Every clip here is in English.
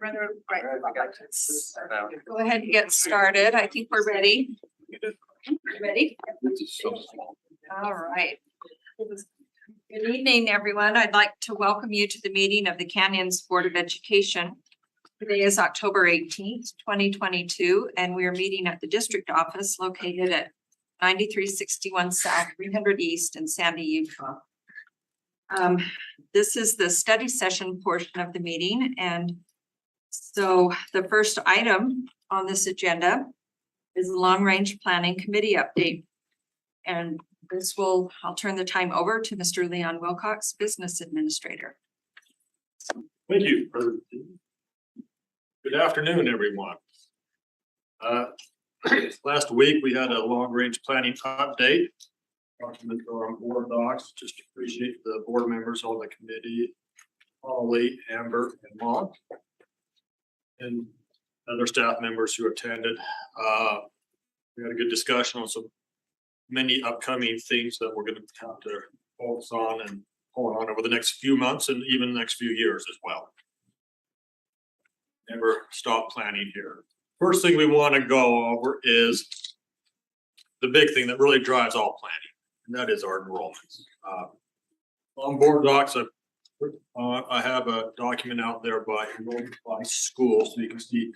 Right. Go ahead and get started. I think we're ready. Ready? All right. Good evening, everyone. I'd like to welcome you to the meeting of the Canyons Board of Education. Today is October 18th, 2022, and we are meeting at the district office located at 9361 South, 300 East in Sandy, Utah. This is the study session portion of the meeting, and so the first item on this agenda is the Long Range Planning Committee update. And I'll turn the time over to Mr. Leon Wilcox, Business Administrator. Thank you, President. Good afternoon, everyone. Last week we had a long range planning update. Documents are on board docs. Just appreciate the board members on the committee, Holly, Amber, and Mom, and other staff members who attended. We had a good discussion on many upcoming things that we're going to have to focus on and hold on over the next few months and even the next few years as well. Never stop planning here. First thing we want to go over is the big thing that really drives all planning, and that is our enrollments. On board docs, I have a document out there by enrollment by school, so you can see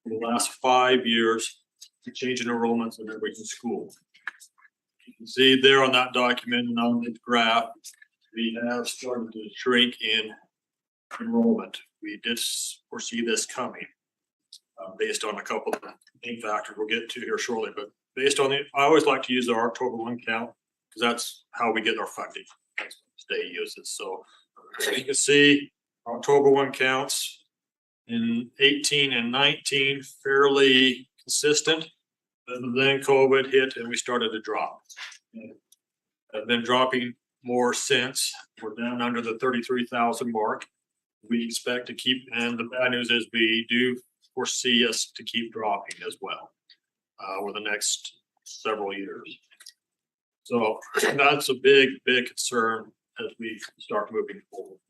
in the last 5 years the change in enrollments in every school. You can see there on that document and on the graph, we have started to shrink in enrollment. We did foresee this coming based on a couple of main factors we'll get to here shortly, but based on I always like to use our October 1 count because that's how we get our funding. That's what the state uses. So you can see October 1 counts in 18 and 19 fairly consistent. And then COVID hit and we started to drop. I've been dropping more since. We're down under the 33,000 mark. We expect to keep, and the bad news is we do foresee us to keep dropping as well over the next several years. So that's a big concern as we start moving forward.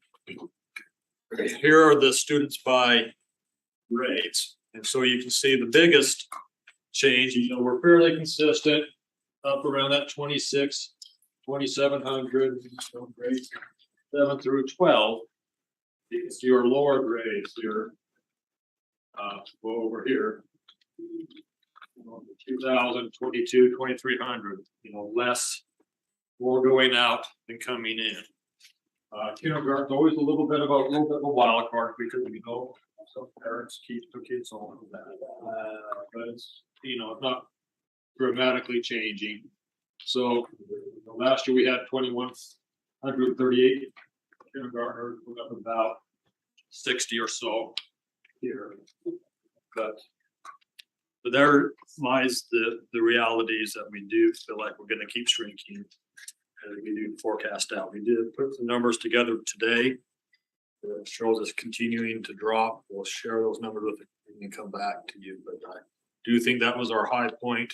Here are the students by grades. And so you can see the biggest change, we're fairly consistent up around that 2,700 grades 7 through 12. You can see your lower grades here. Go over here. 2,000, 22, 2,300. Less more going out than coming in. Kindergarten's always a little bit of a wild card because some parents keep their kids on that. But it's it's not dramatically changing. So last year we had 2,138 kindergartners, we up about 60 or so here. But there lies the realities that we do feel like we're going to keep shrinking as we do forecast out. We did put the numbers together today. It shows us continuing to drop. We'll share those numbers with you and come back to you. But I do think that was our high point.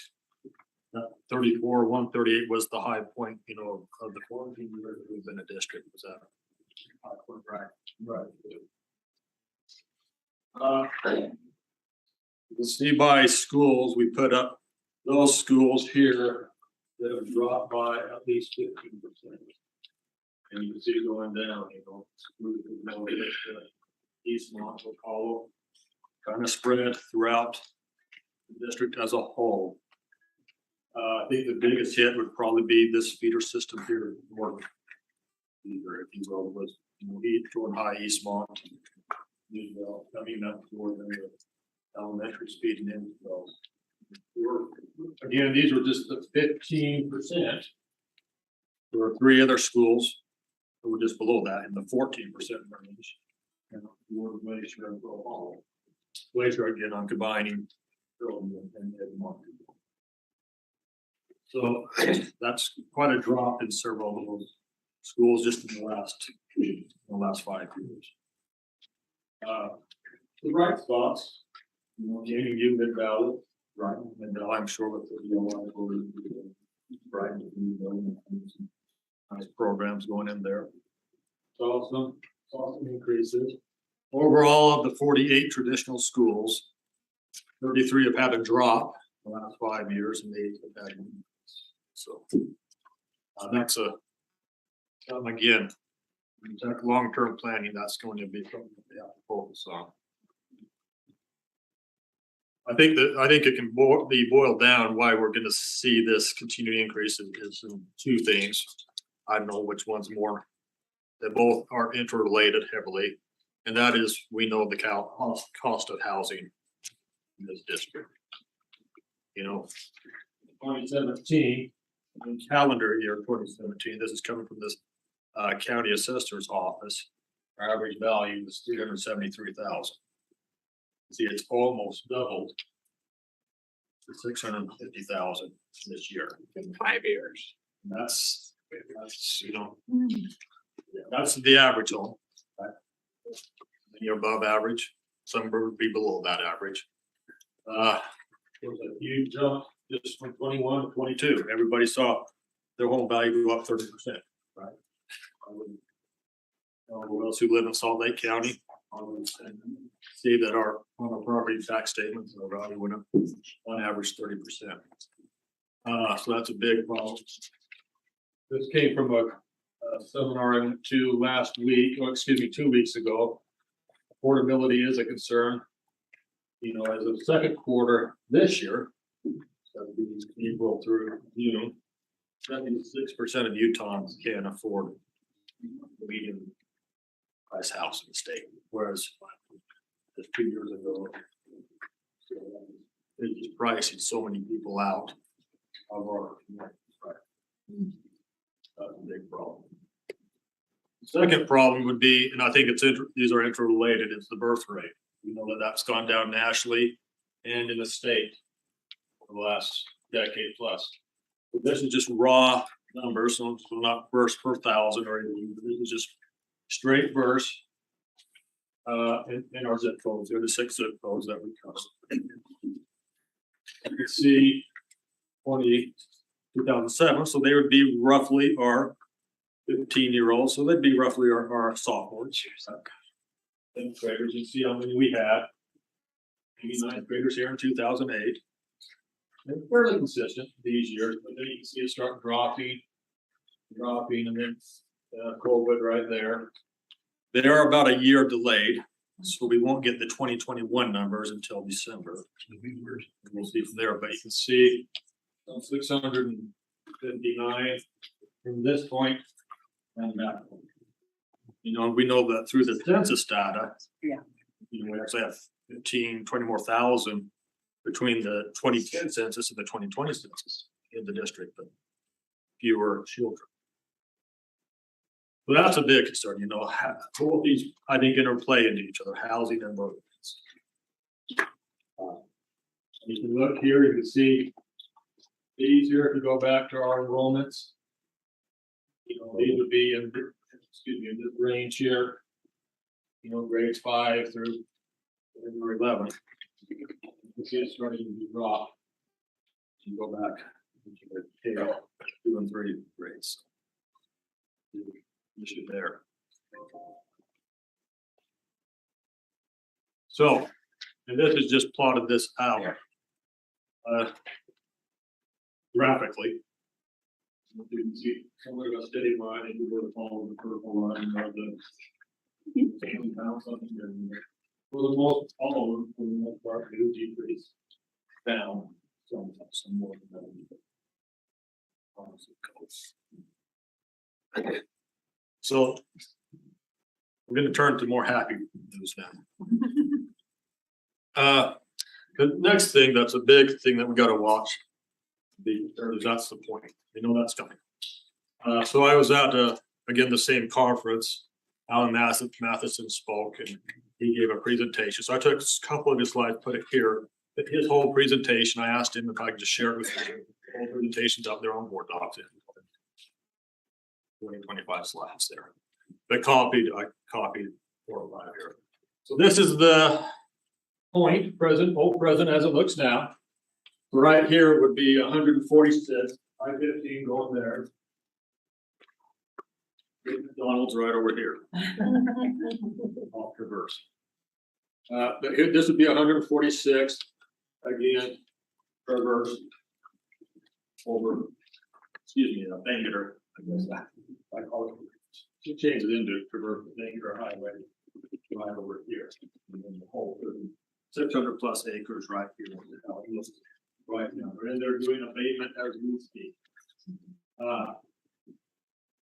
34, 138 was the high point, of the 14 years that we've been a district. Was that high point? Right. You can see by schools, we put up those schools here that have dropped by at least 15%. And you can see going down, East Monte Carlo, kind of spread throughout the district as a whole. I think the biggest hit would probably be this feeder system here, Morgan. Either if you will, was toward High East Mont, coming up toward the elementary speeding in. So again, these were just the 15%. There were 3 other schools that were just below that in the 14% range. And Glacier again, I'm combining and Monte. So that's quite a drop in several of those schools just in the last 5 years. The bright spots, gaining you Mid Valley, right? And I'm sure with the right, nice programs going in there. So some increases. Overall, of the 48 traditional schools, 33 have had a drop the last 5 years, and 8 have had an increase. So that's again, long-term planning. That's going to be something that we have to focus on. I think it can be boiled down why we're going to see this continued increase is in two things. I don't know which one's more. They both are interrelated heavily, and that is we know the cost of housing in this district. 2017, calendar year 2017. This is coming from this county assessor's office. Our average value is $373,000. See, it's almost doubled to $650,000 this year in 5 years. And that's that's the average home. Right? You're above average. Some would be below that average. There was a huge jump just from 21 to 22. Everybody saw their home value go up 30%. Right? Who else who live in Salt Lake County? See that on our property tax statements, our value went up on average 30%. So that's a big problem. This came from a seminar I went to last week, 2 weeks ago. Affordability is a concern. As of second quarter this year, April through June, 76% of Utahns can't afford the median price house in the state, whereas just 2 years ago, it's just pricing so many people out of our community. That's a big problem. The second problem would be, and I think these are interrelated, is the birth rate. We know that that's gone down nationally and in the state for the last decade plus. But this is just raw numbers, so not births per thousand or anything. This is just straight births in our zip codes. There are the 6 zip codes that we cover. You can see 2007, so they would be roughly our 15-year-olds, so they'd be roughly our sophomores. And graders, you see how many we had. Maybe 9th graders here in 2008. They're fairly consistent these years, but then you can see it start dropping, and then COVID right there. They are about a year delayed, so we won't get the 2021 numbers until December. We'll see from there, but you can see 659 from this point and that point. We know that through the census data, we actually have 20 more thousand between the 2010 census and the 2020 census in the district, but fewer children. So that's a big concern, both of these, I think, interplay into each other, housing and birth rates. You can look here, you can see these here, if you go back to our enrollments, these would be in this range here, grades 5 through 11. You can see it's starting to drop. You go back into the tail, 2 and 3 grades. Issue there. So, and this is just plotted this out graphically. You can see somewhere a steady line, and you go to follow the purple line of the family house up here. For the most, all of them, for the most part, do decrease down some more than that. So we're going to turn to more happy news now. The next thing that's a big thing that we got to watch. That's the point. That's coming. So I was at again the same conference. Alan Matheson spoke and he gave a presentation. So I took a couple of his slides, put it here. But his whole presentation, I asked him if I could just share it with you. The whole presentation's up there on board docs. 25 slides there. But I copied 4 or 5 here. So this is the point, old present as it looks now. Right here would be 146, 515 going there. McDonald's right over here. Off traverse. But here, this would be 146, again, traverse over, excuse me, Bangular, I guess I call it. She changed it into traverse Bangular Highway, right over here. And then the whole 600 plus acres right here. Right now, and they're doing abatement as we speak.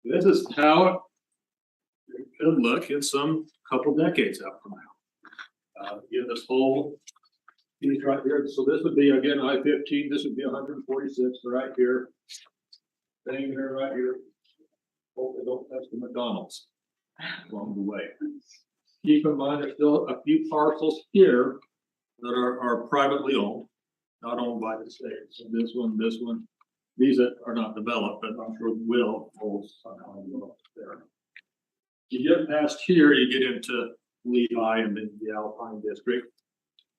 This is how it could look in some couple decades out from now. Again, this whole piece right here. So this would be again I-15. This would be 146 right here. Staying here right here. Hope they don't touch the McDonald's along the way. Keep in mind, there's still a few parcels here that are privately owned, not owned by the state. So this one, these that are not developed, but I'm sure will somehow develop there. You get past here, you get into Lehigh and then the Alpine District.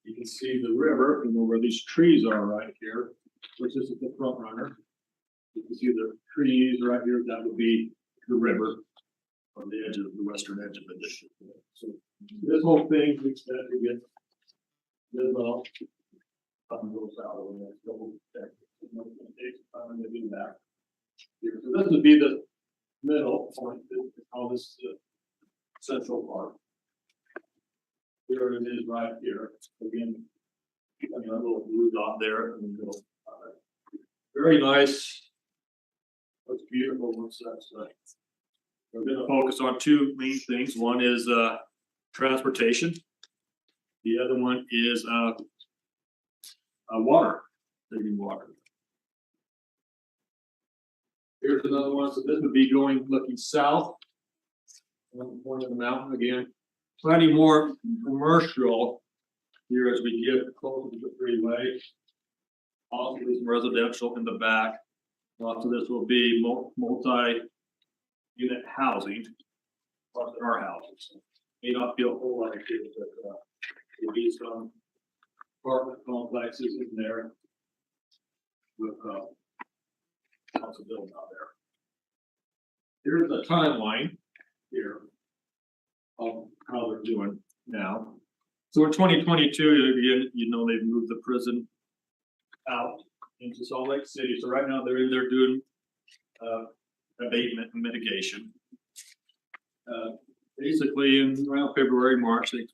You can see the river, you know, where these trees are right here, which is the front runner. You can see the trees right here, that would be the river on the edge of the western edge of the district. So this whole thing we expect to get developed. Goes out over the next couple of decades. I'm gonna do that. Here. So this would be the middle point. All this central part. Here it is right here. Again, a little blue dot there in the middle. Very nice. Looks beautiful once that's we're going to focus on two main things. One is transportation. The other one is water, drinking water. Here's another one. So this would be looking south on the point of the mountain again. Plenty more commercial here as we get closer to the freeway. Also, some residential in the back. Lots of this will be multi-unit housing, plus our houses. May not be a whole lot of kids, but there'll be some apartment complexes in there with lots of building out there. Here's the timeline here of how they're doing now. So in 2022, you know, they've moved the prison out into Salt Lake City. So right now they're in there doing abatement and mitigation. Basically in around February, March, they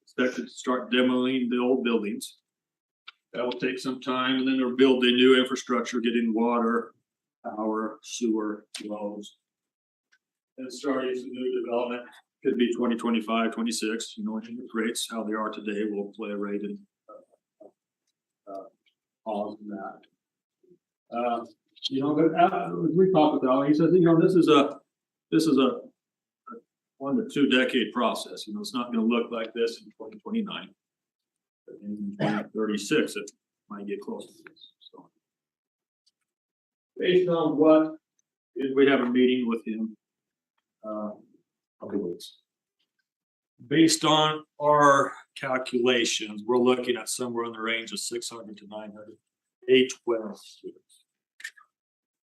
expected to start demoing the old buildings. That will take some time, and then they'll build the new infrastructure, getting water, power, sewer, wells, and starting some new development. Could be 2025, 26, you know, interest rates, how they are today, will play a rate in all of that. You know, but we talked with Alan, he says, you know, this is a 1 to 2 decade process. You know, it's not going to look like this in 2029. But in 2036, it might get close to this. So, based on what we have a meeting with him, based on our calculations, we're looking at somewhere in the range of 600 to 900 A12 students.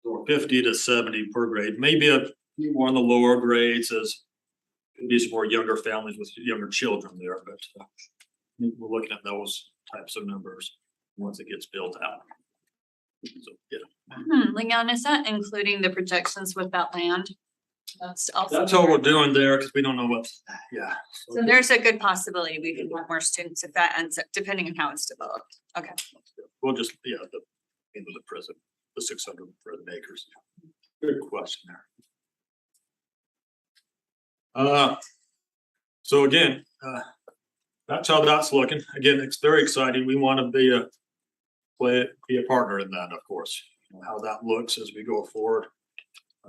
So 50 to 70 per grade, maybe a few more on the lower grades, as could be some more younger families with younger children there, but we're looking at those types of numbers once it gets built out. So, yeah. Leon, is that including the projections with that land? That's what we're doing there, because we don't know what, yeah. So there's a good possibility we could have more students if that ends up, depending on how it's developed. Okay. We'll just, into the prison, the 600 prison acres. Good question there. So again, that's how that's looking. Again, it's very exciting. We want to be a partner in that, of course. You know, how that looks as we go forward.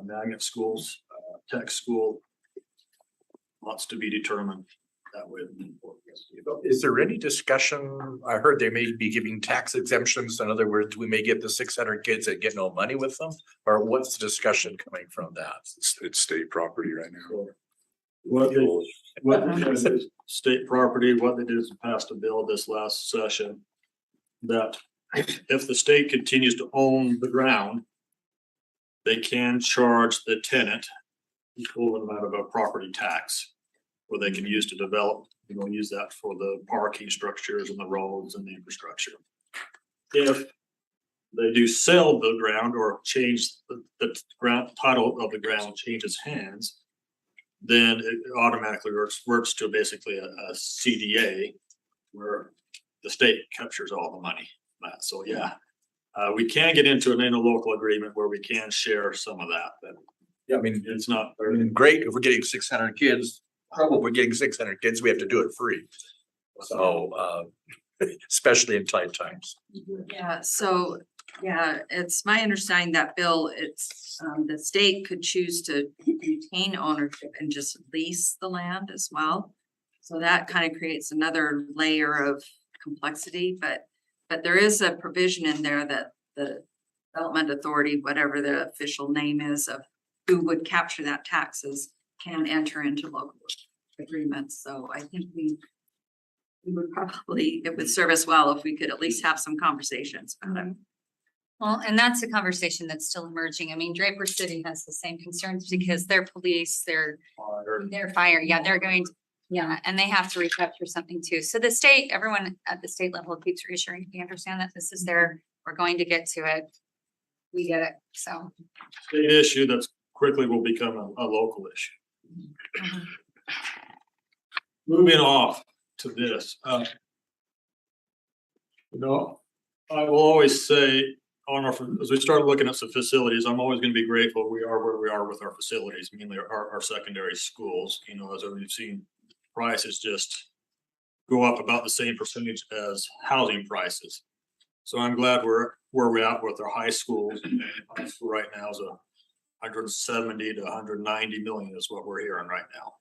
Magnet schools, tech school, lots to be determined that way. Is there any discussion? I heard they may be giving tax exemptions. In other words, we may get the 600 kids that get no money with them, or what's the discussion coming from that? It's state property right now. So what they did is state property. What they did is pass a bill this last session that if the state continues to own the ground, they can charge the tenant equal amount of a property tax, where they can use to develop use that for the parking structures and the roads and the infrastructure. If they do sell the ground or change the ground title of the ground changes hands, then it automatically works to basically a CDA where the state captures all the money. So yeah, we can get into an interlocal agreement where we can share some of that, but Yeah, I mean, it's not. I mean, great if we're getting 600 kids. Probably we're getting 600 kids, we have to do it free. So, especially in tight times. Yeah, so, yeah, it's my understanding that Bill, the state could choose to retain ownership and just lease the land as well. So that kind of creates another layer of complexity, but there is a provision in there that the development authority, whatever the official name is of who would capture that taxes, can enter into local agreements. So I think we would probably, it would serve us well if we could at least have some conversations about it. Well, and that's a conversation that's still emerging. I mean, Draper City has the same concerns because their police, their fire, yeah, they're going to, yeah, and they have to recapture something too. So the state, everyone at the state level keeps reassuring, we understand that this is there, we're going to get to it. We get it, so. State issue that's quickly will become a local issue. Moving off to this, I will always say as we start looking at some facilities, I'm always going to be grateful we are where we are with our facilities, mainly our secondary schools. As we've seen prices just go up about the same percentage as housing prices. So I'm glad we're where we're at with our high schools. High school right now is 170 to 190 million is what we're hearing right now.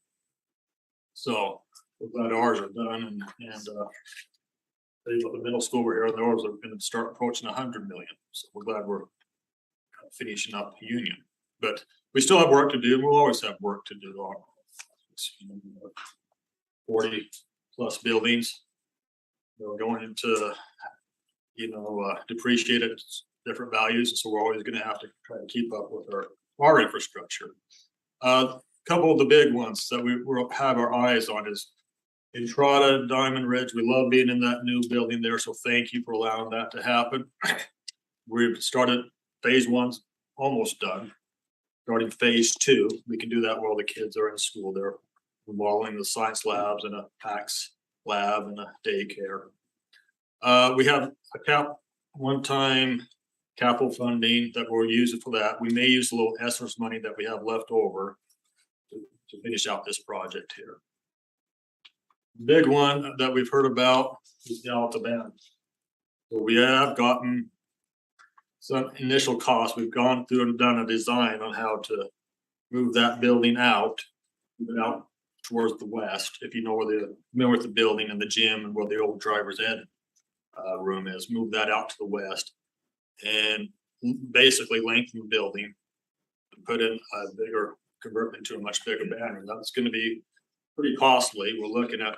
So we're glad ours are done and the middle school we're here, those are going to start approaching 100 million. So we're glad we're finishing up Union, but we still have work to do. We'll always have work to do. 40 plus buildings, going into, depreciated different values. And so we're always going to have to try to keep up with our infrastructure. Couple of the big ones that we will have our eyes on is Entrada, Diamond Ridge. We love being in that new building there. So thank you for allowing that to happen. We've started phase 1's almost done. Starting phase 2, we can do that while the kids are in school. They're remodeling the science labs and a PAX lab and a daycare. We have a one-time capital funding that we'll use it for that. We may use a little ESSER's money that we have left over to finish out this project here. Big one that we've heard about is the Alta Band. So we have gotten some initial costs. We've gone through and done a design on how to move that building out towards the west. If you know where the building and the gym and where the old driver's ed room is, move that out to the west and basically lengthen the building and put in a bigger, convert into a much bigger band room. That's going to be pretty costly. We're looking at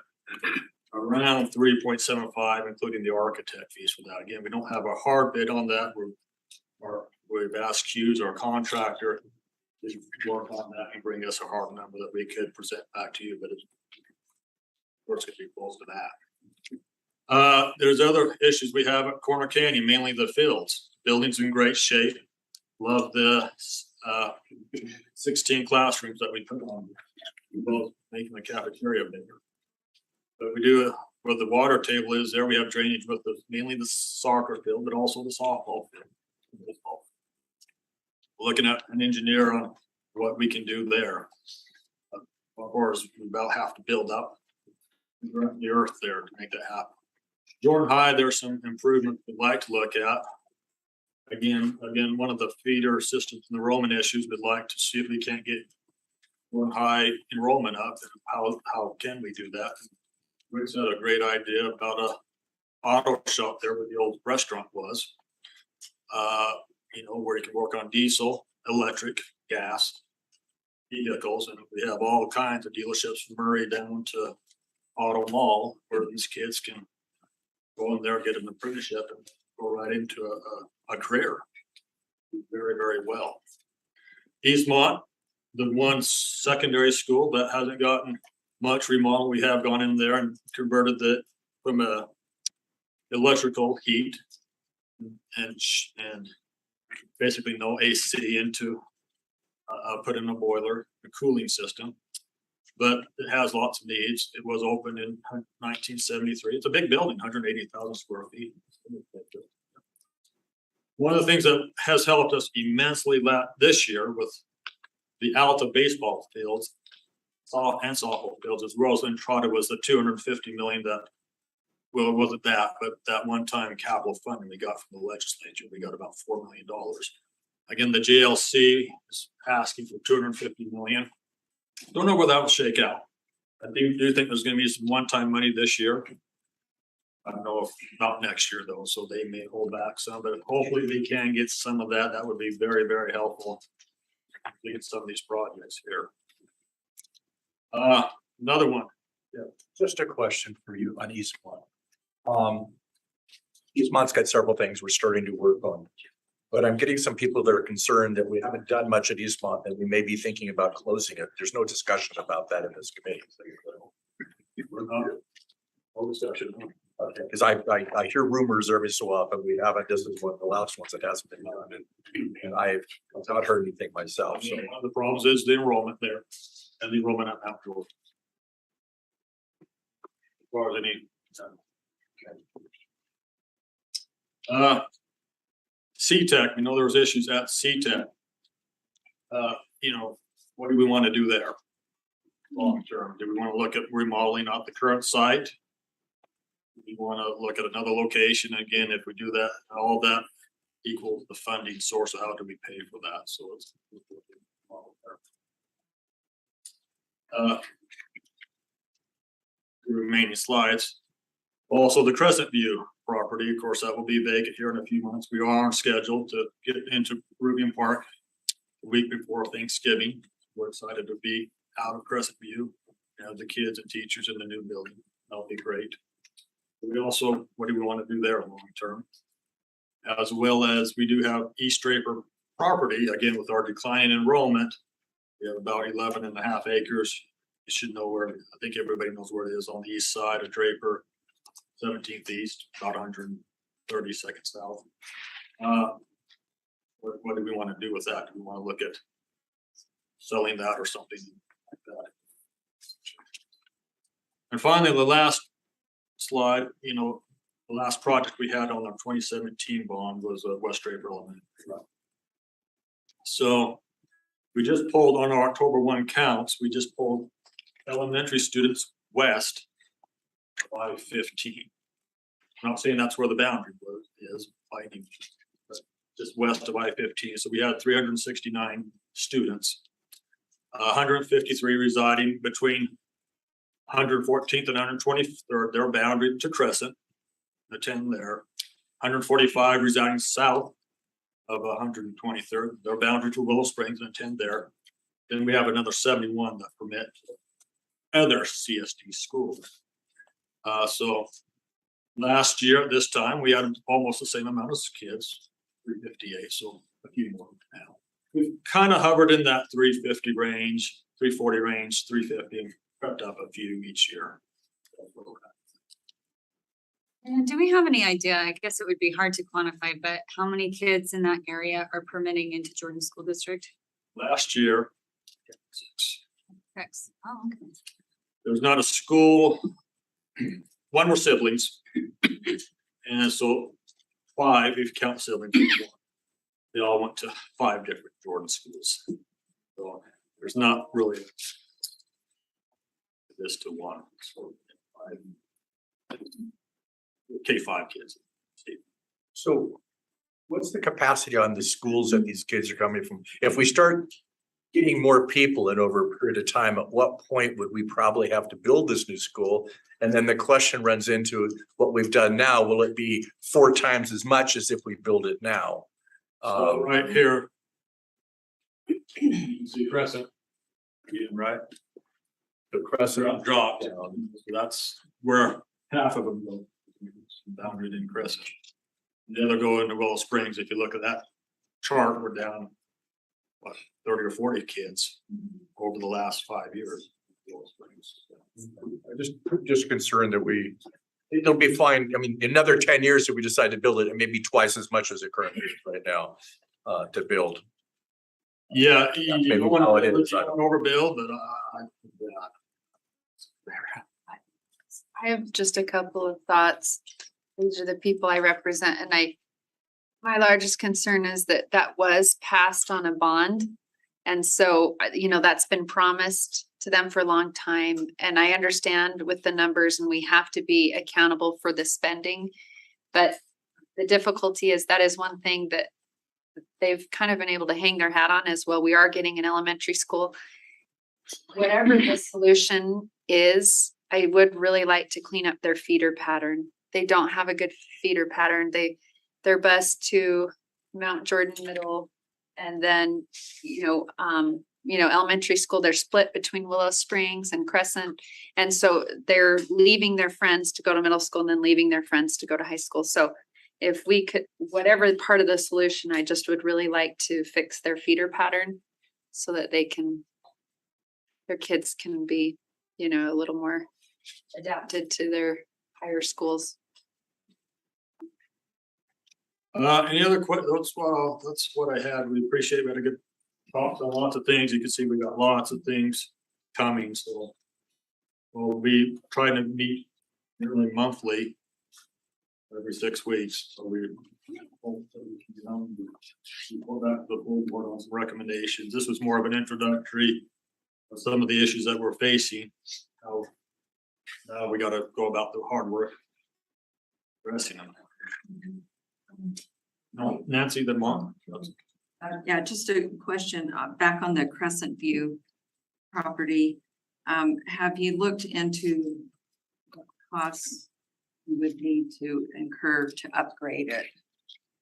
around 3.75, including the architect fees for that. Again, we don't have a hard bid on that. We've asked Hughes, our contractor, to work on that and bring us a hard number that we could present back to you, but of course it's going to be close to that. There's other issues we have at Corner Canyon, mainly the fields. Building's in great shape. Love the 16 classrooms that we put on, both making the cafeteria bigger. But we do where the water table is there. We have drainage with mainly the soccer field, but also the softball field. Looking at an engineer on what we can do there. Of course, we about have to build up the earth there to make that happen. Jordan High, there's some improvement we'd like to look at. Again, one of the feeder systems enrollment issues we'd like to see if we can't get Jordan High enrollment up. How can we do that? Rick's had a great idea about a auto shop there where the old restaurant was. Where you can work on diesel, electric, gas vehicles, and we have all kinds of dealerships from Murray down to Auto Mall where these kids can go in there, get an apprenticeship, and go right into a career very, very well. Eastmont, the one secondary school that hasn't gotten much remodel. We have gone in there and converted from a electrical heat and basically no AC into put in a boiler, a cooling system. But it has lots of needs. It was opened in 1973. It's a big building, 180,000 square feet. One of the things that has helped us immensely this year with the Alta baseball fields, and softball fields, as well as Entrada, was the 250 million that, well, it wasn't that, but that one-time capital funding we got from the legislature. We got about $4 million. Again, the JLC is asking for 250 million. Don't know where that will shake out. I do think there's going to be some one-time money this year. I don't know if not next year though, so they may hold back some, but hopefully we can get some of that. That would be very, very helpful to get some of these projects here. Another one. Yeah, just a question for you on Eastmont. Eastmont's got several things we're starting to work on. But I'm getting some people that are concerned that we haven't done much at Eastmont and we may be thinking about closing it. There's no discussion about that in this committee. No discussion. Okay, because I hear rumors every so often. We haven't, this is one of the last ones that hasn't been done. And I've not heard anything myself. So One of the problems is the enrollment there and the enrollment at outdoors. As far as any. CTEC, we know there was issues at CTEC. You know, what do we want to do there? Long term, do we want to look at remodeling out the current site? Do we want to look at another location? Again, if we do that, all that equals the funding source. How do we pay for that? So it's the remaining slides. Also, the Crescent View property, of course, that will be vacant here in a few months. We are on schedule to get into Rubian Park the week before Thanksgiving. We're excited to be out of Crescent View, have the kids and teachers in the new building. That'll be great. We also, what do we want to do there long term? As well as we do have East Draper property, again, with our declining enrollment. We have about 11.5 acres. You should know where, I think everybody knows where it is, on the east side of Draper, 17th East, about 132nd South. What do we want to do with that? Do we want to look at selling that or something like that? And finally, the last slide, you know, the last project we had on our 2017 bond was West Draper Elementary. So we just pulled on our October 1 counts, we just pulled elementary students west by 15. I'm not saying that's where the boundary is, but just west of I-15. So we had 369 students, 153 residing between 114th and 123rd, their boundary to Crescent, attend there. 145 residing south of 123rd, their boundary to Willow Springs, and attend there. Then we have another 71 that permit other CSD schools. So last year at this time, we had almost the same amount of kids, 358, so a few more now. We've kind of hovered in that 350 range, 340 range, 350, crept up a few each year. And do we have any idea? I guess it would be hard to quantify, but how many kids in that area are permitting into Jordan School District? Last year, 6. Correct. Oh, okay. There was not a school. One were siblings, and so 5 if you count siblings. They all went to 5 different Jordan schools. So there's not really this to 1. So 5. K-5 kids. So what's the capacity on the schools that these kids are coming from? If we start getting more people in over a period of time, at what point would we probably have to build this new school? And then the question runs into what we've done now. Will it be 4 times as much as if we build it now? So right here, see Crescent, right? The Crescent Dropped down. So that's where half of them go. Boundary in Crescent. The other go into Willow Springs. If you look at that chart, we're down what 30 or 40 kids over the last 5 years. I just concerned that it'll be fine. I mean, in another 10 years, if we decide to build it, it may be twice as much as it currently is right now, to build. Yeah, Maybe you don't how want it to is, I don't- overbuild, but I have just a couple of thoughts. These are the people I represent and my largest concern is that that was passed on a bond. And so, that's been promised to them for a long time. And I understand with the numbers and we have to be accountable for the spending. But the difficulty is that is one thing that they've kind of been able to hang their hat on as well. We are getting an elementary school. Whatever the solution is, I would really like to clean up their feeder pattern. They don't have a good feeder pattern. They're bused to Mount Jordan Middle and then, elementary school, they're split between Willow Springs and Crescent. And so they're leaving their friends to go to middle school and then leaving their friends to go to high school. So if we could, whatever part of the solution, I just would really like to fix their feeder pattern so that their kids can be, a little more adapted to their higher schools. any other questions? That's what I had. We appreciate, we had a good talk on lots of things. You can see we got lots of things coming, so we'll be trying to meet nearly monthly, every 6 weeks, so we hope that we can, go back to the full board on some recommendations. This was more of an introductory of some of the issues that we're facing. Now we gotta go about the hard work addressing them. No, Nancy, the mom. Yeah, just a question, back on the Crescent View property. Have you looked into what costs you would need to incur to upgrade it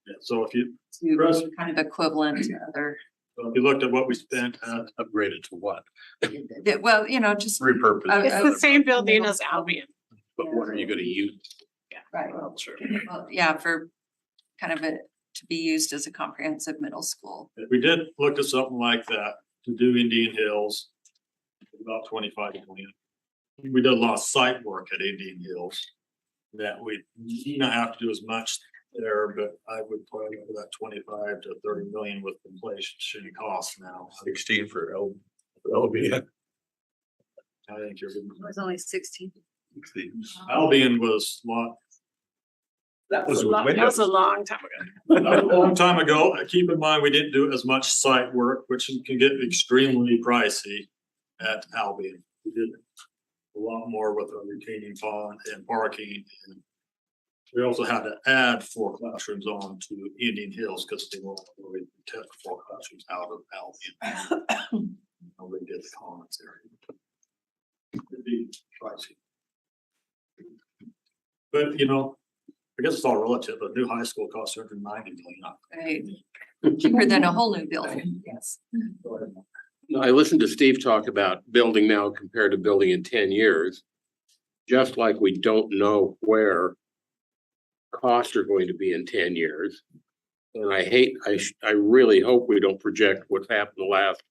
Yeah, so if you to kind of equivalent to other? So if you looked at what we spent at, Upgraded to what? Well, just. Repurpose. It's the same building as Albion. But what are you gonna use? Right, Well, sure. well, yeah, for kind of to be used as a comprehensive middle school. if we did look at something like that to do Indian Hills, about 25 million. We did a lot of site work at Indian Hills that we not have to do as much there, but I would probably go for that 25 to 30 million with inflation costs now. 16 for LB. I think you're good. It was only 16. Albion was a lot. That was with That was windows. a long time ago. A long time ago. Keep in mind, we didn't do as much site work, which can get extremely pricey at Albion. We did a lot more with a retaining pond and parking. And we also had to add 4 classrooms on to Indian Hills because they won't really took 4 classrooms out of Albion. Nobody did the comments there. It'd be pricey. But I guess it's all relative. A new high school costs $190 million. Right. Cheaper than a whole new building, yes. Go ahead. I listened to Steve talk about building now compared to building in 10 years. Just like we don't know where costs are going to be in 10 years. And I really hope we don't project what's happened the last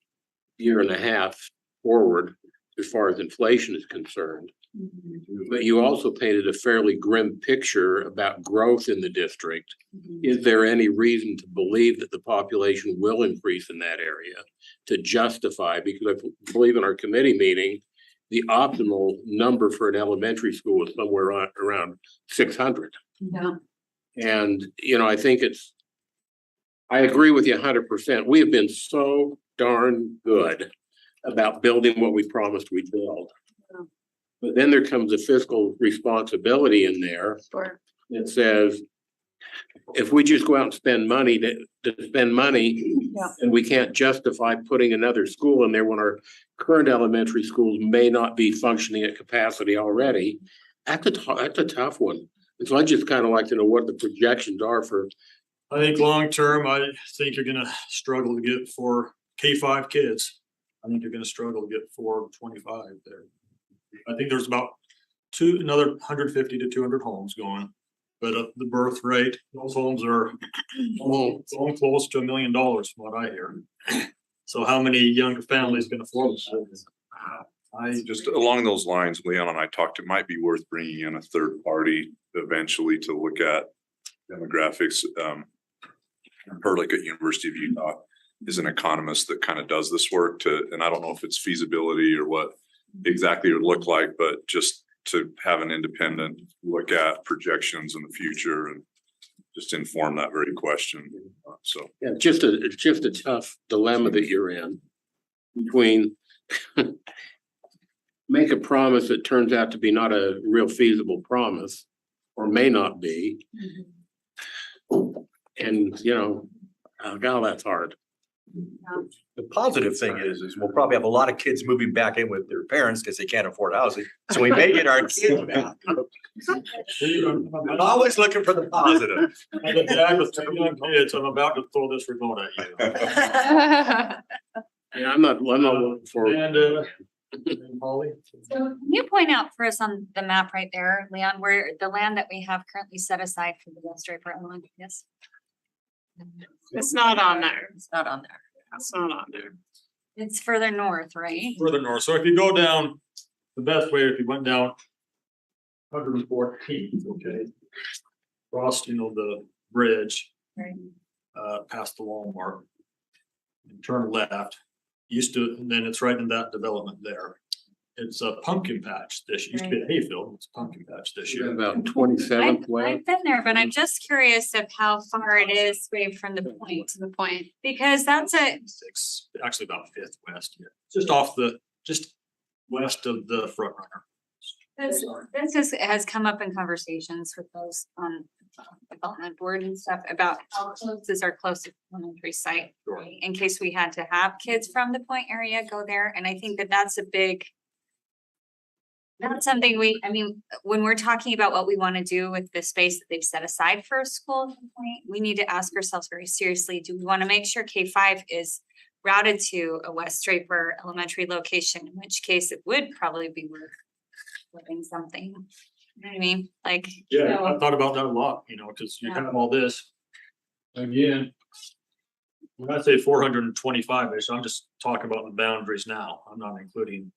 year and a half forward as far as inflation is concerned. But you also painted a fairly grim picture about growth in the district. Is there any reason to believe that the population will increase in that area to justify? Because I believe in our committee meeting, the optimal number for an elementary school is somewhere around 600. Yeah. And, I think I agree with you 100%. We have been so darn good about building what we promised we'd build. But then there comes a fiscal responsibility in there Sure. that says, if we just go out and spend money to spend money, Yeah. and we can't justify putting another school in there when our current elementary schools may not be functioning at capacity already, that's a tough one. And so I just kind of like to know what the projections are for. I think long-term, I think you're gonna struggle to get 4 K-5 kids. I think you're gonna struggle to get 425 there. I think there's about another 150 to 200 homes going. But the birth rate, those homes are going close to $1 million from what I hear. So how many young families can afford this? Just along those lines, Leon and I talked, it might be worth bringing in a third party eventually to look at demographics. Perlick at University of Utah is an economist that kind of does this work and I don't know if it's feasibility or what exactly it would look like, but just to have an independent look at projections in the future and just inform that very question. So. Yeah, it's just a tough dilemma that you're in between make a promise that turns out to be not a real feasible promise or may not be. And, God, that's hard. The positive thing is we'll probably have a lot of kids moving back in with their parents because they can't afford housing. So we may get our kids back. I'm always looking for the positive. And the dad with 2 young kids, I'm about to throw this remote at you. Yeah, I'm not looking for. And Holly? So can you point out for us on the map right there, Leon, where the land that we have currently set aside for the West Draper Elementary is? It's not on there. It's not on there. It's not on there. It's further north, right? Further north. So if you go down, the best way, if you went down 114th, okay? Crossed, the bridge, Right. past the Walmart. And turn left, and then it's right in that development there. It's a pumpkin patch this, used to be a hayfield, it's a pumpkin patch this year. About 27th west. I've been there, but I'm just curious of how far it is away from the point, To the point. because that's Six, actually about 5th west here, just west of the front runner. this has come up in conversations with those on development board and stuff about how close is our closest elementary site, right? In case we had to have kids from the point area go there, and I think that's something when we're talking about what we want to do with the space that they've set aside for a school, we need to ask ourselves very seriously, do we want to make sure K-5 is routed to a West Draper elementary location, in which case it would probably be worth living something. You know what I mean? Like. Yeah, so- I thought about that a lot, because you have all this. Again, when I say 425-ish, I'm just talking about the boundaries now. I'm not including,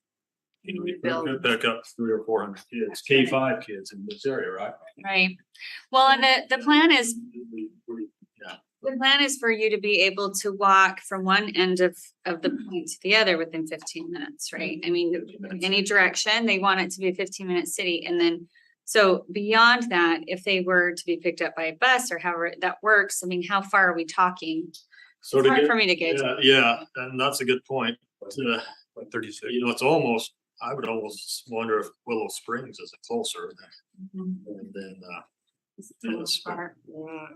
you could pick up 300 or 400 kids, K-5 kids in this area, right? Right. Well, and the plan is, Yeah, the plan is for you to be able to walk from one end of the point to the other within 15 minutes, right? I mean, any direction, they want it to be a 15-minute city. And then, so beyond that, if they were to be picked up by a bus or however that works, I mean, how far are we talking? so It's to hard get, for me to gauge. yeah, and that's a good point. Like 36. It's almost, I would almost wonder if Willow Springs is closer Mhm. than, It's a little Yes. far.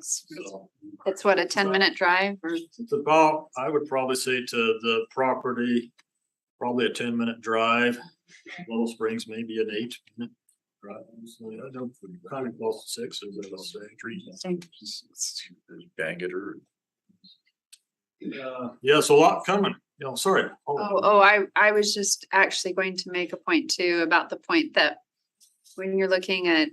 so. It's what, a 10-minute drive or? It's about, I would probably say to the property, probably a 10-minute drive. Little Springs, maybe an 8-minute drive. So I don't, kind of close to 6, is what I'll say. Bang it or. Yeah, so a lot coming, sorry. I was just actually going to make a point too about the point that when you're looking at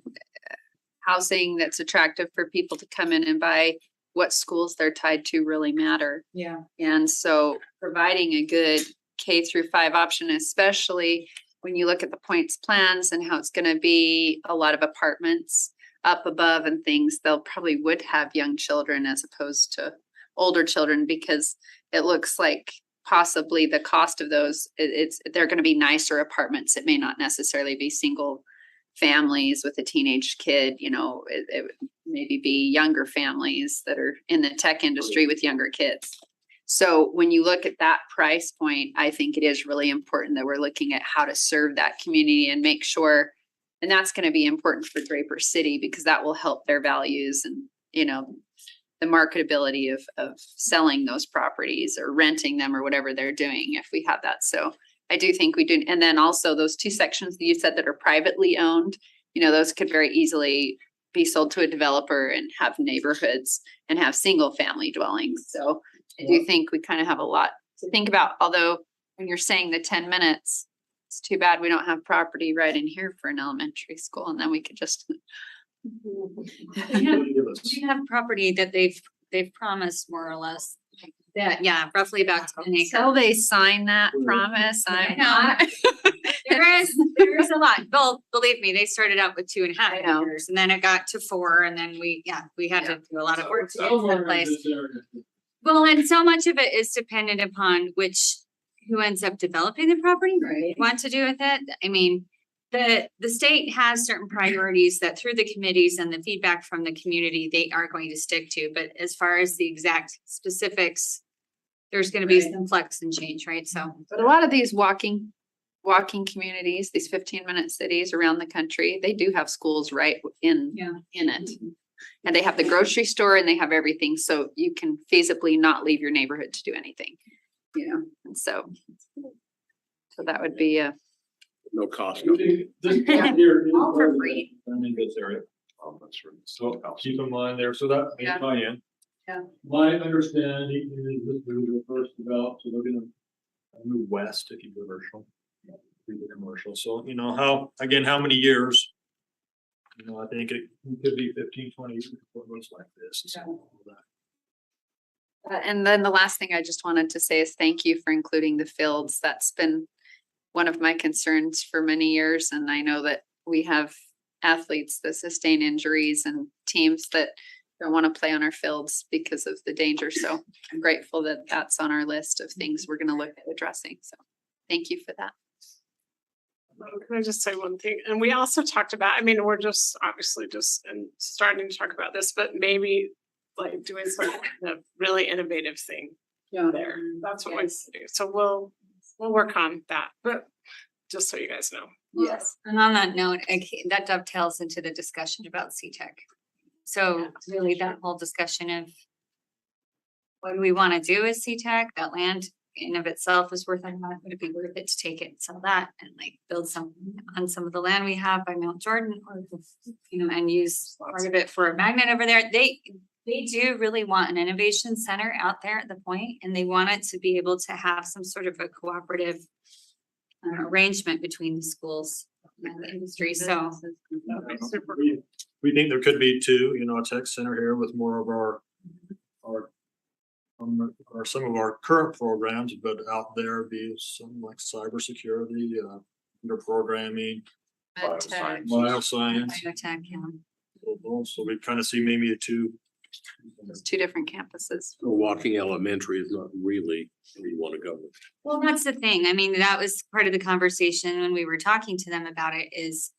housing that's attractive for people to come in and buy, what schools they're tied to really matter. Yeah. And so providing a good K-5 option, especially when you look at the points plans and how it's gonna be a lot of apartments up above and things, they'll probably would have young children as opposed to older children, because it looks like possibly the cost of those, they're gonna be nicer apartments. It may not necessarily be single families with a teenage kid, it would maybe be younger families that are in the tech industry with younger kids. So when you look at that price point, I think it is really important that we're looking at how to serve that community and make sure, and that's going to be important for Draper City because that will help their values and, the marketability of selling those properties or renting them or whatever they're doing if we have that. So I do think we do. And then also those 2 sections that you said that are privately owned, those could very easily be sold to a developer and have neighborhoods and have single family dwellings. So I do think we kind of have a lot to think about. Although when you're saying the 10 minutes, it's too bad we don't have property right in here for an elementary school. And then we could just. We have property that they've promised more or less Yeah, roughly about 10 acres. Until they sign that promise, I I'm know. not. There's a lot. Well, believe me, they started out with 2.5 I know. acres and then it got to 4 and then we had to do a lot of work to get to that place. Well, and so much of it is dependent upon who ends up developing the property, Right. want to do with it. I mean, the state has certain priorities that through the committees and the feedback from the community, they are going to stick to. But as far as the exact specifics, there's gonna be some flex and change, right? So. But a lot of these walking communities, these 15-minute cities around the country, they do have schools right in it. And they have the grocery store and they have everything, so you can feasibly not leave your neighborhood to do anything, you know, and so that would be a. No cost. This part here is All for part of free. the- I mean, this area. Oh, that's right. So keep in mind there, so that may Yeah. tie in. Yeah. My understanding is this was the first developed, so they're gonna move west if you do commercial. Do the commercial, so you know how many years? You know, I think it could be 15, 20 years before it looks like this. So all that. And then the last thing I just wanted to say is thank you for including the fields. That's been one of my concerns for many years. And I know that we have athletes that sustain injuries and teams that don't want to play on our fields because of the danger. So I'm grateful that that's on our list of things we're going to look at addressing. So thank you for that. Can I just say one thing? And we also talked about, I mean, we're just obviously starting to talk about this, but maybe like doing some kind of really innovative thing there. That's what we do. So we'll work on that, but just so you guys know. Yes. And on that note, that dovetails into the discussion about CTEC. So really that whole discussion of what do we want to do with CTEC, that land in of itself is worth a lot. Would it be worth it to take it and sell that and like build something on some of the land we have by Mount Jordan or, you know, and use part of it for a magnet over there? They do really want an innovation center out there at the point, and they want it to be able to have some sort of a cooperative arrangement between the schools and the industry. So We think there could be two, you know, a tech center here with more of our or some of our current programs, but out there be some like cybersecurity, computer programming, Biotech. bioscience. biotech, yeah. So we kind of see maybe There's 2 different campuses. So walking elementary is not really where you want to go. Well, that's the thing. I mean, that was part of the conversation when we were talking to them about it is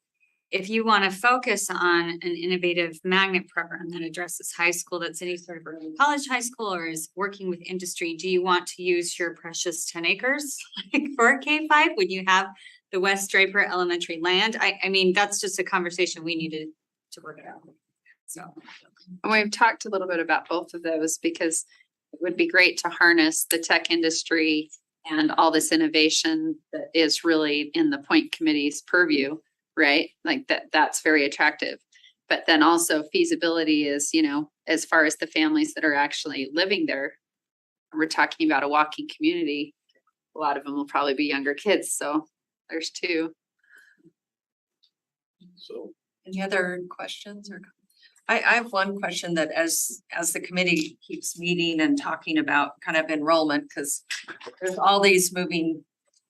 if you want to focus on an innovative magnet program that addresses high school, that's any sort of early college high school or is working with industry, do you want to use your precious 10 acres for a K-5? Would you have the West Draper Elementary land? I mean, that's just a conversation we needed to work out. So. And we've talked a little bit about both of those because it would be great to harness the tech industry and all this innovation that is really in the Point Committee's purview, right? Like that's very attractive. But then also feasibility is, you know, as far as the families that are actually living there, we're talking about a walking community. A lot of them will probably be younger kids. So there's 2. so. Any other questions or? I have one question that as the committee keeps meeting and talking about kind of enrollment, because there's all these moving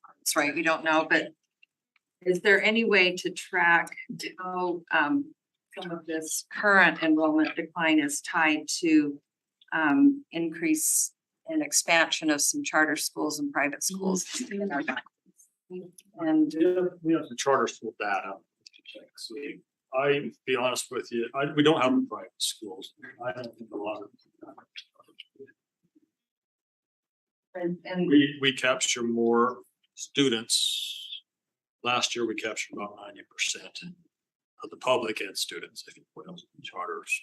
parts, right? We don't know, but is there any way to track how some of this current enrollment decline is tied to increase and expansion of some charter schools and private schools? And We have the charter school data. So I be honest with you, we don't have private schools. I don't think a lot of. and We capture more students. Last year, we captured about 90% of the public ed students, if you will, charters.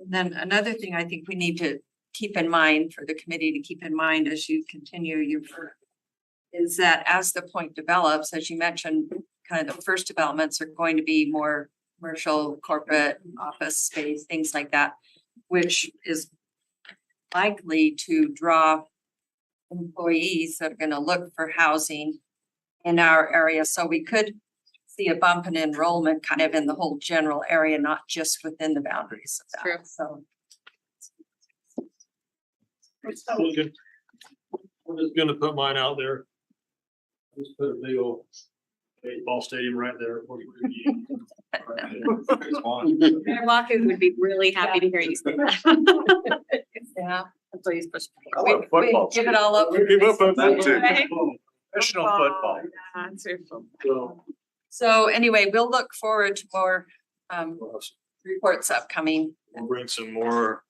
then another thing I think we need to keep in mind for the committee to keep in mind as you continue your work is that as the point develops, as you mentioned, kind of the first developments are going to be more commercial, corporate, office space, things like that, which is likely to draw employees that are going to look for housing in our area. So we could see a bump in enrollment kind of in the whole general area, not just within the boundaries of True. that. So I'm just gonna put mine out there. Just put a big old baseball stadium right there. Mayor Walker would be really happy to hear you say that. Yeah. That's what you're supposed to. I want a football Give it all up. Give up on that too. Right? Professional football. So anyway, we'll look forward to more reports upcoming. We'll bring some more,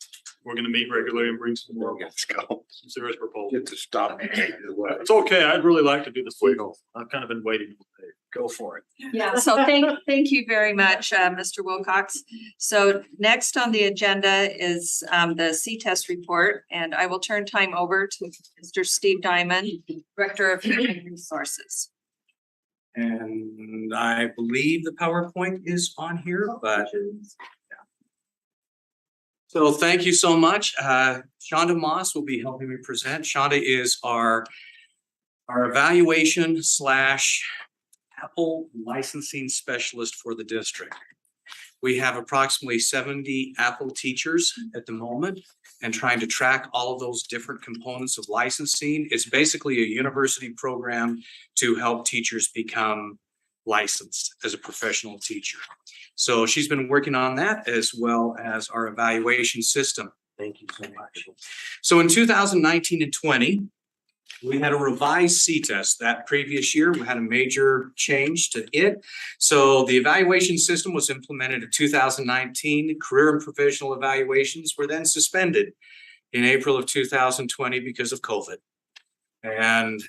we're gonna meet regularly and bring some more Let's go. serious proposals. Get to stop. It's okay, I'd really like to do this. I've kind of been waiting. Go for it. Yeah, so thank you very much, Mr. Wilcox. So next on the agenda is the C-test report, and I will turn time over to Mr. Steve Diamond, Director of Human Resources. And I believe the PowerPoint is on here, but. Yeah. So thank you so much. Shonda Moss will be helping me present. Shonda is our evaluation / Apple licensing specialist for the district. We have approximately 70 Apple teachers at the moment and trying to track all of those different components of licensing. It's basically a university program to help teachers become licensed as a professional teacher. So she's been working on that as well as our evaluation system. Thank you so much. So in 2019 and 20, we had a revised C-test. That previous year, we had a major change to it. So the evaluation system was implemented in 2019. Career and professional evaluations were then suspended in April of 2020 because of COVID. And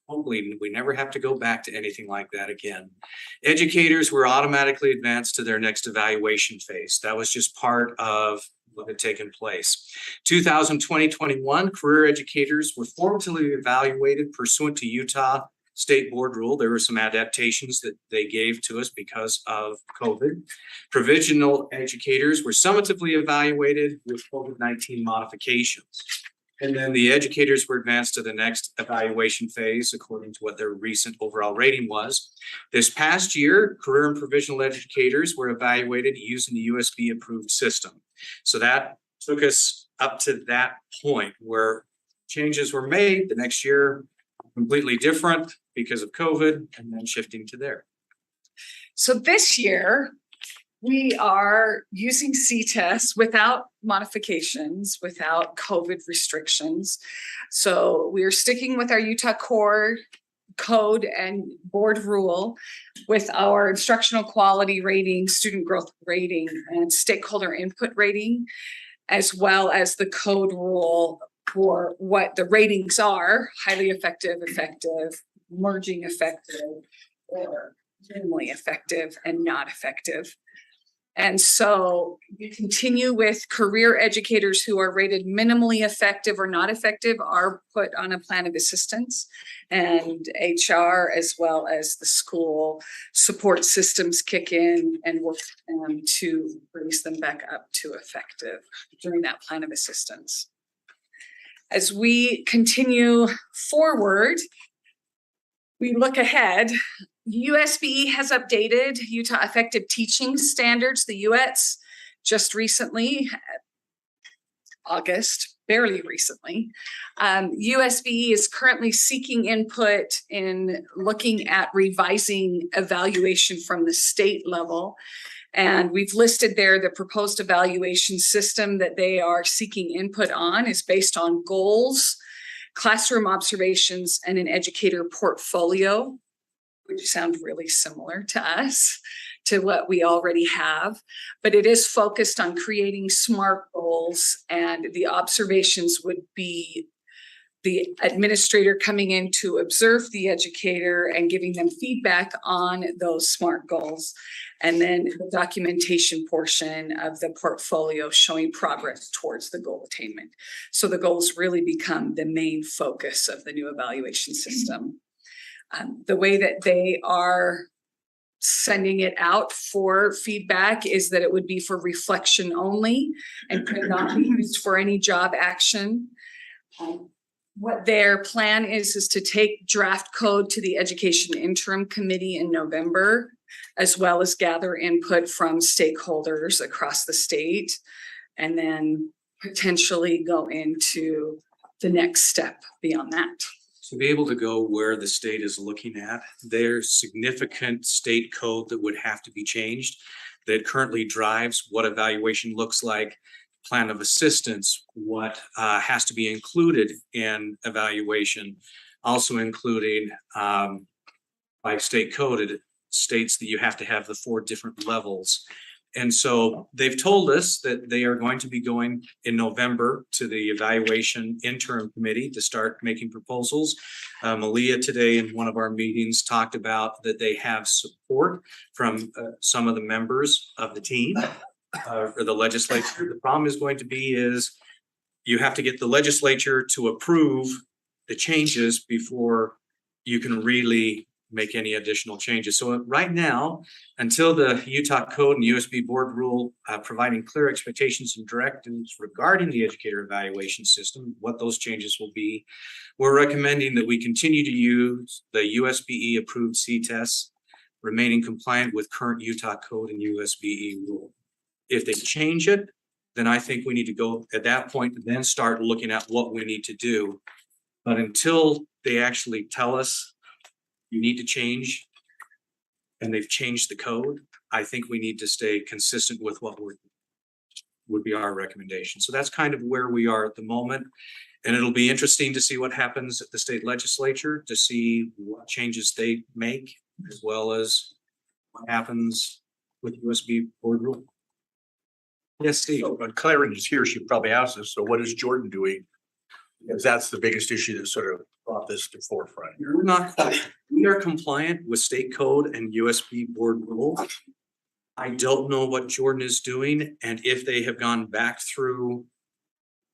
hopefully we never have to go back to anything like that again. Educators were automatically advanced to their next evaluation phase. That was just part of what had taken place. 2020-21, career educators were formally evaluated pursuant to Utah State Board rule. There were some adaptations that they gave to us because of COVID. Provisional educators were summatively evaluated with COVID-19 modifications. And then the educators were advanced to the next evaluation phase according to what their recent overall rating was. This past year, career and provisional educators were evaluated using the USB approved system. So that took us up to that point where changes were made. The next year, completely different because of COVID, and then shifting to there. So this year, we are using C-tests without modifications, without COVID restrictions. So we are sticking with our Utah core code and board rule with our instructional quality rating, student growth rating, and stakeholder input rating, as well as the code rule for what the ratings are: highly effective, effective, emerging effective, or minimally effective and not effective. And so we continue with career educators who are rated minimally effective or not effective are put on a plan of assistance, and HR as well as the school support systems kick in and work to raise them back up to effective during that plan of assistance. As we continue forward, we look ahead. USBE has updated Utah Effective Teaching Standards, the UETS, just recently, August, barely recently. USBE is currently seeking input in looking at revising evaluation from the state level. And we've listed there the proposed evaluation system that they are seeking input on is based on goals, classroom observations, and an educator portfolio, which sound really similar to us, to what we already have. But it is focused on creating SMART goals, and the observations would be the administrator coming in to observe the educator and giving them feedback on those SMART goals. And then the documentation portion of the portfolio showing progress towards the goal attainment. So the goals really become the main focus of the new evaluation system. The way that they are sending it out for feedback is that it would be for reflection only and could not be used for any job action. What their plan is to take draft code to the Education Interim Committee in November, as well as gather input from stakeholders across the state. And then potentially go into the next step beyond that. To be able to go where the state is looking at, there's significant state code that would have to be changed that currently drives what evaluation looks like, plan of assistance, what has to be included in evaluation, also including by state code, it states that you have to have the 4 different levels. And so they've told us that they are going to be going in November to the evaluation interim committee to start making proposals. Malia today in one of our meetings talked about that they have support from some of the members of the team or the legislature. The problem is going to be is you have to get the legislature to approve the changes before you can really make any additional changes. So right now, until the Utah Code and USB Board rule providing clear expectations and directives regarding the educator evaluation system, what those changes will be, we're recommending that we continue to use the USBE approved C-tests, remaining compliant with current Utah Code and USBE rule. If they change it, then I think we need to go at that point and then start looking at what we need to do. But until they actually tell us you need to change, and they've changed the code, I think we need to stay consistent with what would be our recommendation. So that's kind of where we are at the moment. And it'll be interesting to see what happens at the state legislature, to see what changes they make, as well as what happens with USB board rule. Yes, Steve. So when Claren is here, she probably asked us, so what is Jordan doing? Because that's the biggest issue that sort of brought this to forefront. We're not quite, we are compliant with state code and USB board rule. I don't know what Jordan is doing and if they have gone back through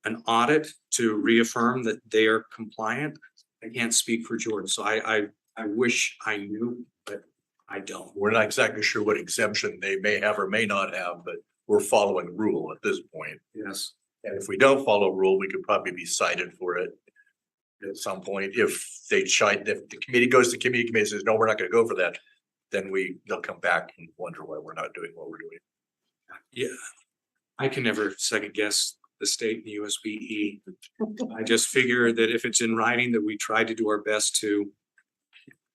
an audit to reaffirm that they are compliant. I can't speak for Jordan, so I wish I knew, but I don't. We're not exactly sure what exemption they may have or may not have, but we're following rule at this point. Yes. And if we don't follow rule, we could probably be cited for it at some point. If the committee goes to committee says, no, we're not gonna go for that, then they'll come back and wonder why we're not doing what we're doing. Yeah, I can never second guess the state and the USBE. I just figure that if it's in writing, that we try to do our best to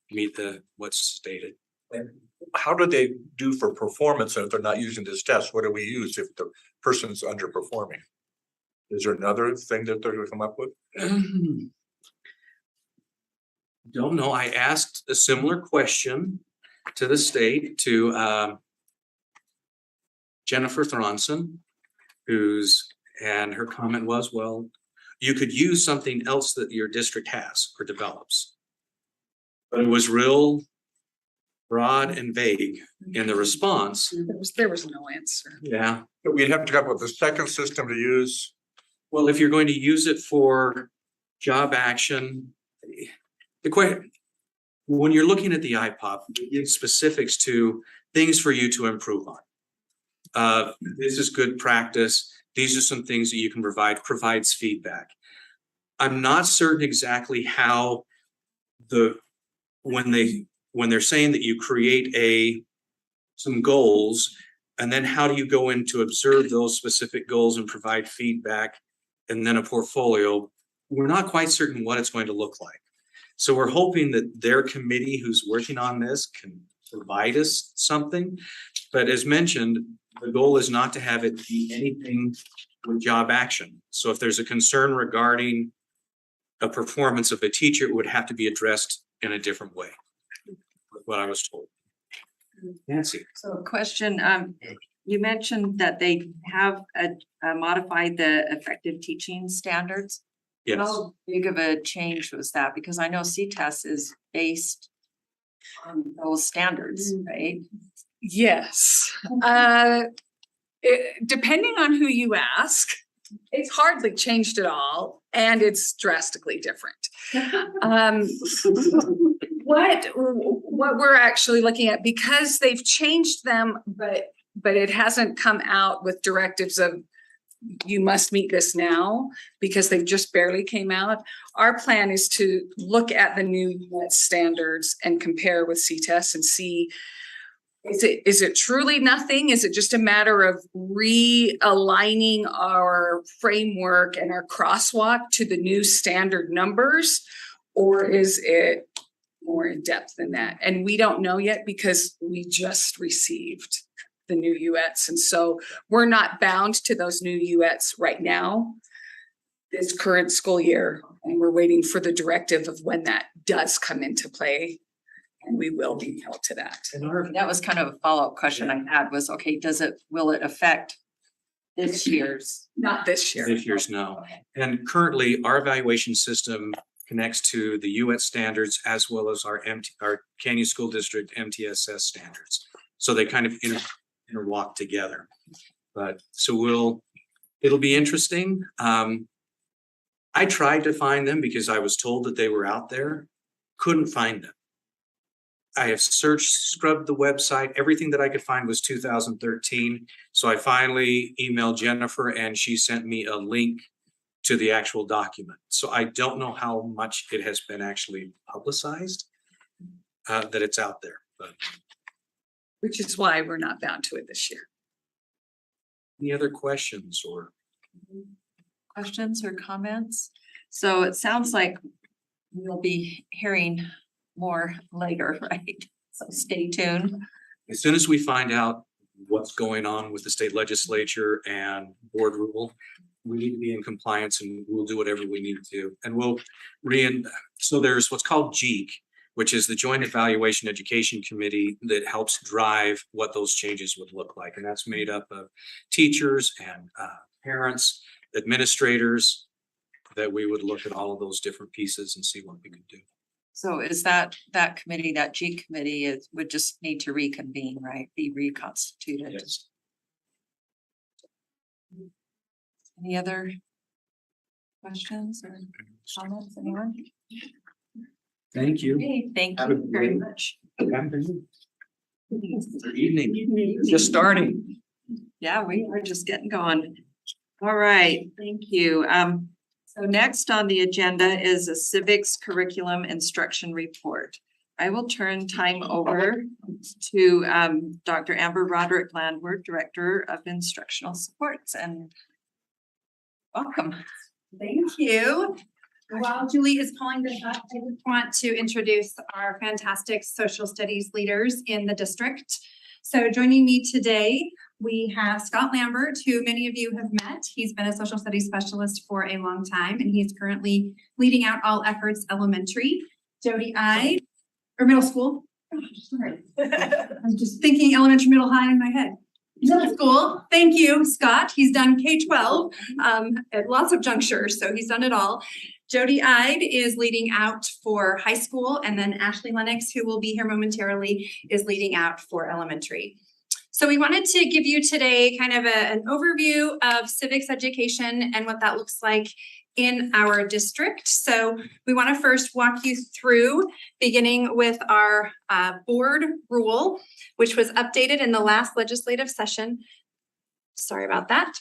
meet what's stated. And how do they do for performance if they're not using this test? What do we use if the person's underperforming? Is there another thing that they're gonna come up with? Don't know. I asked a similar question to the state, to Jennifer Thronson, and her comment was, well, you could use something else that your district has or develops. But it was real broad and vague in the response. There was no answer. Yeah. But we'd have to come up with a second system to use. Well, if you're going to use it for job action, the question, when you're looking at the IPOP, it gives specifics to things for you to improve on. This is good practice. These are some things that you can provides feedback. I'm not certain exactly how when they're saying that you create some goals, and then how do you go in to observe those specific goals and provide feedback, and then a portfolio, we're not quite certain what it's going to look like. So we're hoping that their committee who's working on this can provide us something. But as mentioned, the goal is not to have it be anything with job action. So if there's a concern regarding a performance of a teacher, it would have to be addressed in a different way. What I was told. Nancy. So a question, you mentioned that they have modified the effective teaching standards. Yes. How big of a change was that? Because I know C-test is based on those standards, right? Yes. Depending on who you ask, it's hardly changed at all, and it's drastically different. What we're actually looking at, because they've changed them, but it hasn't come out with directives of you must meet this now, because they just barely came out. Our plan is to look at the new standards and compare with C-test and see Is it truly nothing? Is it just a matter of realigning our framework and our crosswalk to the new standard numbers? Or is it more in depth than that? And we don't know yet because we just received the new UETs. And so we're not bound to those new UETs right now, this current school year. And we're waiting for the directive of when that does come into play. And we will be held to that. That was kind of a follow-up question I had was, okay, will it affect this year's? Not this year. This year's no. And currently, our evaluation system connects to the UET standards as well as our Canyon School District MTSS standards. So they kind of interlock together. But so it'll be interesting. I tried to find them because I was told that they were out there, couldn't find them. I have searched, scrubbed the website. Everything that I could find was 2013. So I finally emailed Jennifer and she sent me a link to the actual document. So I don't know how much it has been actually publicized, that it's out there, but. Which is why we're not bound to it this year. Any other questions or? Questions or comments? So it sounds like we'll be hearing more later, right? So stay tuned. As soon as we find out what's going on with the state legislature and board rule, we need to be in compliance and we'll do whatever we need to. And we'll so there's what's called JEEC, which is the Joint Evaluation Education Committee that helps drive what those changes would look like. And that's made up of teachers and parents, administrators, that we would look at all of those different pieces and see what we could do. So is that committee, that G committee would just need to reconvene, right? Be reconstituted. Yes. Any other questions or comments, anyone? Thank you. Okay, thank Have a you very great- much. Evening, just starting. Yeah, we are just getting going. All right, thank you. So next on the agenda is a civics curriculum instruction report. I will turn time over to Dr. Amber Roderick Landward, Director of Instructional Supports, and welcome. Thank you. While Julie is pulling this up, I just want to introduce our fantastic social studies leaders in the district. So joining me today, we have Scott Lambert, who many of you have met. He's been a social studies specialist for a long time, and he's currently leading out all efforts elementary. Jody middle school. Oh, sorry. I'm just thinking elementary, middle, high in my head. Middle school. Thank you, Scott. He's done K-12 at lots of junctures, so he's done it all. Jody Ide is leading out for high school, and then Ashley Lennox, who will be here momentarily, is leading out for elementary. So we wanted to give you today kind of an overview of civics education and what that looks like in our district. So we want to first walk you through, beginning with our board rule, which was updated in the last legislative session. Sorry about that.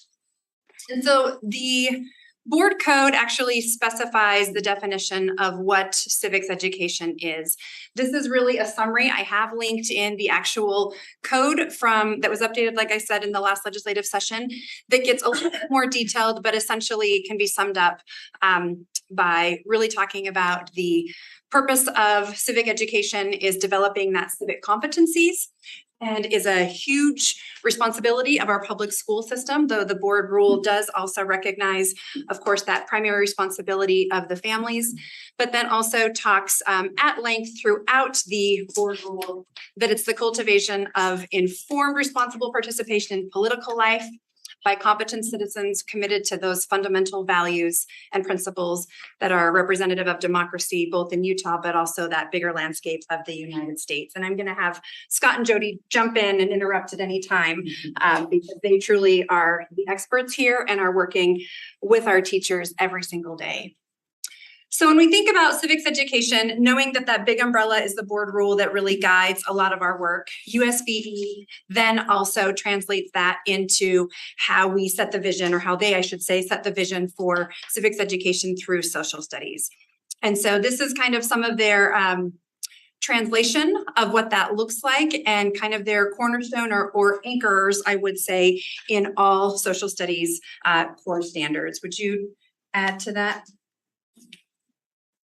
And so the board code actually specifies the definition of what civics education is. This is really a summary. I have linked in the actual code that was updated, like I said, in the last legislative session, that gets a little bit more detailed, but essentially can be summed up by really talking about the purpose of civic education is developing that civic competencies, and is a huge responsibility of our public school system, though the board rule does also recognize, of course, that primary responsibility of the families, but then also talks at length throughout the board rule that it's the cultivation of informed, responsible participation in political life by competent citizens committed to those fundamental values and principles that are representative of democracy, both in Utah, but also that bigger landscape of the United States. And I'm going to have Scott and Jody jump in and interrupt at any time because they truly are the experts here and are working with our teachers every single day. So when we think about civics education, knowing that that big umbrella is the board rule that really guides a lot of our work, USBE then also translates that into how we set the vision, or how they, I should say, set the vision for civics education through social studies. And so this is kind of some of their translation of what that looks like and kind of their cornerstone or anchors, I would say, in all social studies core standards. Would you add to that?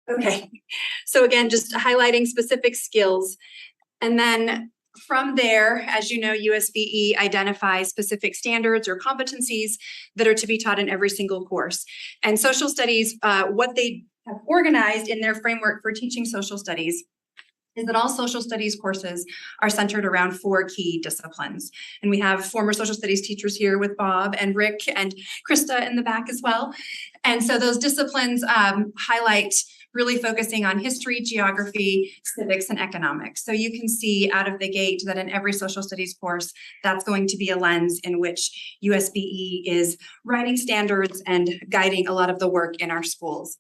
Okay, so again, just highlighting specific skills. And then from there, as you know, USBE identifies specific standards or competencies that are to be taught in every single course. And social studies, what they have organized in their framework for teaching social studies is that all social studies courses are centered around 4 key disciplines. And we have former social studies teachers here with Bob and Rick and Krista in the back as well. And so those disciplines highlight really focusing on history, geography, civics, and economics. So you can see out of the gate that in every social studies course, that's going to be a lens in which USBE is writing standards and guiding a lot of the work in our schools.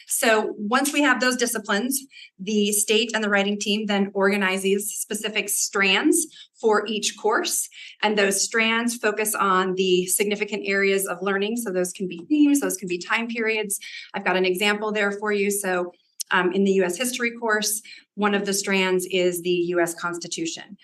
So once we have those disciplines, the state and the writing team then organizes specific strands for each course. And those strands focus on the significant areas of learning. So those can be themes, those can be time periods. I've got an example there for you. So in the US history course, one of the strands is the US Constitution.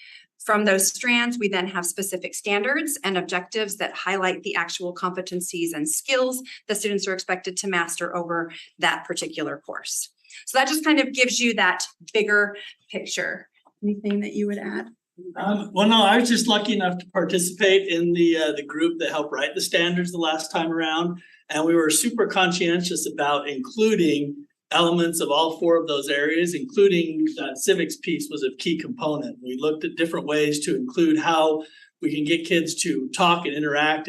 From those strands, we then have specific standards and objectives that highlight the actual competencies and skills the students are expected to master over that particular course. So that just kind of gives you that bigger picture. Anything that you would add? Well, no, I was just lucky enough to participate in the group that helped write the standards the last time around. And we were super conscientious about including elements of all 4 of those areas, including that civics piece was a key component. We looked at different ways to include how we can get kids to talk and interact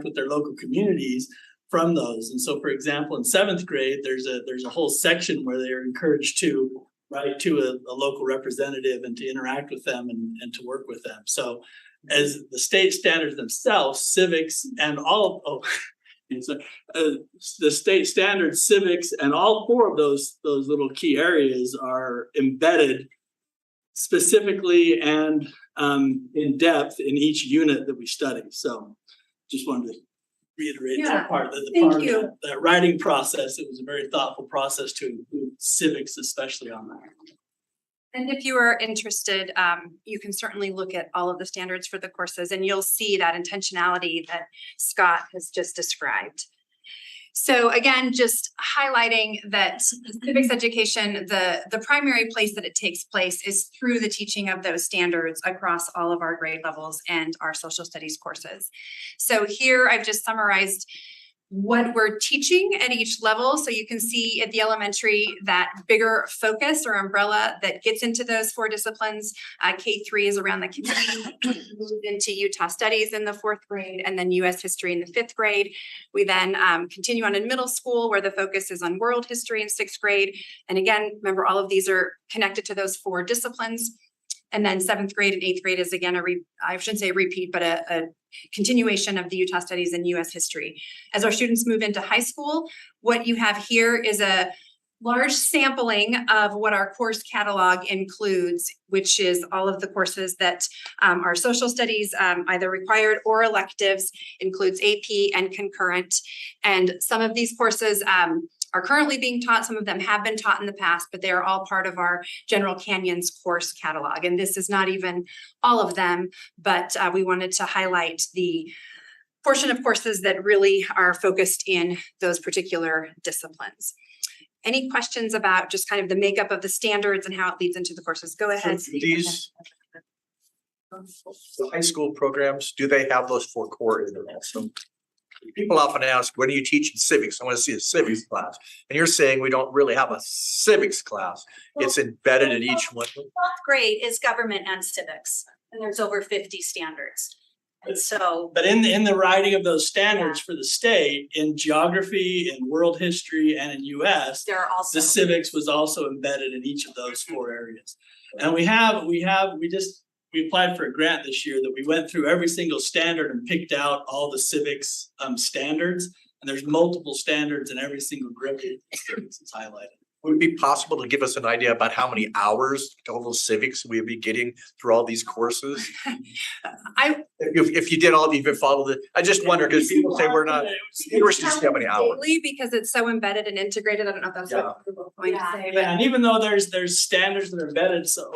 with their local communities from those. And so, for example, in 7th grade, there's a whole section where they are encouraged to write to a local representative and to interact with them and to work with them. So as the state standards themselves, civics and the state standards, civics, and all 4 of those little key areas are embedded specifically and in depth in each unit that we study. So just wanted to reiterate that part, that writing process, it was a very thoughtful process to include civics, especially on that. And if you are interested, you can certainly look at all of the standards for the courses and you'll see that intentionality that Scott has just described. So again, just highlighting that civics education, the primary place that it takes place is through the teaching of those standards across all of our grade levels and our social studies courses. So here I've just summarized what we're teaching at each level. So you can see at the elementary that bigger focus or umbrella that gets into those 4 disciplines. K3 is around the community, moved into Utah studies in the 4th grade, and then US history in the 5th grade. We then continue on in middle school where the focus is on world history in 6th grade. And again, remember all of these are connected to those 4 disciplines. And then 7th grade and 8th grade is again I shouldn't say a repeat, but a continuation of the Utah studies and US history. As our students move into high school, what you have here is a large sampling of what our course catalog includes, which is all of the courses that are social studies, either required or electives, includes AP and concurrent. And some of these courses are currently being taught. Some of them have been taught in the past, but they are all part of our General Canyons course catalog. And this is not even all of them, but we wanted to highlight the portion of courses that really are focused in those particular disciplines. Any questions about just kind of the makeup of the standards and how it leads into the courses? Go ahead. So these the high school programs, do they have those 4 core in there also? People often ask, when are you teaching civics? I want to see a civics class. And you're saying we don't really have a civics class. It's embedded in each one. 12th grade is government and civics, and there's over 50 standards. And so. But in the writing of those standards for the state, in geography, in world history, and in US, There are also. the civics was also embedded in each of those 4 areas. And we applied for a grant this year that we went through every single standard and picked out all the civics standards. And there's multiple standards in every single group. It's highlighted. would it be possible to give us an idea about how many hours total civics we'd be getting through all these courses? If you did all, if you followed it, I just wonder, because people say we're not, universities have many hours. Daily, because it's so embedded and integrated. I don't know if that's what we're both going to say, but Yeah, and even though there's standards that are embedded, so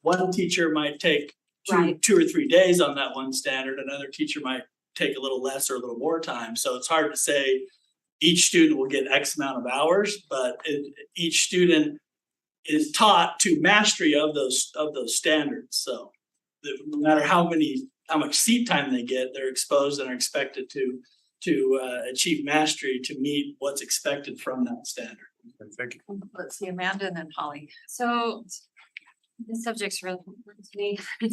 one teacher might take Right. 2 or 3 days on that one standard, another teacher might take a little less or a little more time, so it's hard to say each student will get X amount of hours, but each student is taught to mastery of those standards, so no matter how much seat time they get, they're exposed and are expected to achieve mastery to meet what's expected from that standard. Thank you. Let's see, Amanda and then Holly. So the subject's really important to me. I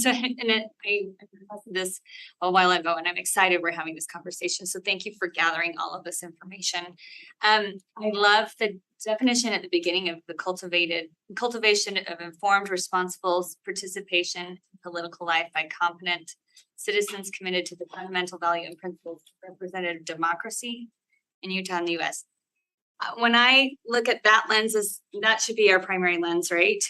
requested this a while ago and I'm excited we're having this conversation. So thank you for gathering all of this information. I love the definition at the beginning of the cultivation of informed, responsible participation in political life by competent citizens committed to the fundamental value and principles of representative democracy in Utah and the US. When I look at that lens, that should be our primary lens, right?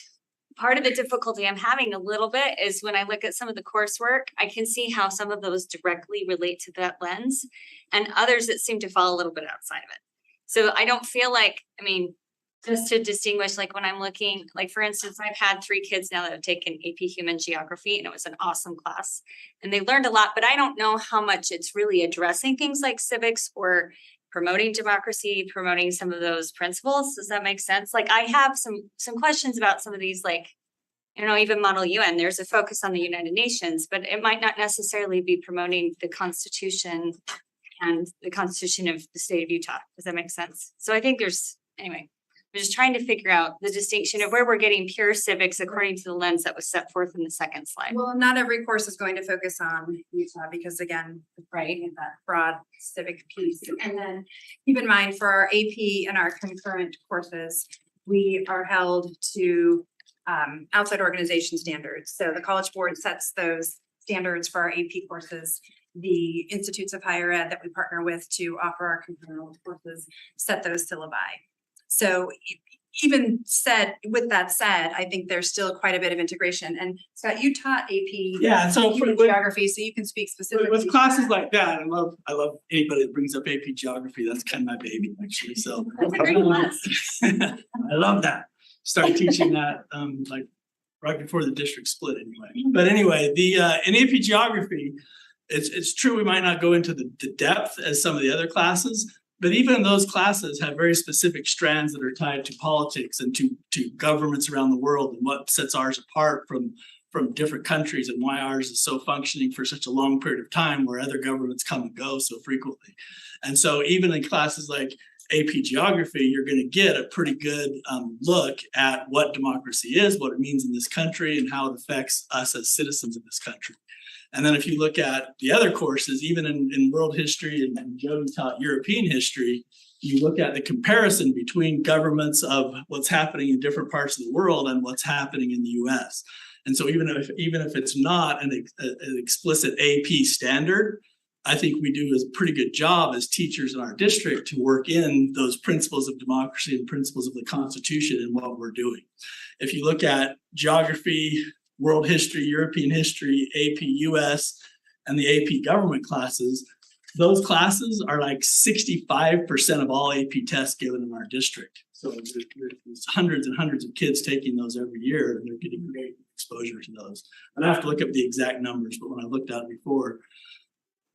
Part of the difficulty I'm having a little bit is when I look at some of the coursework, I can see how some of those directly relate to that lens and others that seem to fall a little bit outside of it. So I don't feel like, just to distinguish, like when I'm looking, like for instance, I've had 3 kids now that have taken AP Human Geography and it was an awesome class and they learned a lot, but I don't know how much it's really addressing things like civics or promoting democracy, promoting some of those principles. Does that make sense? Like I have some questions about some of these, like, even Model UN, there's a focus on the United Nations, but it might not necessarily be promoting the Constitution and the Constitution of the state of Utah. Does that make sense? So I think anyway, we're just trying to figure out the distinction of where we're getting pure civics according to the lens that was set forth in the second slide. well, not every course is going to focus on Utah because again, right, that broad civic piece. And then keep in mind for our AP and our concurrent courses, we are held to outside organization standards. So the College Board sets those standards for our AP courses. The institutes of higher ed that we partner with to offer our concurrent courses set those syllabi. So with that said, I think there's still quite a bit of integration. And Scott, you taught AP Yeah, so Human Geography, so you can speak specifically. with classes like that, I love anybody that brings up AP Geography. That's kind of my baby, actually. So That's a great class. I love that. Started teaching that like right before the district split, anyway. But anyway, in AP Geography, it's true we might not go into the depth as some of the other classes. But even those classes have very specific strands that are tied to politics and to governments around the world and what sets ours apart from different countries and why ours is so functioning for such a long period of time where other governments come and go so frequently. And so even in classes like AP Geography, you're going to get a pretty good look at what democracy is, what it means in this country, and how it affects us as citizens of this country. And then if you look at the other courses, even in world history and Jody taught European history, you look at the comparison between governments of what's happening in different parts of the world and what's happening in the US. And so even if it's not an explicit AP standard, I think we do a pretty good job as teachers in our district to work in those principles of democracy and principles of the Constitution in what we're doing. If you look at geography, world history, European history, AP US, and the AP government classes, those classes are like 65% of all AP tests given in our district. So there's hundreds and hundreds of kids taking those every year, and they're getting great exposure to those. I have to look up the exact numbers, but when I looked at it before,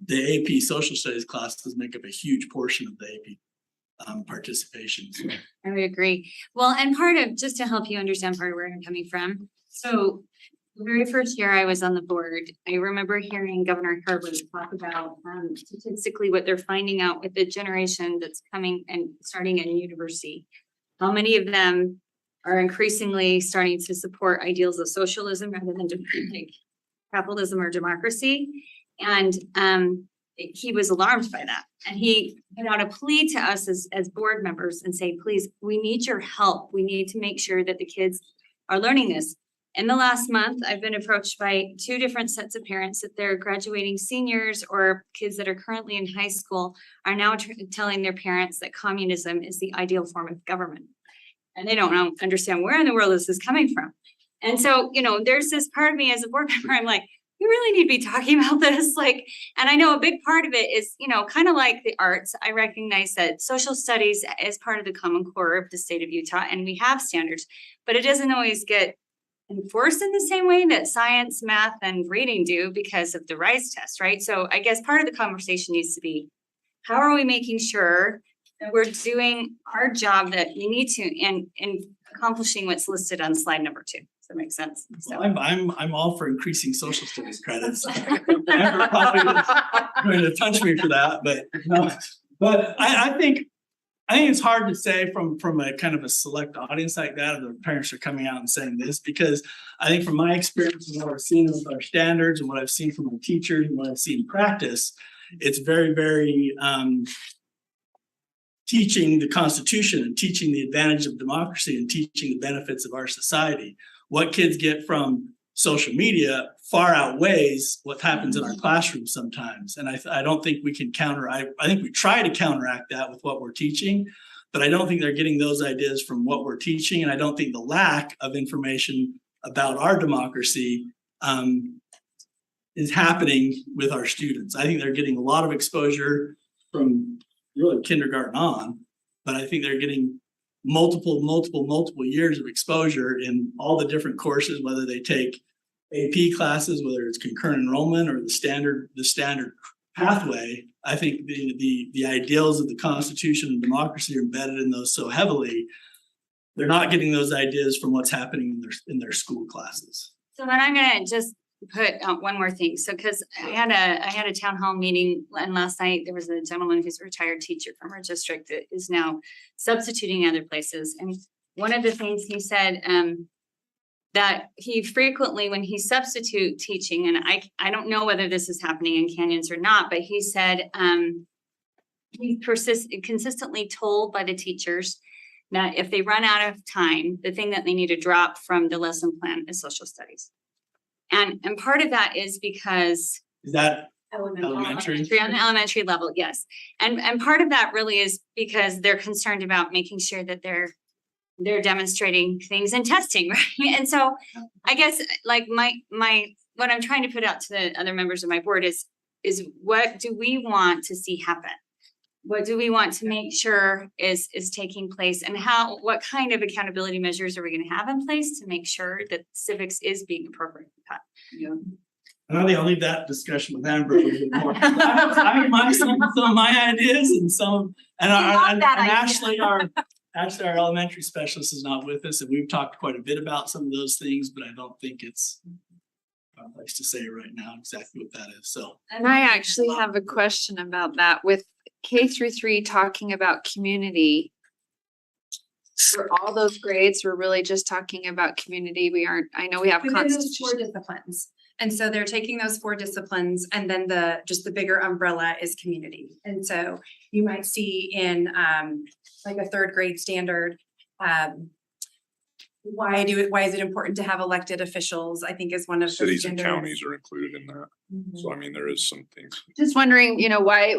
the AP social studies classes make up a huge portion of the AP participation. So. I would agree. Well, and just to help you understand part of where I'm coming from. So the very first year I was on the board, I remember hearing Governor Herbert talk about statistically what they're finding out with the generation that's coming and starting in university. How many of them are increasingly starting to support ideals of socialism rather than like capitalism or democracy. And he was alarmed by that. And he put out a plea to us as board members and say, please, we need your help. We need to make sure that the kids are learning this. In the last month, I've been approached by 2 different sets of parents that they're graduating seniors or kids that are currently in high school are now telling their parents that communism is the ideal form of government. and they don't understand where in the world this is coming from. And so, there's this part of me as a board member, I'm like, we really need to be talking about this, and I know a big part of it is, kind of like the arts. I recognize that social studies is part of the Common Core of the state of Utah, and we have standards, but it doesn't always get enforced in the same way that science, math, and reading do because of the RISE test, right? So I guess part of the conversation needs to be, how are we making sure that we're doing our job that we need to in accomplishing what's listed on slide number 2? Does that make sense? So. I'm all for increasing social studies credits. Amber probably going to touch me for that, but no. But I think it's hard to say from a kind of a select audience like that, if the parents are coming out and saying this, because I think from my experience and what I've seen with our standards and what I've seen from my teachers and what I've seen in practice, it's very, very teaching the Constitution and teaching the advantage of democracy and teaching the benefits of our society. What kids get from social media far outweighs what happens in our classrooms sometimes. And I don't think we can I think we try to counteract that with what we're teaching, but I don't think they're getting those ideas from what we're teaching. And I don't think the lack of information about our democracy is happening with our students. I think they're getting a lot of exposure from really kindergarten on, but I think they're getting multiple years of exposure in all the different courses, whether they take AP classes, whether it's concurrent enrollment or the standard pathway. I think the ideals of the Constitution and democracy are embedded in those so heavily. They're not getting those ideas from what's happening in their school classes. So then I'm gonna just put one more thing. So, because I had a town hall meeting, and last night there was a gentleman who's a retired teacher from our district that is now substituting other places. And one of the things he said, that he frequently, when he substitute teaching, and I don't know whether this is happening in Canyons or not, but he said he's consistently told by the teachers that if they run out of time, the thing that they need to drop from the lesson plan is social studies. And part of that is because is that elementary? On the elementary level, yes. And part of that really is because they're concerned about making sure that they're demonstrating things and testing, right? And so I guess like what I'm trying to put out to the other members of my board is what do we want to see happen? What do we want to make sure is taking place, and what kind of accountability measures are we going to have in place to make sure that civics is being appropriately taught? Yeah. And I think I'll leave that discussion with Amber a little bit more. I have some of my ideas and actually our elementary specialist is not with us, and we've talked quite a bit about some of those things, but I don't think it's a place to say right now exactly what that is. So, and I actually have a question about that with K-3 talking about community. For all those grades, we're really just talking about community. I know we have Within those 4 constitution. disciplines. And so they're taking those 4 disciplines, and then the bigger umbrella is community. And so you might see in like a 3rd grade standard, why is it important to have elected officials? I think is one of the Cities and standards. counties are included in that. So I mean, there is some things. Just wondering, why,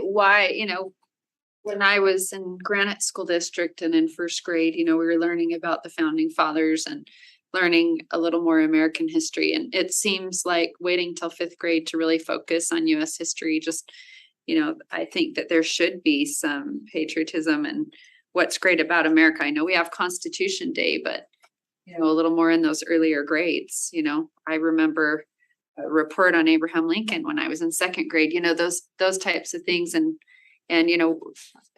when I was in Granite School District and in 1st grade, we were learning about the founding fathers and learning a little more American history. And it seems like waiting till 5th grade to really focus on US history, just, I think that there should be some patriotism and what's great about America. I know we have Constitution Day, but, a little more in those earlier grades. I remember a report on Abraham Lincoln when I was in 2nd grade, those types of things. And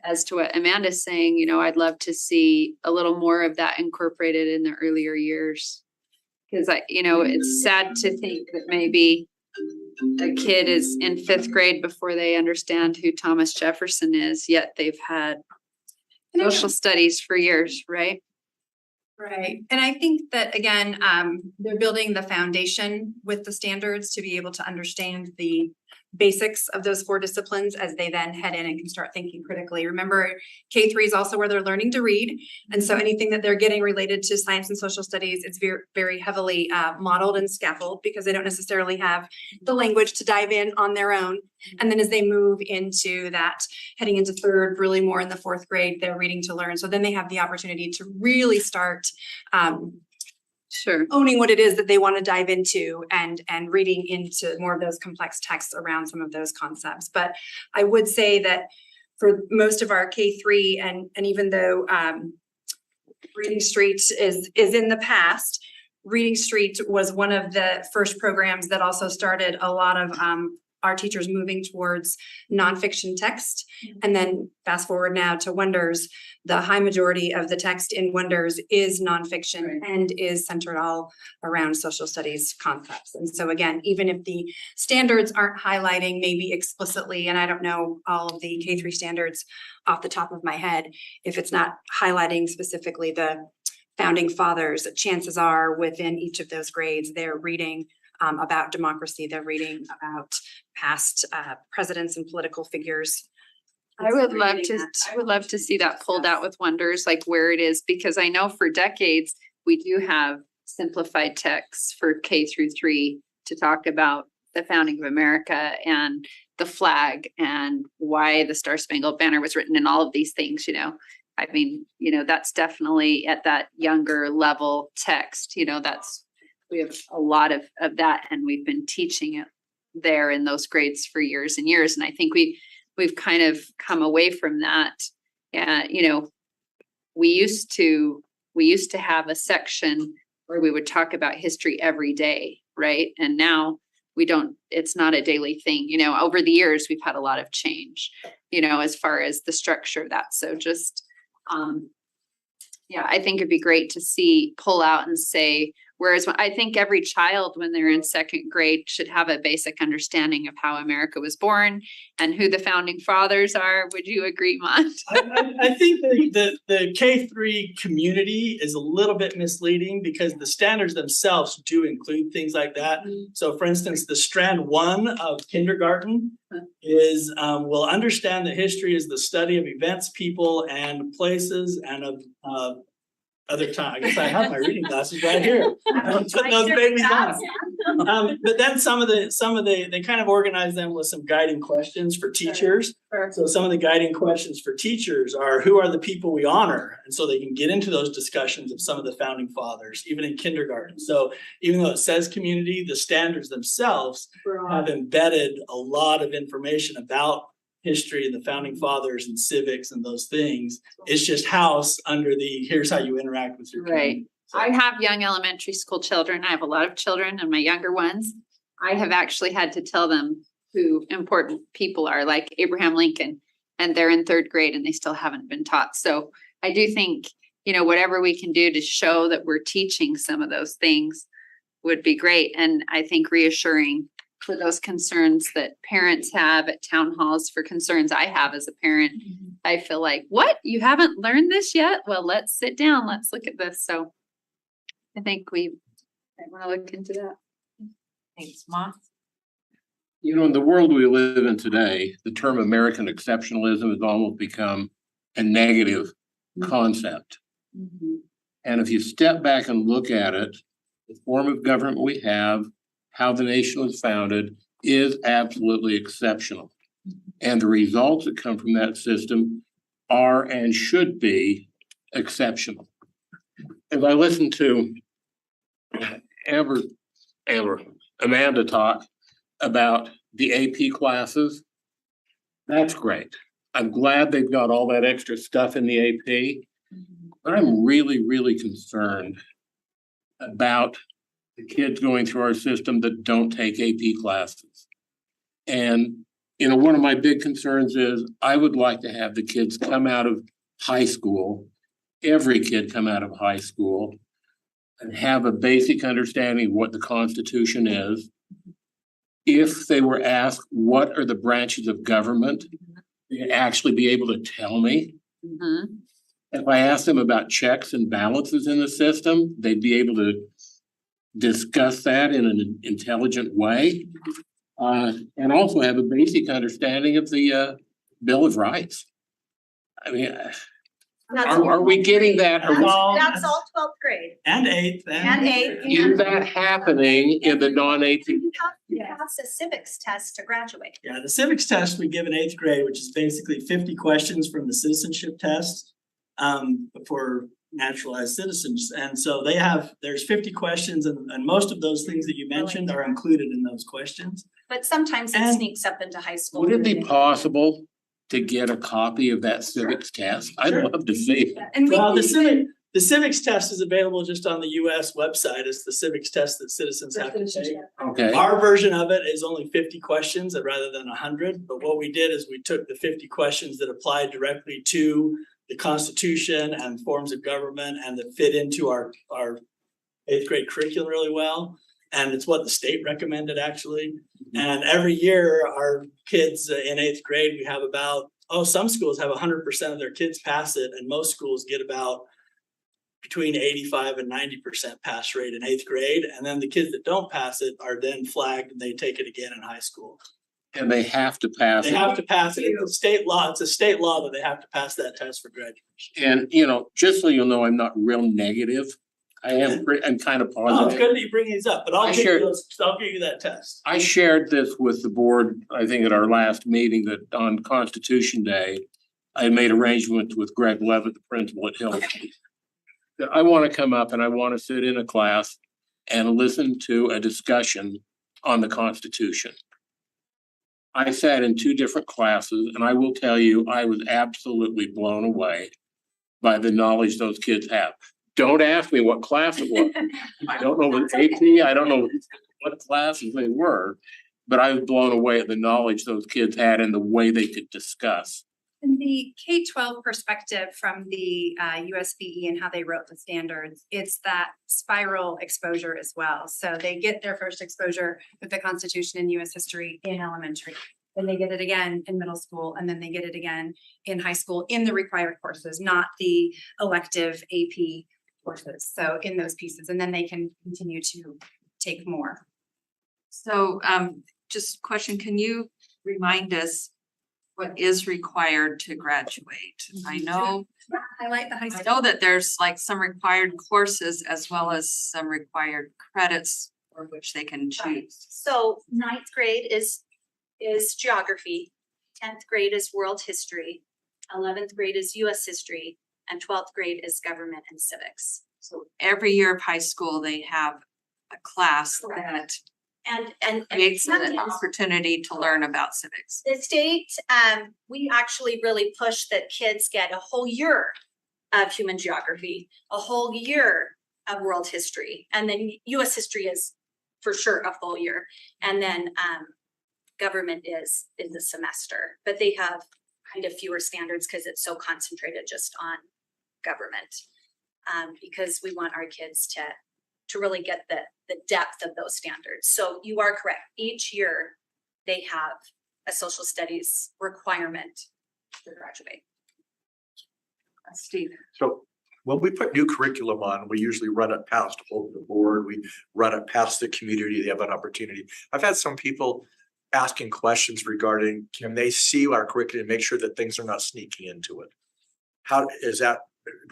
as to what Amanda's saying, I'd love to see a little more of that incorporated in the earlier years. Because it's sad to think that maybe a kid is in 5th grade before they understand who Thomas Jefferson is, yet they've had social studies for years, right? Right. And I think that, again, they're building the foundation with the standards to be able to understand the basics of those 4 disciplines as they then head in and can start thinking critically. Remember, K3 is also where they're learning to read. And so anything that they're getting related to science and social studies, it's very, very heavily modeled and scaffolded because they don't necessarily have the language to dive in on their own. And then as they move into that, heading into 3rd, really more in the 4th grade, they're reading to learn. So then they have the opportunity to really start Sure. owning what it is that they want to dive into and reading into more of those complex texts around some of those concepts. But I would say that for most of our K3 and even though Reading Street is in the past, Reading Street was one of the first programs that also started a lot of our teachers moving towards nonfiction text. And then fast forward now to Wonders, the high majority of the text in Wonders is nonfiction and is centered all around social studies concepts. And so again, even if the standards aren't highlighting maybe explicitly, and I don't know all of the K3 standards off the top of my head, if it's not highlighting specifically the founding fathers, chances are within each of those grades, they're reading about democracy, they're reading about past presidents and political figures. I would love to see that pulled out with Wonders, like where it is, because I know for decades, we do have simplified texts for K-3 to talk about the founding of America and the flag and why the Star Spangled Banner was written and all of these things, you know. I mean, you know, that's definitely at that younger level text, you know, we have a lot of that, and we've been teaching it there in those grades for years and years. And I think we've kind of come away from that. And, you know, we used to have a section where we would talk about history every day, right? And now it's not a daily thing. You know, over the years, we've had a lot of change, you know, as far as the structure of that. So just, yeah, I think it'd be great to pull out and say, whereas I think every child when they're in 2nd grade should have a basic understanding of how America was born and who the founding fathers are. Would you agree, Mont? I think the K3 community is a little bit misleading because the standards themselves do include things like that. So for instance, the strand 1 of kindergarten is will understand that history is the study of events, people, and places, and of other time. I guess I have my reading glasses right here. I'm putting those babies on. But then some of the they kind of organize them with some guiding questions for teachers. So some of the guiding questions for teachers are, who are the people we honor? And so they can get into those discussions of some of the founding fathers, even in kindergarten. So even though it says community, the standards themselves have embedded a lot of information about history and the founding fathers and civics and those things. It's just house under here's how you interact with your community. Right. I have young elementary school children. I have a lot of children, and my younger ones, I have actually had to tell them who important people are, like Abraham Lincoln, and they're in 3rd grade and they still haven't been taught. So I do think, you know, whatever we can do to show that we're teaching some of those things would be great. And I think reassuring for those concerns that parents have at town halls, for concerns I have as a parent. I feel like, what? You haven't learned this yet? Well, let's sit down. Let's look at this. So I think I want to look into that. Thanks, Mont. You know, in the world we live in today, the term American exceptionalism has almost become a negative concept. And if you step back and look at it, the form of government we have, how the nation was founded, is absolutely exceptional. And the results that come from that system are and should be exceptional. As I listen to Amanda talk about the AP classes, that's great. I'm glad they've got all that extra stuff in the AP, but I'm really, really concerned about the kids going through our system that don't take AP classes. And, you know, one of my big concerns is I would like to have the kids come out of high school, every kid come out of high school, and have a basic understanding of what the Constitution is. If they were asked, what are the branches of government, they'd actually be able to tell me. If I asked them about checks and balances in the system, they'd be able to discuss that in an intelligent way. and also have a basic understanding of the Bill of Rights. I mean, are we getting that? That's all- That's all 12th grade And eighth. and eighth. Is that happening in the non-eighth? You have to pass a civics test to graduate. Yeah, the civics test we give in eighth grade, which is basically 50 questions from the citizenship test for naturalized citizens. And so there's 50 questions and most of those things that you mentioned are included in those questions. But sometimes it And- sneaks up into high school. Would it be possible to get a copy of that civics test? I'd Sure. love to see it. And we Well, can the civics test is available just on the US website. It's the civics test that citizens have to take. Okay, Our version of it is only 50 questions rather than 100, but what we did is we took the 50 questions that applied directly to the Constitution and forms of government and that fit into our eighth grade curriculum really well. And it's what the state recommended actually. And every year our kids in eighth grade, we have some schools have 100% of their kids pass it and most schools get about between 85 and 90% pass rate in eighth grade. And then the kids that don't pass it are then flagged and they take it again in high school. and they have to pass They it. have to pass it. It's a state law. It's a state law that they have to pass that test for graduation. And, just so you'll know, I'm not real negative. I'm kind of Oh, it's positive. good that you bring these up, but I I'll give shared- you that test. I shared this with the board, I think at our last meeting that on Constitution Day, I made arrangements with Greg Levitt, the principal at Hill. That I want to come up and I want to sit in a class and listen to a discussion on the Constitution. I sat in 2 different classes and I will tell you, I was absolutely blown away by the knowledge those kids have. Don't ask me what class it was. I don't know what AP, I don't know what classes they were, but I was blown away at the knowledge those kids had and the way they could discuss. In the K-12 perspective from the USBE and how they wrote the standards, it's that spiral exposure as well. So they get their first exposure with the Constitution and US history in elementary. Then they get it again in middle school, and then they get it again in high school in the required courses, not the elective AP courses. So in those pieces, and then they can continue to take more. So just question, can you remind us what is required to graduate? I know Highlight the high I school. know that there's like some required courses as well as some required credits for which they can choose. So 9th grade is geography, 10th grade is world history, 11th grade is US history, and 12th grade is government and civics. So every year of high school, they have a class that And creates an sometimes opportunity to learn about civics. the state, we actually really push that kids get a whole year of human geography, a whole year of world history, and then US history is for sure a full year. And then government is a semester, but they have kind of fewer standards because it's so concentrated just on government. Because we want our kids to really get the depth of those standards. So you are correct. Each year they have a social studies requirement to graduate. Steve. So when we put new curriculum on, we usually run it past the board, we run it past the community, they have an opportunity. I've had some people asking questions regarding, can they see our curriculum and make sure that things are not sneaking into it? How is that,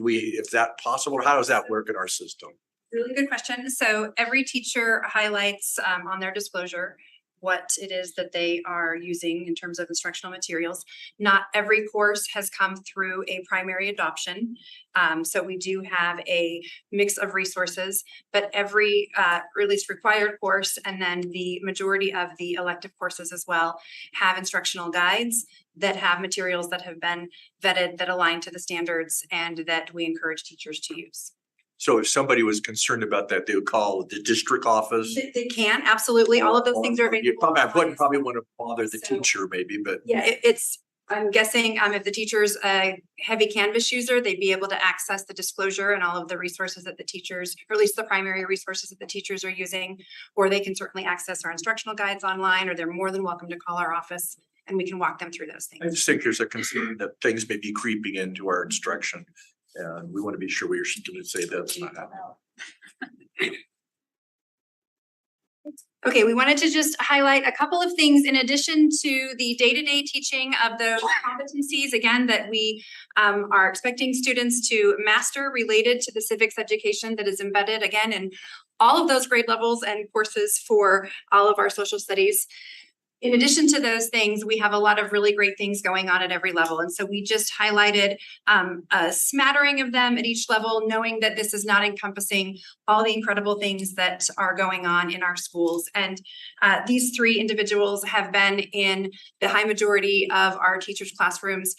is that possible? How does that work in our system? Really good question. So every teacher highlights on their disclosure what it is that they are using in terms of instructional materials. Not every course has come through a primary adoption. So we do have a mix of resources, but every or at least required course and then the majority of the elective courses as well have instructional guides that have materials that have been vetted, that align to the standards, and that we encourage teachers to use. So if somebody was concerned about that, they would call the district office. They can, absolutely. All of those things are available. You probably online. want to bother the So- teacher maybe, but Yeah, it's, I'm guessing, if the teacher's a heavy Canvas user, they'd be able to access the disclosure and all of the resources that the teachers, or at least the primary resources that the teachers are using. Or they can certainly access our instructional guides online, or they're more than welcome to call our office and we can walk them through those I things. just think there's a concern that things may be creeping into our instruction. And we want to be sure we're going to say that's not happening. Okay, we wanted to just highlight a couple of things in addition to the day-to-day teaching of those competencies, again, that we are expecting students to master related to the civics education that is embedded, again, in all of those grade levels and courses for all of our social studies. In addition to those things, we have a lot of really great things going on at every level. And so we just highlighted a smattering of them at each level, knowing that this is not encompassing all the incredible things that are going on in our schools. And these three individuals have been in the high majority of our teachers' classrooms.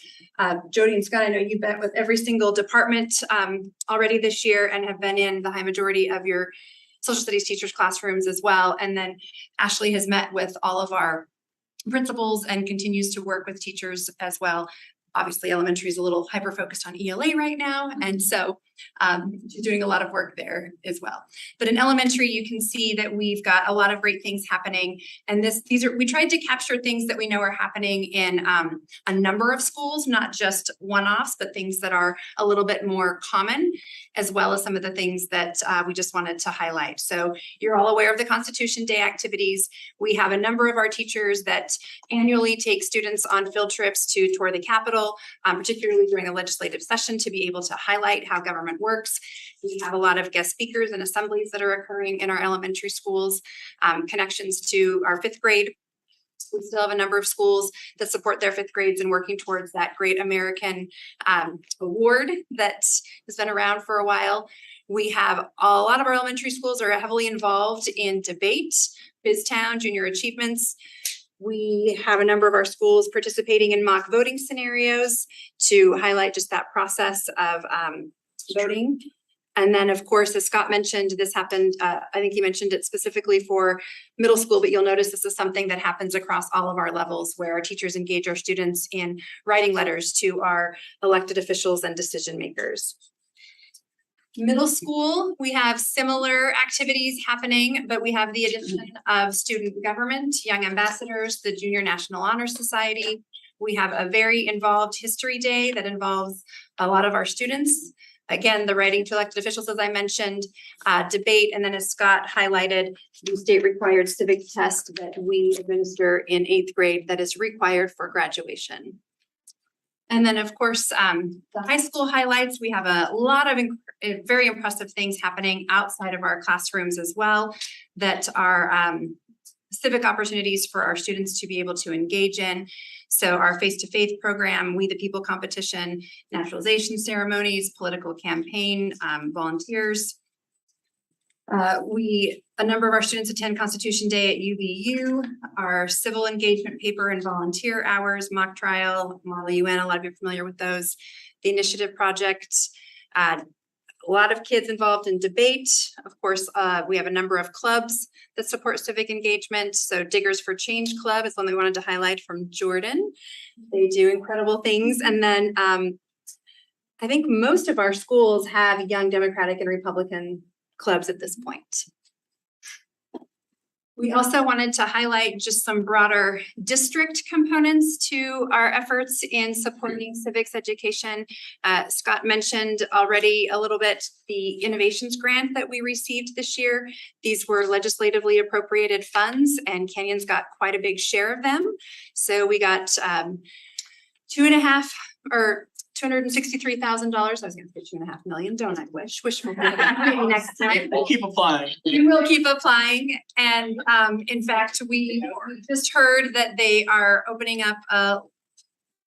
Jody and Scott, I know you've been with every single department already this year and have been in the high majority of your social studies teachers' classrooms as well. And then Ashley has met with all of our principals and continues to work with teachers as well. Obviously, elementary is a little hyper-focused on ELA right now. And so she's doing a lot of work there as well. But in elementary, you can see that we've got a lot of great things happening. And we tried to capture things that we know are happening in a number of schools, not just one-offs, but things that are a little bit more common, as well as some of the things that we just wanted to highlight. So you're all aware of the Constitution Day activities. We have a number of our teachers that annually take students on field trips to tour the Capitol, particularly during a legislative session, to be able to highlight how government works. We have a lot of guest speakers and assemblies that are occurring in our elementary schools, connections to our fifth grade. We still have a number of schools that support their fifth grades and working towards that Great American Award that has been around for a while. We have a lot of our elementary schools are heavily involved in debate, BizTown, Junior Achievements. We have a number of our schools participating in mock voting scenarios to highlight just that process of voting. And then, of course, as Scott mentioned, this happened, I think he mentioned it specifically for middle school, but you'll notice this is something that happens across all of our levels where our teachers engage our students in writing letters to our elected officials and decision makers. Middle school, we have similar activities happening, but we have the addition of student government, young ambassadors, the Junior National Honor Society. We have a very involved history day that involves a lot of our students. Again, the writing to elected officials, as I mentioned, debate, and then as Scott highlighted, the state required civic test that we administer in 8th grade that is required for graduation. And then, of course, the high school highlights, we have a lot of very impressive things happening outside of our classrooms as well that are civic opportunities for our students to be able to engage in. So our face-to-face program, We the People competition, naturalization ceremonies, political campaign, volunteers. A number of our students attend Constitution Day at UVU, our civil engagement paper and volunteer hours, mock trial, Model UN, a lot of you are familiar with those. The initiative project, a lot of kids involved in debate. Of course, we have a number of clubs that support civic engagement. So Diggers for Change Club is one we wanted to highlight from Jordan. They do incredible things. And then I think most of our schools have young Democratic and Republican clubs at this point. We also wanted to highlight just some broader district components to our efforts in supporting civics education. Scott mentioned already a little bit the innovations grant that we received this year. These were legislatively appropriated funds and Canyon's got quite a big share of them. So we got $263,000. I was going to say $2.5 million. Don't I wish? Wishful thinking. Next time. We'll keep applying. We will keep applying. And in fact, we just heard that they are opening up a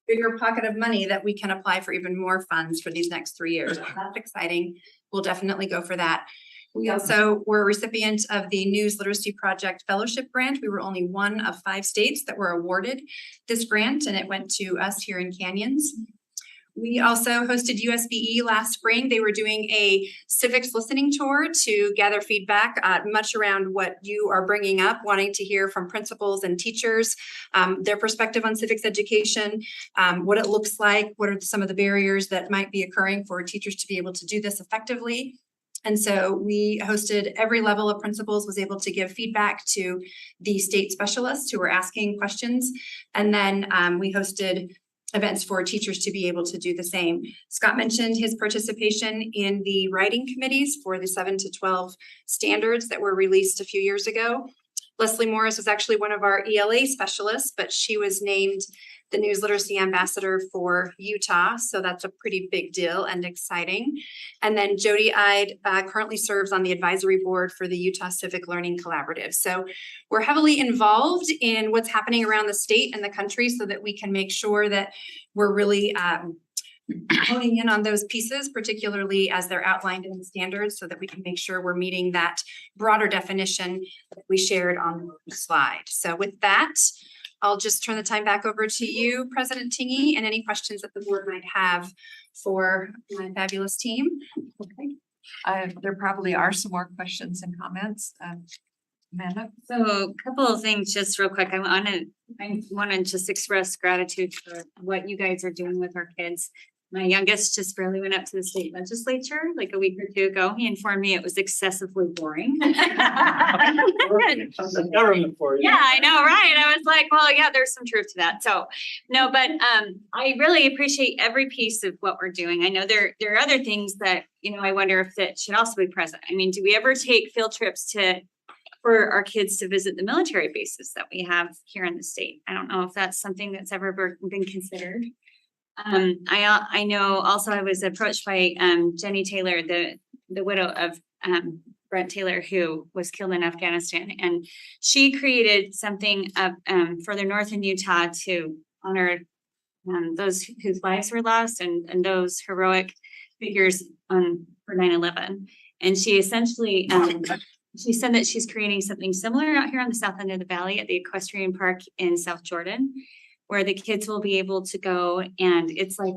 bigger pocket of money that we can apply for even more funds for these next 3 years. That's exciting. We'll definitely go for that. We also were a recipient of the News Literacy Project Fellowship Grant. We were only one of 5 states that were awarded this grant, and it went to us here in Canyons. We also hosted USBE last spring. They were doing a civics listening tour to gather feedback, much around what you are bringing up, wanting to hear from principals and teachers, their perspective on civics education, what it looks like, what are some of the barriers that might be occurring for teachers to be able to do this effectively. And so we hosted every level of principals was able to give feedback to the state specialists who were asking questions. And then we hosted events for teachers to be able to do the same. Scott mentioned his participation in the writing committees for the 7 to 12 standards that were released a few years ago. Leslie Morris was actually one of our ELA specialists, but she was named the News Literacy Ambassador for Utah. So that's a pretty big deal and exciting. And then Jody Ide currently serves on the advisory board for the Utah Civic Learning Collaborative. So we're heavily involved in what's happening around the state and the country so that we can make sure that we're really honing in on those pieces, particularly as they're outlined in the standards, so that we can make sure we're meeting that broader definition that we shared on the slide. So with that, I'll just turn the time back over to you, President Tingy, and any questions that the board might have for my fabulous team. Okay. There probably are some more questions and comments. Amanda? So a couple of things just real quick. I want to just express gratitude for what you guys are doing with our kids. My youngest just barely went up to the state legislature like a week or two ago. He informed me it was excessively boring. Government for you. Yeah, I know, right? I was like, well, yeah, there's some truth to that. So no, but I really appreciate every piece of what we're doing. I know there are other things that, I wonder if that should also be present. I mean, do we ever take field trips for our kids to visit the military bases that we have here in the state? I don't know if that's something that's ever been considered. I know also I was approached by Jenny Taylor, the widow of Brent Taylor, who was killed in Afghanistan, and she created something further north in Utah to honor those whose lives were lost and those heroic figures for 9/11. And she essentially she said that she's creating something similar out here on the south end of the valley at the equestrian park in South Jordan, where the kids will be able to go, and it's like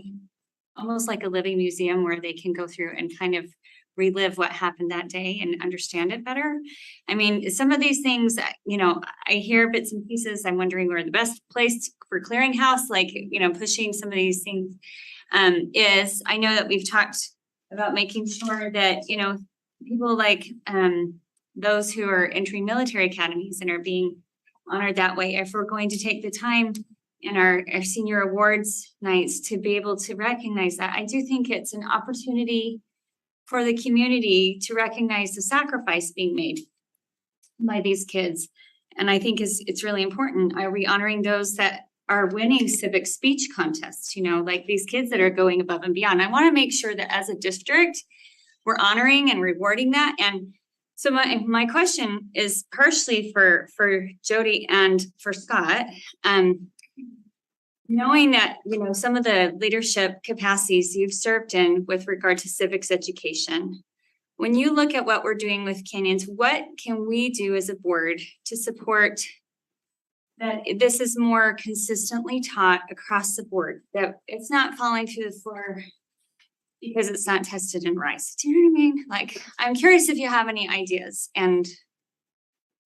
almost like a living museum where they can go through and kind of relive what happened that day and understand it better. I mean, some of these things, I hear bits and pieces. I'm wondering where the best place for clearinghouse, pushing some of these things is. I know that we've talked about making sure that, people like those who are entering military academies and are being honored that way, if we're going to take the time in our senior awards nights to be able to recognize that. I do think it's an opportunity for the community to recognize the sacrifice being made by these kids. And I think it's really important. Are we honoring those that are winning civic speech contests, like these kids that are going above and beyond? I want to make sure that as a district, we're honoring and rewarding that. And so my question is partially for Jody and for Scott. Knowing that, some of the leadership capacities you've served in with regard to civics education, when you look at what we're doing with Canyons, what can we do as a board to support that this is more consistently taught across the board, that it's not falling to the floor because it's not tested in rice? Do you know what I mean? Like, I'm curious if you have any ideas and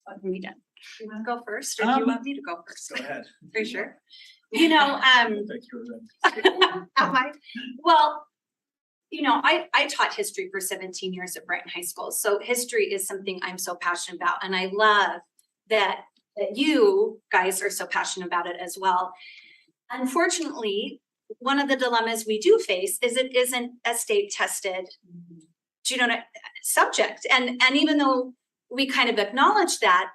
what can be done. You want to go first, or do you want me to go first? Go ahead. For sure. Thank you, Well, I taught history for 17 years at Brighton High School. So history is something I'm so passionate about. And I love that you guys are so passionate about it as well. Unfortunately, one of the dilemmas we do face is it isn't a state tested, subject. And even though we kind of acknowledge that,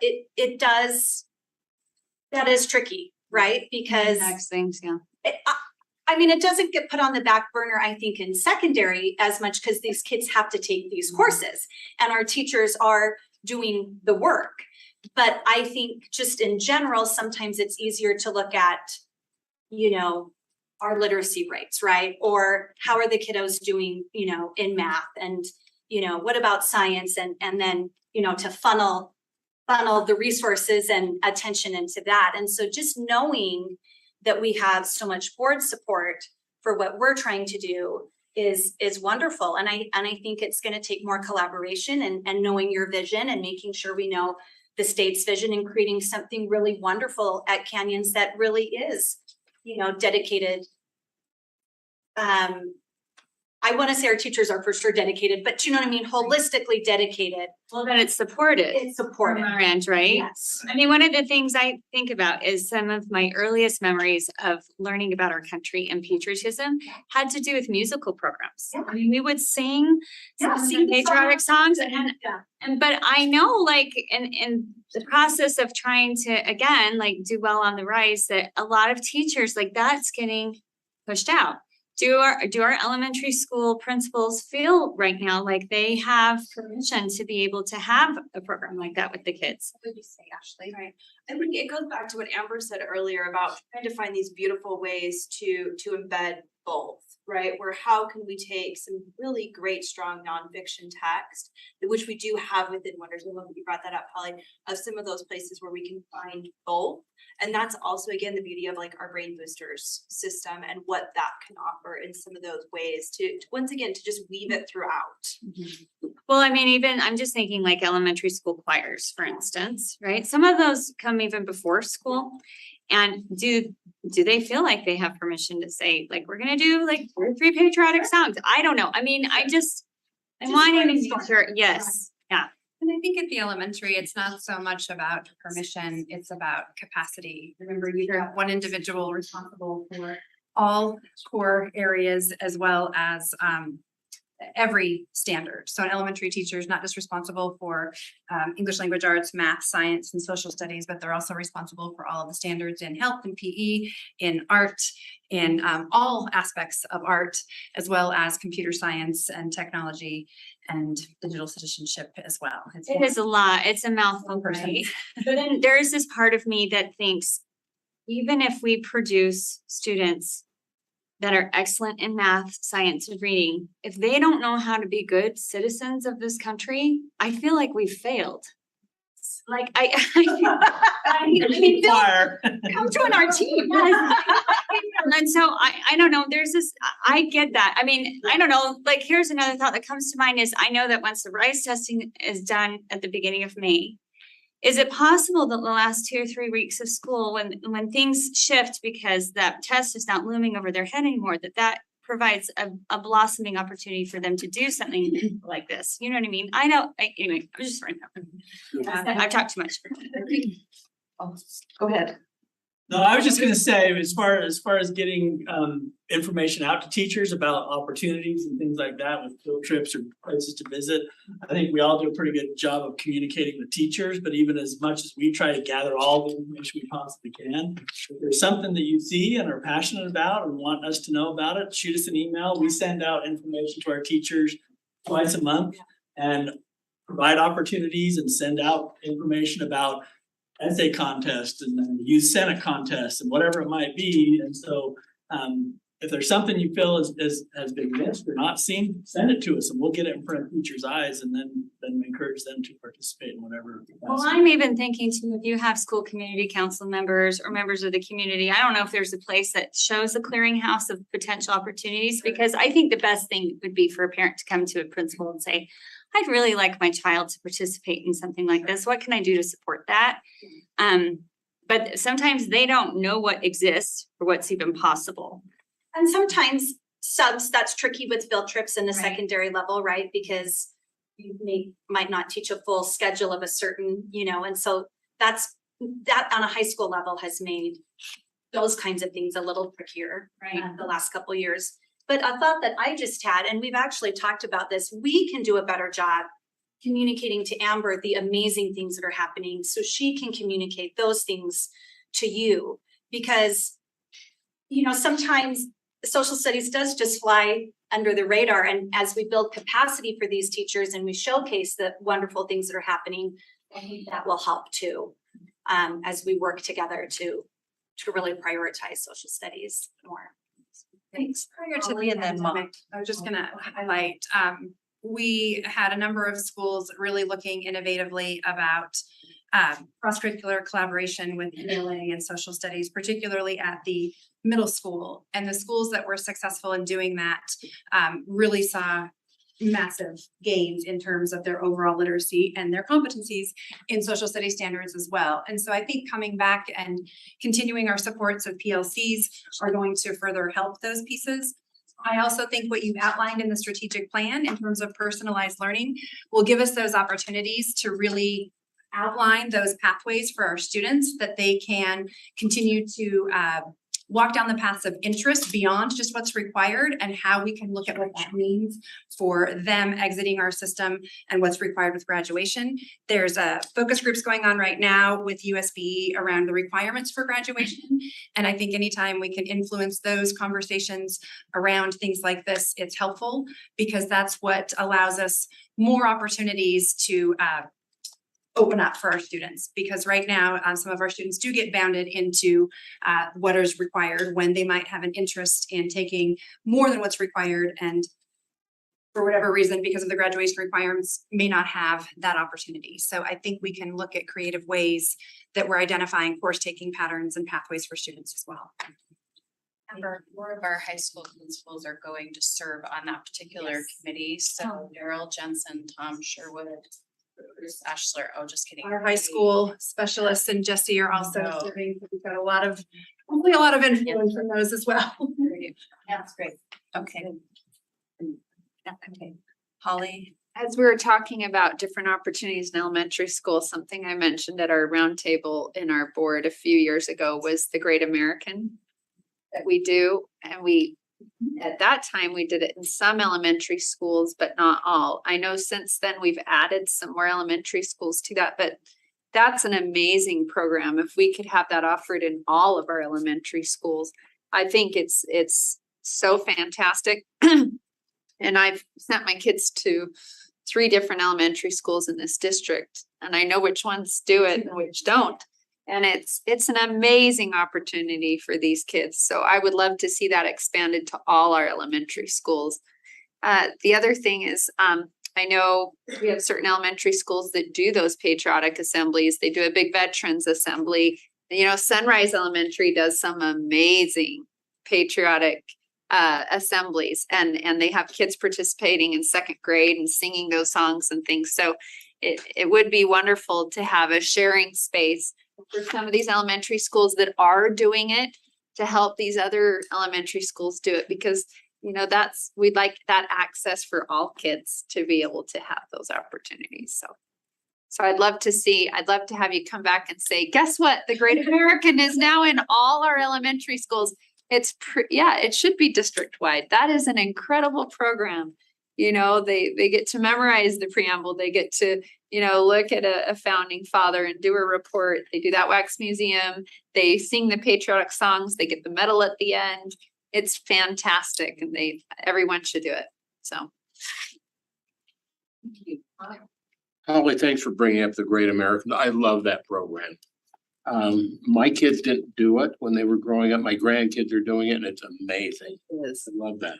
that is tricky. Right? Because Next things, yeah. It doesn't get put on the back burner, I think, in secondary as much because these kids have to take these courses and our teachers are doing the work. But I think just in general, sometimes it's easier to look at, our literacy rates, right? Or how are the kiddos doing, in math, and, what about science, and then, to funnel the resources and attention into that. And so just knowing that we have so much board support for what we're trying to do is wonderful. And I think it's going to take more collaboration and knowing your vision and making sure we know the state's vision and creating something really wonderful at Canyons that really is, dedicated. I want to say our teachers are for sure dedicated, but you know what I mean, holistically dedicated. Well, then it's supported It's from supported. our end, right? Yes. I mean, one of the things I think about is some of my earliest memories of learning about our country and patriotism had to do with musical programs. I mean, we would sing some of the patriotic songs and but I know like in the process of trying to, again, like do well on the rise, that a lot of teachers, like that's getting pushed out. Do our elementary school principals feel right now like they have permission to be able to have a program like that with the kids? What would you say, Ashley? Right. I think it goes back to what Amber said earlier about trying to find these beautiful ways to embed both, right? Where how can we take some really great, strong nonfiction text, which we do have within Wonders. I love that you brought that up, Polly, of some of those places where we can find both. And that's also, again, the beauty of like our Brain Boosters system and what that can offer in some of those ways to once again, to just weave it throughout. Well, I mean, even I'm just thinking like elementary school choirs, for instance, right? Some of those come even before school. And do they feel like they have permission to say, like, we're gonna do like 2 or 3 patriotic songs? I don't know. I mean, I'm wanting to make sure, yes, yeah. And I think at the elementary, it's not so much about permission, it's about capacity. Remember, you have one individual responsible for all core areas as well as every standard. So an elementary teacher is not just responsible for English language arts, math, science, and social studies, but they're also responsible for all of the standards in health and PE, in art, in all aspects of art, as well as computer science and technology and digital citizenship as well. It is a lot. It's a mouthful, right? But then there is this part of me that thinks, even if we produce students that are excellent in math, science, and reading, if they don't know how to be good citizens of this country, I feel like we failed. Like I mean, Fire. come join our team. And so I don't know, there's this, I get that. I mean, I don't know, like, here's another thought that comes to mind is I know that once the RISE testing is done at the beginning of May, is it possible that the last 2 or 3 weeks of school, when things shift because that test is not looming over their head anymore, that provides a blossoming opportunity for them to do something like this? You know what I mean? I know, anyway, I'm just throwing that. I've talked too much. Go ahead. No, I was just gonna say, as far as getting information out to teachers about opportunities and things like that with field trips or places to visit, I think we all do a pretty good job of communicating with teachers, but even as much as we try to gather all the information we possibly can, if there's something that you see and are passionate about and want us to know about it, shoot us an email. We send out information to our teachers twice a month and provide opportunities and send out information about essay contest and then youth senate contest and whatever it might be. And so if there's something you feel has been missed or not seen, send it to us and we'll get it in front of teachers' eyes and then encourage them to participate in whatever. Well, I'm even thinking too, if you have school community council members or members of the community, I don't know if there's a place that shows a clearinghouse of potential opportunities, because I think the best thing would be for a parent to come to a principal and say, I'd really like my child to participate in something like this. What can I do to support that? But sometimes they don't know what exists or what's even possible. And sometimes subs, that's tricky with field trips in the secondary level, right? Because you might not teach a full schedule of a certain, and so that on a high school level has made those kinds of things a little trickier, right? The last couple of years. But a thought that I just had, and we've actually talked about this, we can do a better job communicating to Amber the amazing things that are happening so she can communicate those things to you. Because, sometimes social studies does just fly under the radar. And as we build capacity for these teachers and we showcase the wonderful things that are happening, I think that will help too, as we work together to really prioritize social studies more. Thanks. Prior to the pandemic, I was just gonna highlight, we had a number of schools really looking innovatively about cross-curricular collaboration with ELA and social studies, particularly at the middle school. And the schools that were successful in doing that really saw massive gains in terms of their overall literacy and their competencies in social studies standards as well. And so I think coming back and continuing our supports of PLCs are going to further help those pieces. I also think what you've outlined in the strategic plan in terms of personalized learning will give us those opportunities to really outline those pathways for our students that they can continue to walk down the paths of interest beyond just what's required and how we can look at what that means for them exiting our system and what's required with graduation. There's focus groups going on right now with USB around the requirements for graduation. And I think anytime we can influence those conversations around things like this, it's helpful because that's what allows us more opportunities to open up for our students, because right now some of our students do get bounded into what is required when they might have an interest in taking more than what's required, and for whatever reason, because of the graduation requirements, may not have that opportunity. So I think we can look at creative ways that we're identifying course taking patterns and pathways for students as well. More of our high school principals are going to serve on that particular committee. So Daryl Jensen, Tom Sherwood, Bruce Ashler. Oh, just kidding. Our high school specialists and Jesse are also serving. We've got hopefully a lot of influence in those as well. Yeah, that's great. Okay. Okay. Holly? As we were talking about different opportunities in elementary school, something I mentioned at our roundtable in our board a few years ago was the Great American that we do. And at that time, we did it in some elementary schools, but not all. I know since then we've added some more elementary schools to that, but that's an amazing program. If we could have that offered in all of our elementary schools, I think it's so fantastic. And I've sent my kids to 3 different elementary schools in this district, and I know which ones do it and which don't. And it's an amazing opportunity for these kids. So I would love to see that expanded to all our elementary schools. The other thing is, I know we have certain elementary schools that do those patriotic assemblies. They do a big veterans assembly. You know, Sunrise Elementary does some amazing patriotic assemblies, and they have kids participating in 2nd grade and singing those songs and things. So it would be wonderful to have a sharing space for some of these elementary schools that are doing it to help these other elementary schools do it, because you know we'd like that access for all kids to be able to have those opportunities. So I'd love to have you come back and say, guess what? The Great American is now in all our elementary schools. It should be district wide. That is an incredible program. You know, they get to memorize the preamble. They get to, you know, look at a founding father and do a report. They do that wax museum. They sing the patriotic songs. They get the medal at the end. It's fantastic, and everyone should do it. So. Holly, thanks for bringing up the Great American. I love that program. My kids didn't do it when they were growing up. My grandkids are doing it, and it's amazing. Yes. I love that.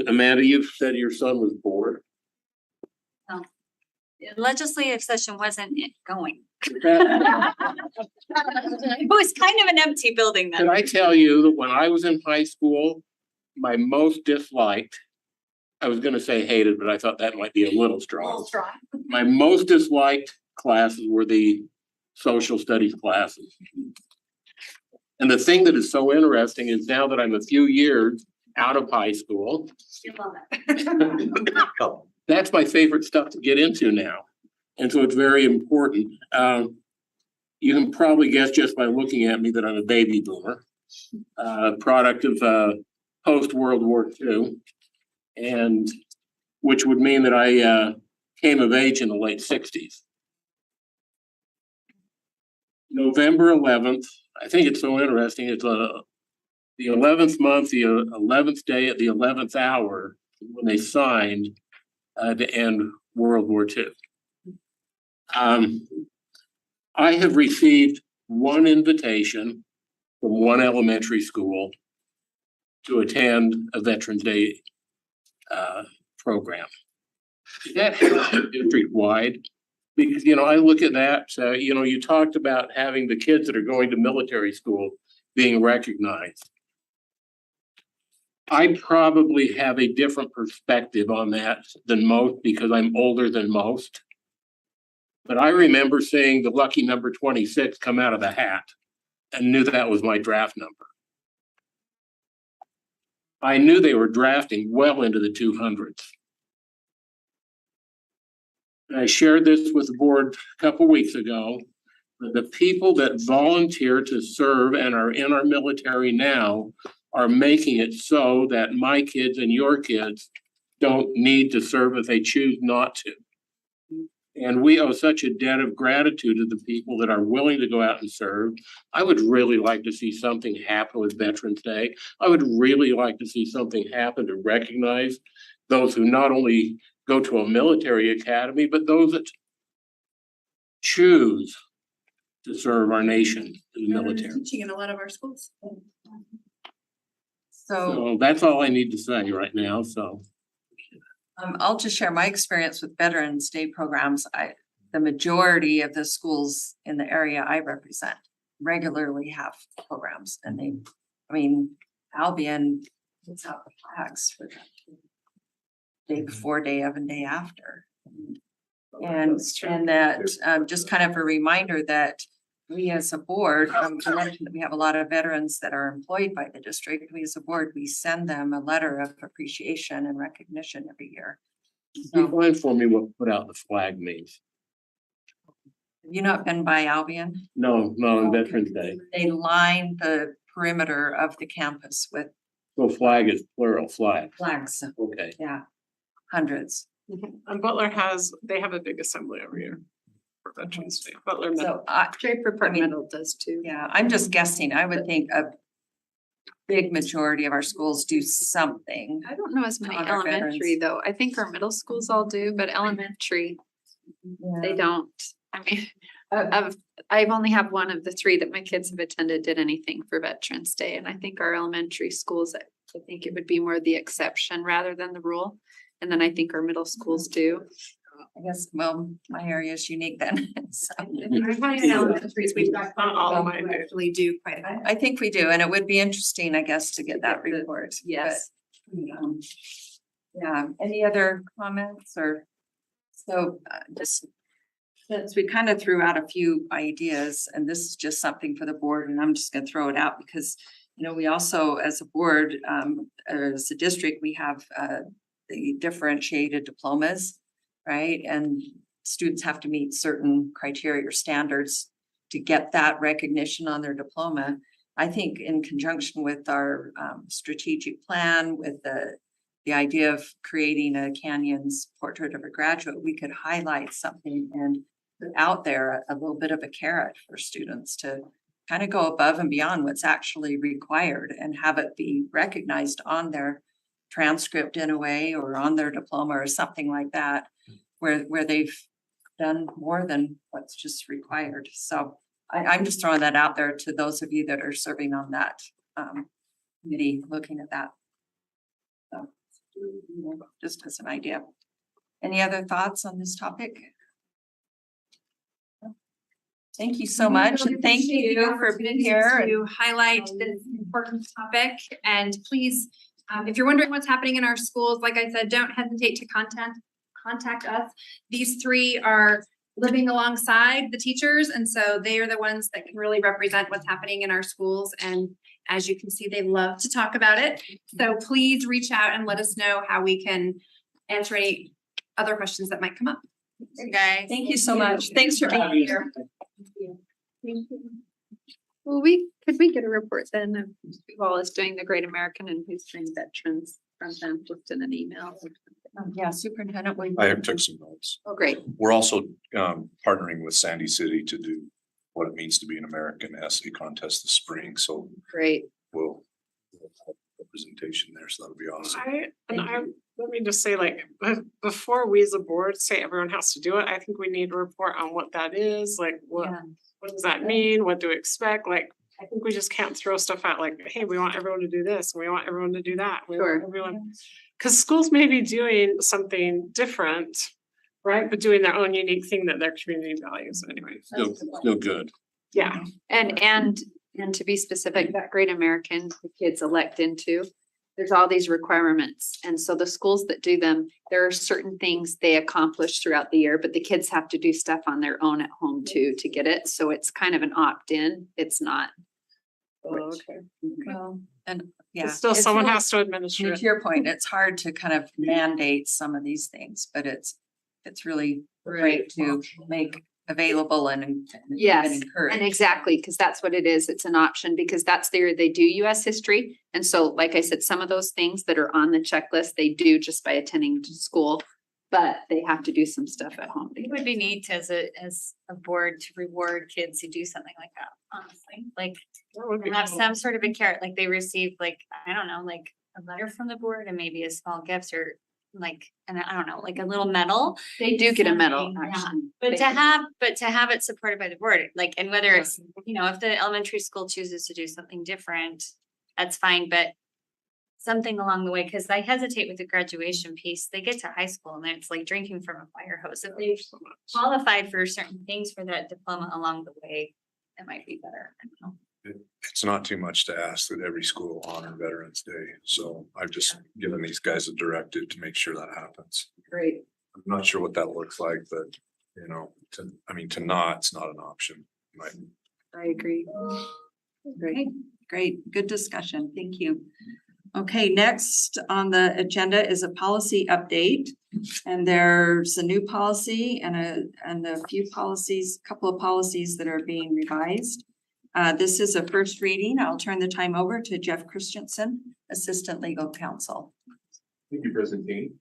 Amanda, you said your son was bored. Legislative session wasn't going. It was kind of an empty building Can then. I tell you that when I was in high school, my most disliked, I was gonna say hated, but I thought that might be a little strong. My most disliked classes were the social studies classes. And the thing that is so interesting is now that I'm a few years out of high school, that's my favorite stuff to get into now. And so it's very important. You can probably guess just by looking at me that I'm a baby boomer, product of post-World War II, and which would mean that I came of age in the late 60s. November 11th, I think it's so interesting, it's the 11th month, the 11th day at the 11th hour when they signed to end World War II. I have received one invitation from one elementary school to attend a Veterans Day program. That district-wide, because, you know, I look at that, you know, you talked about having the kids that are going to military school being recognized. I probably have a different perspective on that than most because I'm older than most. But I remember seeing the lucky number 26 come out of the hat and knew that was my draft number. I knew they were drafting well into the 200s. And I shared this with the board a couple weeks ago. That the people that volunteer to serve and are in our military now are making it so that my kids and your kids don't need to serve if they choose not to. And we owe such a debt of gratitude to the people that are willing to go out and serve. I would really like to see something happen with Veterans Day. I would really like to see something happen to recognize those who not only go to a military academy, but those that choose to serve our nation in the military. Teaching in a lot of our schools. So So that's all I need to say right now, so. I'll just share my experience with Veterans Day programs. The majority of the schools in the area I represent regularly have programs and Albion puts out the flags for that day before, day of, and day after. And that, just kind of a reminder that we as a board, I mentioned that we have a lot of veterans that are employed by the district. We as a board, we send them a letter of appreciation and recognition every year. Define for me what put out the flag means. Have you not been by Albion? No, on Veterans Day. They line the perimeter of the campus with So flag is plural, flag. flags. Okay. Yeah, hundreds. And Butler they have a big assembly every year for Veterans Day. Butler. So Draper Park Middle does too. yeah, I'm just guessing. I would think a big majority of our schools do something. I don't know as many Honor elementary veterans. though. I think our middle schools all do, but elementary, they don't. I mean, I've only have one of the three that my kids have attended did anything for Veterans Day. And I think our elementary schools, I think it would be more the exception rather than the rule. And then I think our middle schools do. I guess, well, my area is unique then. So Elementaries, we've got Not all of who mine do. actually do quite a bit. I think we do, and it would be interesting, I guess, to get that report. Yes. But, yeah, any other comments or, so just since we kind of threw out a few ideas, and this is just something for the board, and I'm just gonna throw it out because, we also, as a board, or as a district, we have the differentiated diplomas, right? And students have to meet certain criteria or standards to get that recognition on their diploma. I think in conjunction with our strategic plan, with the idea of creating a Canyon's portrait of a graduate, we could highlight something and put out there a little bit of a carrot for students to kind of go above and beyond what's actually required and have it be recognized on their transcript in a way or on their diploma or something like that, where they've done more than what's just required. So I'm just throwing that out there to those of you that are serving on that committee, looking at that. So, just as an idea. Any other thoughts on this topic? Thank you so much, and thank you for being here. To highlight this important topic, and please, if you're wondering what's happening in our schools, like I said, don't hesitate to contact us. These three are living alongside the teachers, and so they are the ones that can really represent what's happening in our schools. And as you can see, they love to talk about it. So please reach out and let us know how we can answer any other questions that might come up. Okay, guys. Thank you so much. Thanks for being here. Well, could we get a report then of who all is doing the Great American and who's doing veterans from them, just in an email? Yeah, Superintendent. I took some notes. Oh, great. We're also partnering with Sandy City to do what it means to be an American essay contest this spring. So Great. we'll have representation there. So that'll be awesome. Let me just say, before we as a board say everyone has to do it, I think we need a report on what that is, what does that mean? What do we expect? I think we just can't throw stuff out hey, we want everyone to do this, we want everyone to do that. Sure. Because schools may be doing something different, right? But doing their own unique thing that their community values anyway. Still good. Yeah. And to be specific, that Great American the kids elect into, there's all these requirements. And so the schools that do them, there are certain things they accomplish throughout the year, but the kids have to do stuff on their own at home too, to get it. So it's kind of an opt-in. It's not. Oh, okay. Well, and Yeah. Still, It's someone really- has to administer To it. your point, it's hard to kind of mandate some of these things, but it's really great to make available and Yes, even encourage. And exactly, because that's what it is. It's an option because that's they do US history. And so, like I said, some of those things that are on the checklist, they do just by attending to school, but they have to do some stuff at home. It would be neat as a board to reward kids who do something like that, honestly, like That would be have cool. some sort of a carrot, like they receive like, I don't know, like a letter from the board and maybe a small gift or like, and I don't know, like a little medal. They do get a medal, Something, yeah. actually. But They to do. have it supported by the board, like, and whether it's, you know, if the elementary school chooses to do something different, that's fine, but something along the way, because I hesitate with the graduation piece, they get to high school and it's like drinking from a fire hose. If they've qualified for certain things for that diploma along the way, it might be better. I don't know. It's not too much to ask that every school honor Veterans Day, so I've just given these guys a directive to make sure that happens. Great. I'm not sure what that looks like, but you know, to not, it's not an option. Right? I agree. Great, great, good discussion. Thank you. Okay, next on the agenda is a policy update. And there's a new policy and a few policies, couple of policies that are being revised. This is a first reading. I'll turn the time over to Jeff Christensen, Assistant Legal Counsel. Thank you, President King.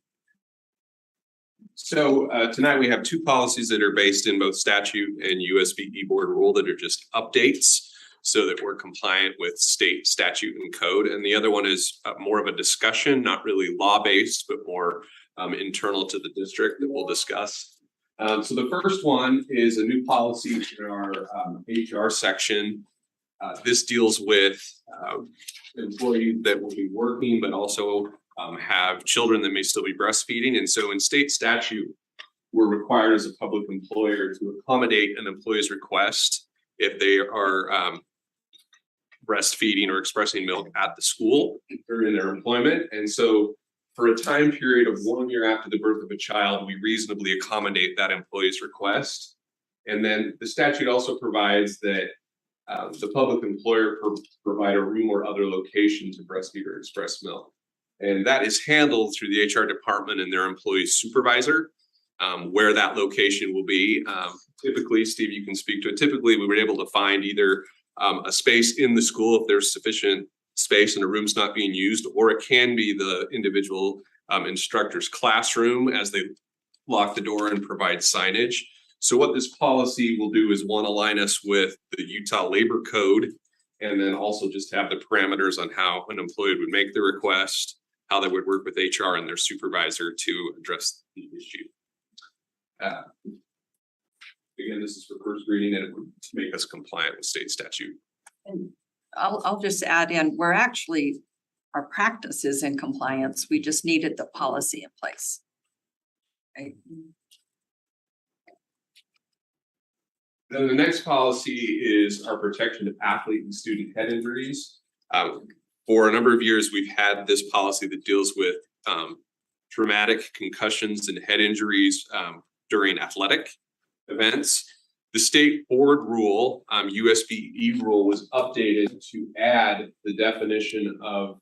So tonight we have two policies that are based in both statute and USBE board rule that are just updates so that we're compliant with state statute and code. And the other one is more of a discussion, not really law-based, but more internal to the district that we'll discuss. So the first one is a new policy in our HR section. This deals with employees that will be working, but also have children that may still be breastfeeding. And so in state statute, we're required as a public employer to accommodate an employee's request if they are breastfeeding or expressing milk at the school during their employment. And so for a time period of 1 year after the birth of a child, we reasonably accommodate that employee's request. And then the statute also provides that the public employer provide a room or other location to breastfeed or express milk. And that is handled through the HR department and their employee supervisor, where that location will be. Typically, Steve, you can speak to it. Typically, we were able to find either a space in the school if there's sufficient space and a room's not being used, or it can be the individual instructor's classroom as they lock the door and provide signage. So what this policy will do is one, align us with the Utah Labor Code, and then also just have the parameters on how an employee would make the request, how they would work with HR and their supervisor to address the issue. Again, this is for first reading and it would make us compliant with state statute. And I'll just add in, we're actually, our practice is in compliance. We just needed the policy in place. Right? Then the next policy is our protection of athlete and student head injuries. For a number of years, we've had this policy that deals with traumatic concussions and head injuries during athletic events. The state board rule, USBE rule, was updated to add the definition of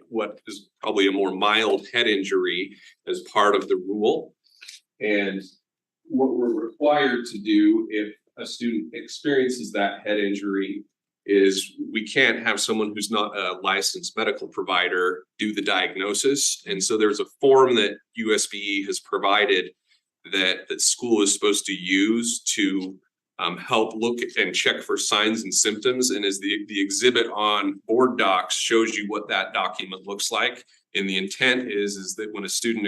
what is probably a more mild head injury as part of the rule. And what we're required to do if a student experiences that head injury is we can't have someone who's not a licensed medical provider do the diagnosis. And so there's a form that USBE has provided that school is supposed to use to help look and check for signs and symptoms. And as the exhibit on board docs shows you what that document looks like. And the intent is that when a student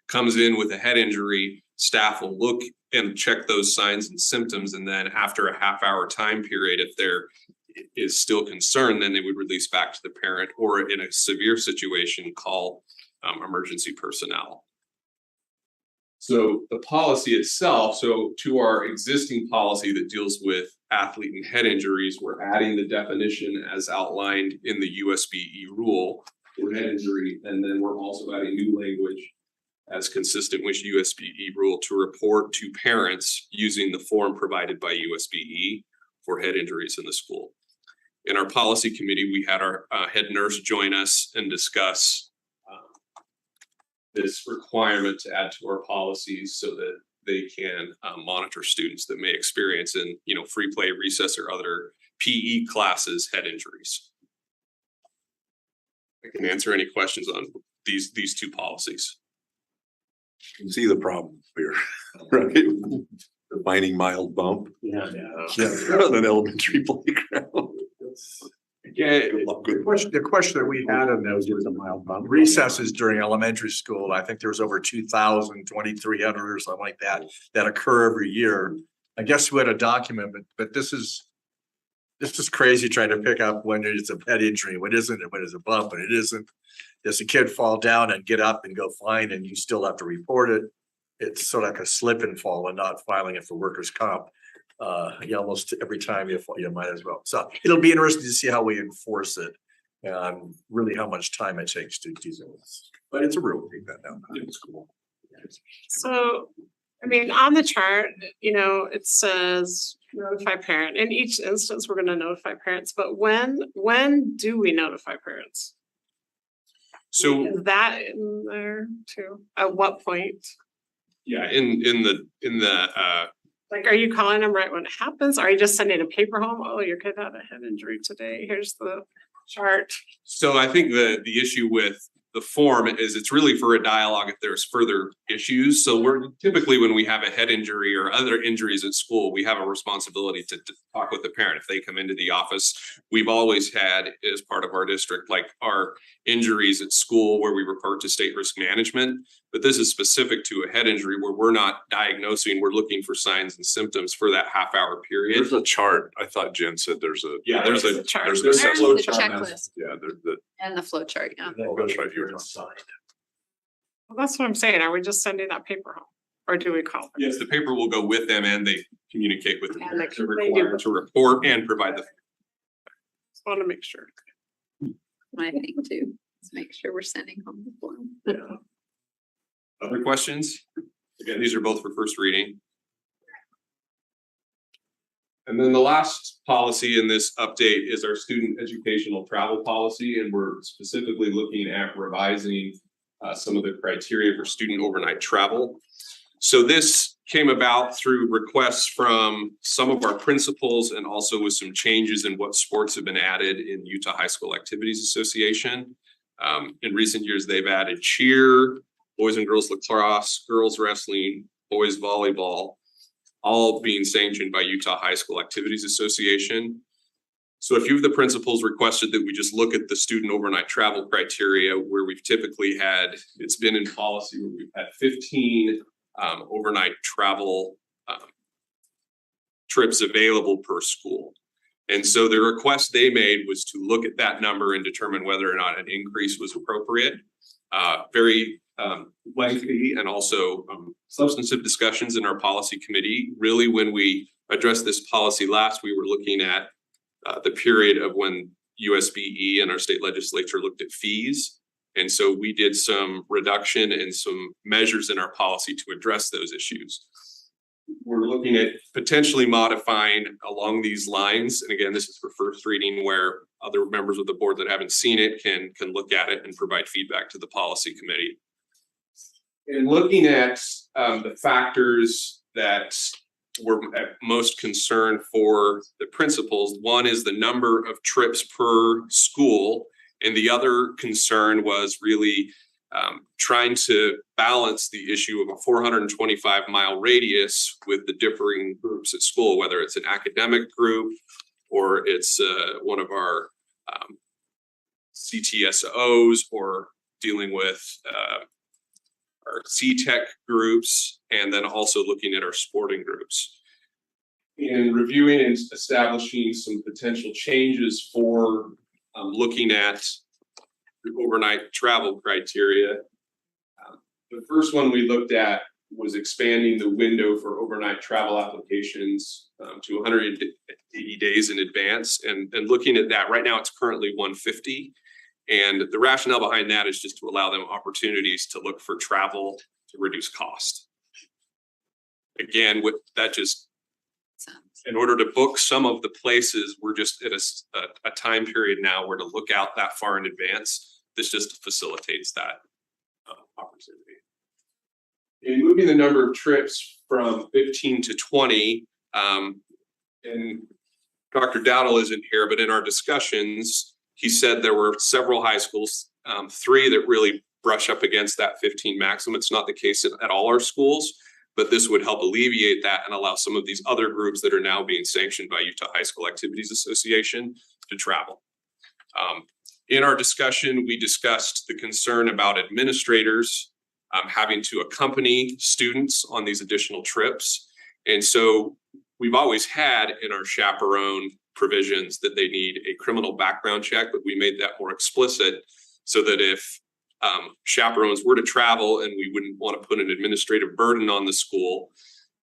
comes in with a head injury, staff will look and check those signs and symptoms. And then after a half-hour time period, if there is still concern, then they would release back to the parent, or in a severe situation, call emergency personnel. So the policy itself, so to our existing policy that deals with athlete and head injuries, we're adding the definition as outlined in the USBE rule for head injury. And then we're also adding new language as consistent with USBE rule to report to parents using the form provided by USBE for head injuries in the school. In our policy committee, we had our head nurse join us and discuss this requirement to add to our policies so that they can monitor students that may experience in, free play, recess, or other PE classes head injuries. I can answer any questions on these two policies. You can see the problem here, right? Defining mild bump. Yeah. On an elementary playground. Yeah, The question that we had on those was recesses during elementary school. I think there was over 2,000, 2,300 or something like that occur every year. I guess we had a document, but this is crazy trying to pick up when it's a head injury, what isn't it, when it's a bump, and it isn't. Does a kid fall down and get up and go fine and you still have to report it? It's sort of like a slip and fall and not filing it for workers' comp. Almost every time you might as well. So it'll be interesting to see how we enforce it and really how much time it takes to do this. But it's a rule, take that down. It's cool. So, I mean, on the chart, it says notify parent. In each instance, we're gonna notify parents, but when do we notify parents? so Is that in there too? At what point? yeah, in the Like, are you calling them right when it happens? Are you just sending a paper home? Oh, your kid had a head injury today. Here's the chart. So I think the issue with the form is it's really for a dialogue if there's further issues. So we're typically, when we have a head injury or other injuries at school, we have a responsibility to talk with the parent if they come into the office. We've always had, as part of our district, like our injuries at school where we report to state risk management. But this is specific to a head injury where we're not diagnosing, we're looking for signs and symptoms for that half-hour period. There's a chart. I thought Jen said there's a. Yeah, there's a chart. There's There's a the chart. checklist Yeah, there's the. and the flow chart, yeah. Oh, that's right, you were talking. Well, that's what I'm saying. Are we just sending that paper home? Or do we call them? Yes, the paper will go with them and they communicate with the And parent they to do require both. to report and provide the. Just want to make sure. My thing too, is make sure we're sending home the form. Other questions? Again, these are both for first reading. And then the last policy in this update is our student educational travel policy, and we're specifically looking at revising some of the criteria for student overnight travel. So this came about through requests from some of our principals and also with some changes in what sports have been added in Utah High School Activities Association. In recent years, they've added cheer, boys and girls lacrosse, girls wrestling, boys volleyball, all being sanctioned by Utah High School Activities Association. So a few of the principals requested that we just look at the student overnight travel criteria where we've typically had, it's been in policy where we've had 15 overnight travel trips available per school. And so the request they made was to look at that number and determine whether or not an increase was appropriate. Very lengthy and also substantive discussions in our policy committee. Really, when we addressed this policy last, we were looking at the period of when USBE and our state legislature looked at fees. And so we did some reduction and some measures in our policy to address those issues. We're looking at potentially modifying along these lines. And again, this is for first reading where other members of the board that haven't seen it can look at it and provide feedback to the policy committee. And looking at the factors that were at most concern for the principals, one is the number of trips per school. And the other concern was really trying to balance the issue of a 425-mile radius with the differing groups at school, whether it's an academic group or it's one of our CTSOs or dealing with our C-Tech groups, and then also looking at our sporting groups. In reviewing and establishing some potential changes for looking at the overnight travel criteria. The first one we looked at was expanding the window for overnight travel applications to 180 days in advance. And looking at that, right now it's currently 150. And the rationale behind that is just to allow them opportunities to look for travel to reduce cost. Again, with that just in order to book some of the places, we're just at a time period now where to look out that far in advance. This just facilitates that opportunity. In moving the number of trips from 15 to 20, and Dr. Dowdle isn't here, but in our discussions, he said there were several high schools, 3 that really brush up against that 15 maximum. It's not the case at all our schools, but this would help alleviate that and allow some of these other groups that are now being sanctioned by Utah High School Activities Association to travel. In our discussion, we discussed the concern about administrators having to accompany students on these additional trips. And so we've always had in our chaperone provisions that they need a criminal background check, but we made that more explicit so that if chaperones were to travel and we wouldn't want to put an administrative burden on the school,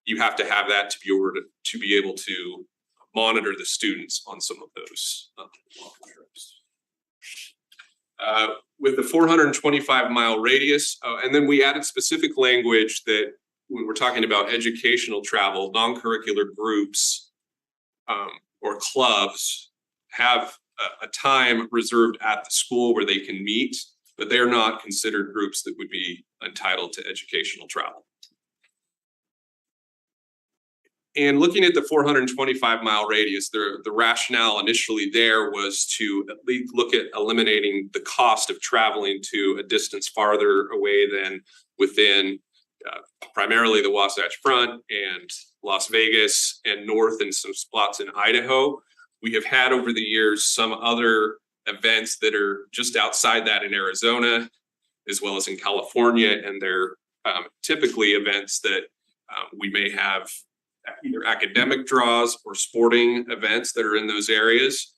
you have to have that to be able to monitor the students on some of those trips. With the 425-mile radius, and then we added specific language that when we're talking about educational travel, non-curricular groups or clubs have a time reserved at the school where they can meet, but they are not considered groups that would be entitled to educational travel. And looking at the 425-mile radius, the rationale initially there was to at least look at eliminating the cost of traveling to a distance farther away than within primarily the Wasatch Front and Las Vegas and north in some spots in Idaho. We have had over the years some other events that are just outside that in Arizona, as well as in California, and they're typically events that we may have either academic draws or sporting events that are in those areas.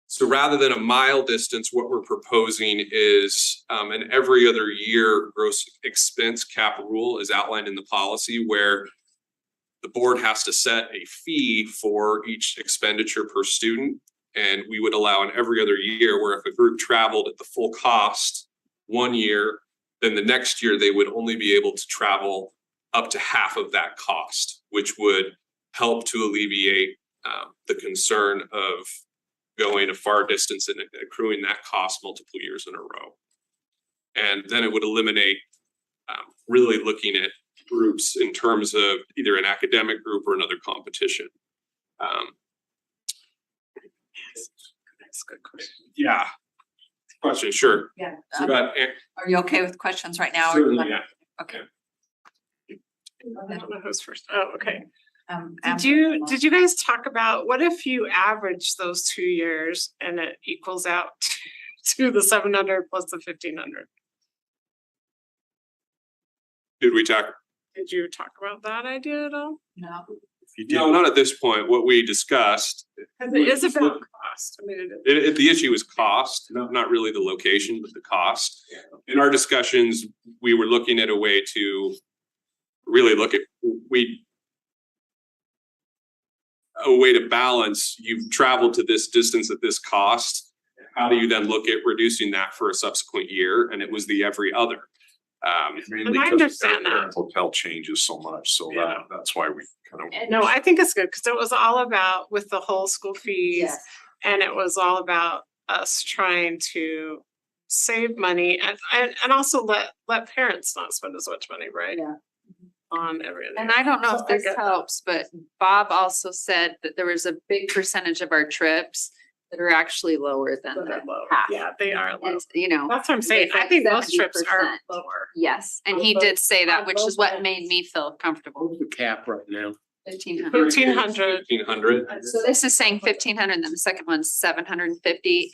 So rather than a mile distance, what we're proposing is an every other year gross expense cap rule is outlined in the policy where the board has to set a fee for each expenditure per student. And we would allow an every other year where if a group traveled at the full cost one year, then the next year they would only be able to travel up to half of that cost, which would help to alleviate the concern of going a far distance and accruing that cost multiple years in a row. And then it would eliminate really looking at groups in terms of either an academic group or another competition. That's a good question. Yeah. Question, sure. Yeah. So that, Are you okay with questions right now? certainly, yeah. Okay. I don't know who's first. Oh, okay. Amber. Did you guys talk about what if you average those 2 years and it equals out to the 700 plus the 1500? Did you talk about that idea at all? No. No, not at this point. What we discussed. Cause it is about cost. I mean, it is. The issue is cost, not really the location, but the cost. In our discussions, we were looking at a way to really look at, a way to balance, you've traveled to this distance at this cost. How do you then look at reducing that for a subsequent year? And it was the every other. And I understand that. Hotel changes so much, so that's why we kind of. No, I think it's good because it was all about with the whole school fees. Yes. And it was all about us trying to save money and also let parents not spend as much money, right? Yeah. On everything. And I don't know So if I this get that. helps, but Bob also said that there was a big percentage of our trips that are actually lower than But the they're low. half. Yeah, they are low. And, you know, That's what I'm saying. it's I like think most trips are 70%. lower. yes, and he did say that, which is what made me feel comfortable. What's the cap right now? 1,500. 1,500. 1,500. So this is saying 1,500, then the second one's 750,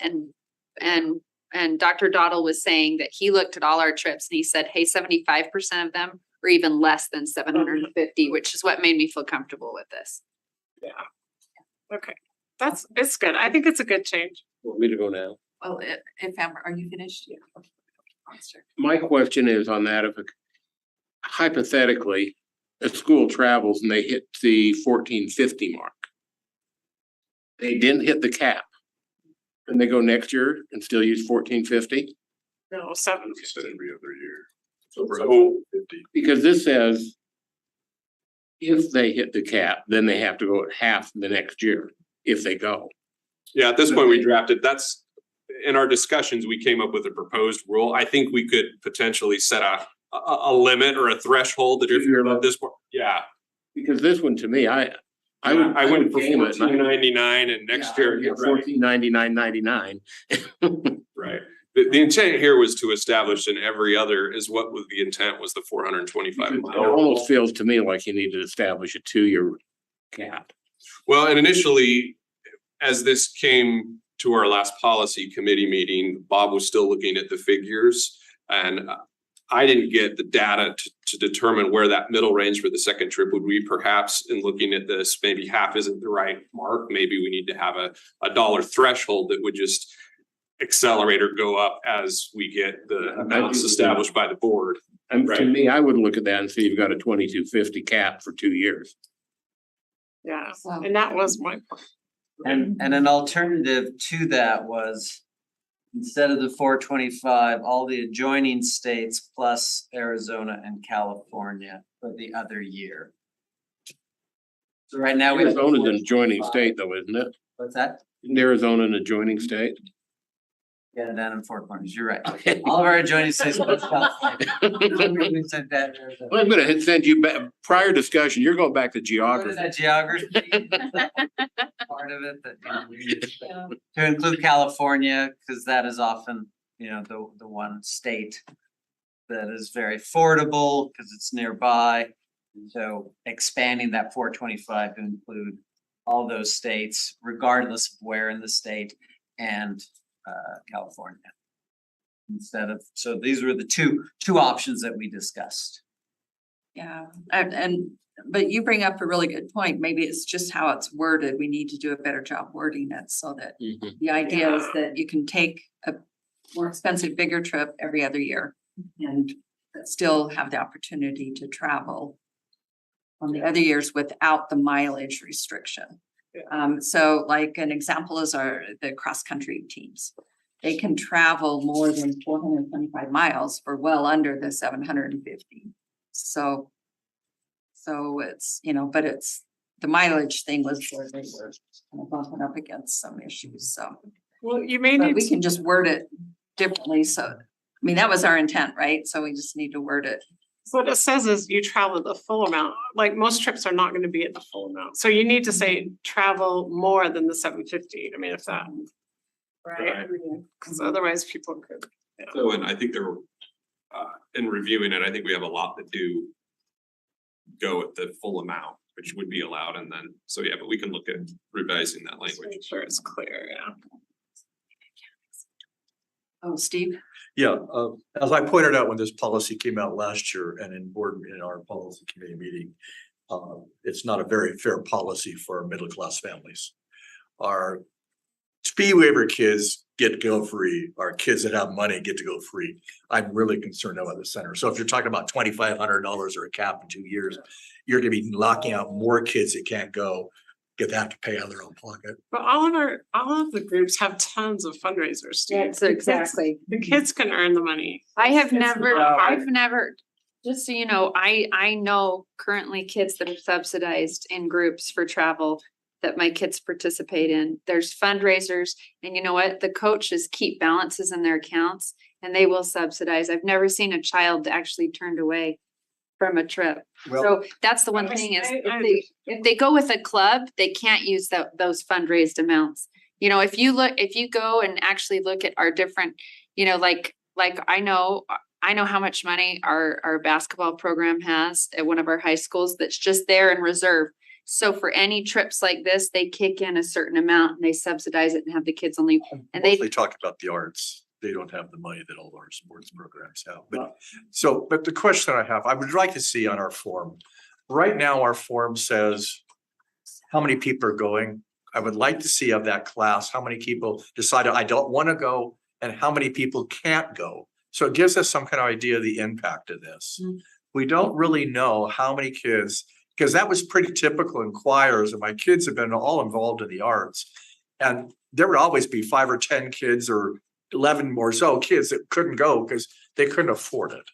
and Dr. Dottle was saying that he looked at all our trips and he said, hey, 75% of them were even less than 750, which is what made me feel comfortable with this. Okay, it's good. I think it's a good change. Want me to go now? Well, if Amber, are you finished? Yeah. My question is on that, if hypothetically, a school travels and they hit the 1450 mark. They didn't hit the cap. And they go next year and still use 1450? No, 7. You said every other year. So 50. Because this says if they hit the cap, then they have to go at half the next year if they go. Yeah, at this point, we drafted, that's, in our discussions, we came up with a proposed rule. I think we could potentially set a limit or a threshold that if you're above this, yeah. Because this one, to me, I went for game it, and I- $14.99 and next year, Yeah, right, $14.99.99. right. The intent here was to establish in every other is what was the intent was the 425 It mile. almost feels to me like you need to establish a 2-year cap. Well, and initially, as this came to our last policy committee meeting, Bob was still looking at the figures. And I didn't get the data to determine where that middle range for the second trip would be. Perhaps in looking at this, maybe half isn't the right mark. Maybe we need to have a dollar threshold that would just accelerate or go up as we get the amounts established by the board. And to Right. me, I would look at that and see you've got a 2250 cap for 2 years. Yeah, So- and that was my point. And an alternative to that was instead of the 425, all the adjoining states plus Arizona and California for the other year. So right now we have. Arizona's an adjoining state though, isn't it? What's that? Isn't Arizona an adjoining state? Yeah, down in Four Corners, you're right. All of our adjoining states plus California. We said that. Well, I'm gonna send you back, prior discussion, you're going back to Part of geography. that geography. Part of it that, you know, we use to include California, because that is often, you know, the one state that is very affordable because it's nearby. So expanding that 425 to include all those states, regardless of where in the state, and California. Instead of, so these were the two options that we discussed. Yeah, but you bring up a really good point. Maybe it's just how it's worded. We need to do a better job wording it so that Mhm. the idea is that you can take a more expensive, bigger trip every other year and still have the opportunity to travel on the other years without the mileage restriction. So like an example is the cross-country teams. They can travel more than 425 miles for well under the 750. So it's, you know, but it's, the mileage thing was where they were kind of bumping up against some issues, so. Well, you may But need we to, can just word it differently, so, I mean, that was our intent, right? So we just need to word it. so what it says is you travel the full amount, like most trips are not gonna be at the full amount. So you need to say travel more than the 750. I mean, if that. Right, because otherwise people could. So, and I think there were, in reviewing it, I think we have a lot that do go at the full amount, which would be allowed, and then, so yeah, but we can look at revising that language. Make sure it's clear, yeah. Oh, Steve? Yeah, as I pointed out when this policy came out last year and in our policy committee meeting, it's not a very fair policy for middle class families. Our fee waiver kids get to go free. Our kids that have money get to go free. I'm really concerned about the center. So if you're talking about $2,500 or a cap in 2 years, you're gonna be locking out more kids that can't go, get have to pay out of their own pocket. But all of the groups have tons of fundraisers, Steve. That's exactly. The kids can earn the money. I have It's never, not hard. I've never, just so you know, I know currently kids that are subsidized in groups for travel that my kids participate in. There's fundraisers, and you know what? The coaches keep balances in their accounts and they will subsidize. I've never seen a child actually turned away from a trip. Well, So that's the one thing is if they go with a club, they can't use those fundraised amounts. You know, if you go and actually look at our different, you know, like I know how much money our basketball program has at one of our high schools that's just there in reserve. So for any trips like this, they kick in a certain amount and they subsidize it and have the kids only, and they Mostly talk about the arts. They don't have the money that all our sports programs have. But the question I have, I would like to see on our form. Right now, our form says how many people are going. I would like to see of that class, how many people decided I don't want to go and how many people can't go. So it gives us some kind of idea of the impact of this. We don't really know how many kids, because that was pretty typical in choirs, and my kids have been all involved in the arts. And there would always be 5 or 10 kids or 11 or so kids that couldn't go because they couldn't afford it.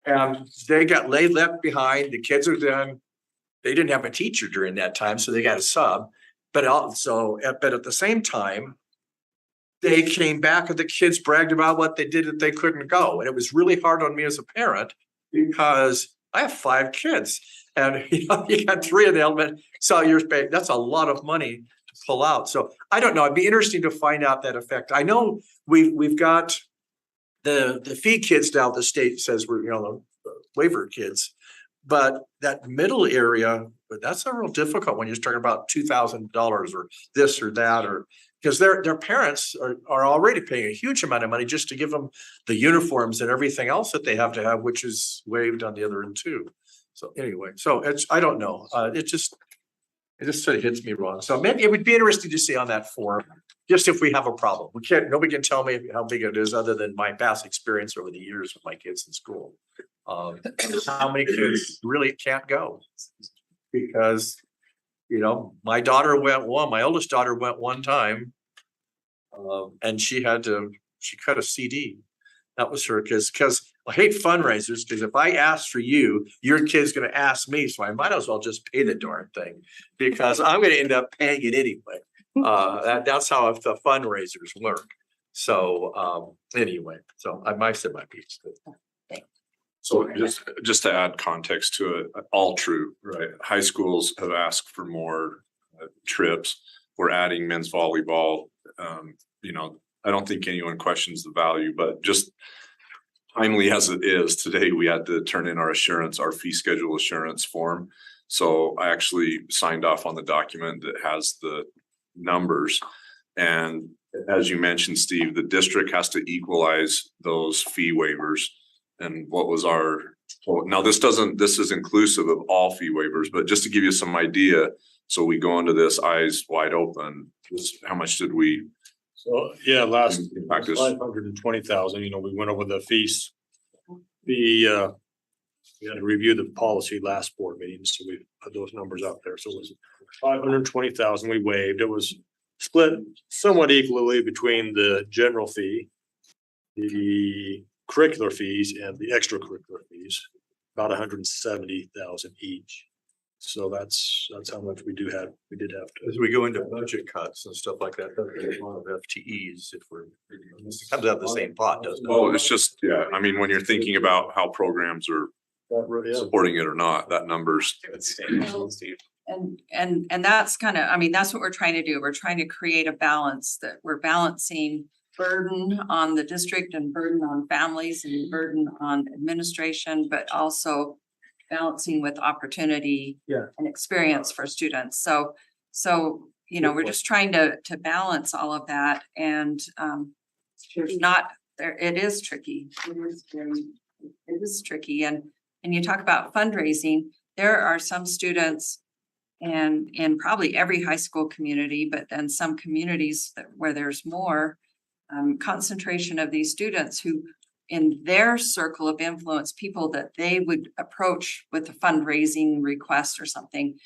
And they got left behind. The kids are done. they didn't have a teacher during that time, so they got a sub. But also, but at the same time, they came back and the kids bragged about what they did that they couldn't go. And it was really hard on me as a parent because I have 5 kids and you got 3 in the element. So that's a lot of money to pull out. So I don't know. It'd be interesting to find out that effect. I know we've got the fee kids now, the state says we're, the waiver kids. But that middle area, but that's a real difficult when you're talking about $2,000 or this or that, or because their parents are already paying a huge amount of money just to give them the uniforms and everything else that they have to have, which is waived on the other end too. So anyway, so I don't know. It just sort of hits me wrong. So maybe it would be interesting to see on that form, just if we have a problem. Nobody can tell me how big it is other than my past experience over the years with my kids in school. How many kids really can't go because, my daughter went my oldest daughter went one time. And she cut a CD. That was her because I hate fundraisers because if I ask for you, your kid's going to ask me. So I might as well just pay the darn thing because I'm going to end up paying it anyway. That's how the fundraisers work. So anyway, so I said my piece. So just to add context to it, all true, right? High schools have asked for more trips. We're adding men's volleyball. I don't think anyone questions the value, but just timely as it is today, we had to turn in our fee schedule assurance form. So I actually signed off on the document that has the numbers. And as you mentioned, Steve, the district has to equalize those fee waivers. And what was now this is inclusive of all fee waivers, but just to give you some idea, so we go into this eyes wide open, how much did we? So, yeah, last impact us? 520,000, we went over the fees. We had to review the policy last board meeting, so we put those numbers out there. So it was 520,000 we waived. It was split somewhat equally between the general fee, the curricular fees and the extracurricular fees, about 170,000 each. So that's how much we did have to. As we go into budget cuts and stuff like that, there's a lot of FTEs if it comes out of the same pot, doesn't it? Well, it's just, when you're thinking about how programs are supporting it or not, that number's. And that's kind of, that's what we're trying to do. We're trying to create a balance that we're balancing burden on the district and burden on families and burden on administration, but also balancing with opportunity and experience for students. So we're just trying to balance all of that and it is tricky. It is tricky. And you talk about fundraising, there are some students and in probably every high school community, but then some communities where there's more concentration of these students who in their circle of influence, people that they would approach with a fundraising request or something,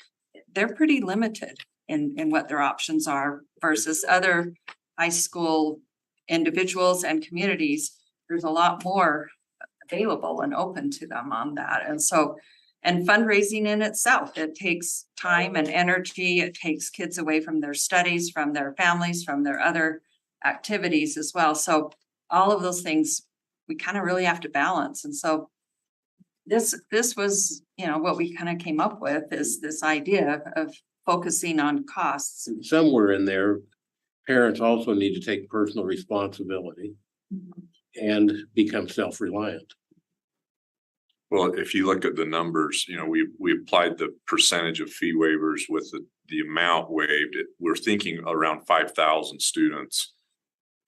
they're pretty limited in what their options are versus other high school individuals and communities. There's a lot more available and open to them on that. And fundraising in itself, it takes time and energy. It takes kids away from their studies, from their families, from their other activities as well. So all of those things we kind of really have to balance. And so this was, what we kind of came up with is this idea of focusing on costs. Somewhere in there, parents also need to take personal responsibility and become self-reliant. Well, if you look at the numbers, we applied the percentage of fee waivers with the amount waived. We're thinking around 5,000 students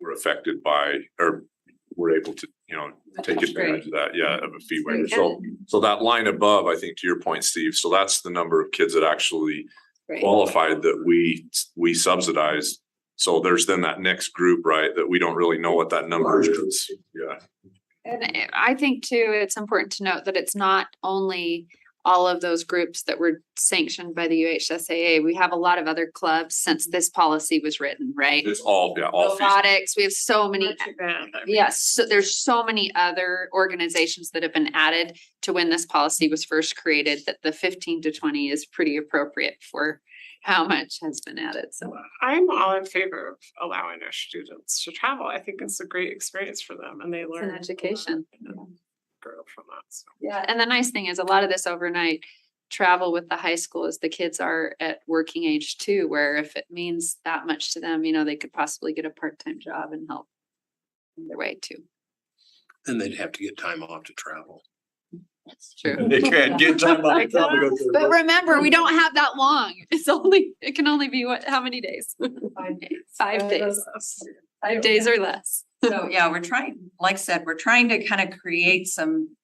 were affected by, or were able to, take advantage of that, of a fee waiver. So that line above, I think to your point, Steve, so that's the number of kids that actually qualified that we subsidized. So there's then that next group, right, that we don't really know what that number is. Yeah. And I think too, it's important to note that it's not only all of those groups that were sanctioned by the UHSAA. We have a lot of other clubs since this policy was written, right? It's all, yeah, all fees. Robotics, we have so many. Not too bad. Yes, so there's so many other organizations that have been added to when this policy was first created, that the 15 to 20 is pretty appropriate for how much has been added, so. I'm all in favor of allowing our students to travel. I think it's a great experience for them and they It's learn. an education. Grow from that, so. Yeah, and the nice thing is a lot of this overnight travel with the high school is the kids are at working age too, where if it means that much to them, they could possibly get a part-time job and help on their way too. And they'd have to get time off to travel. That's true. They can't get time off. But remember, we don't have that long. It can only be how many days? 5 days. 5 days. 5 days or less. So, yeah, we're trying, like I said, we're trying to kind of create some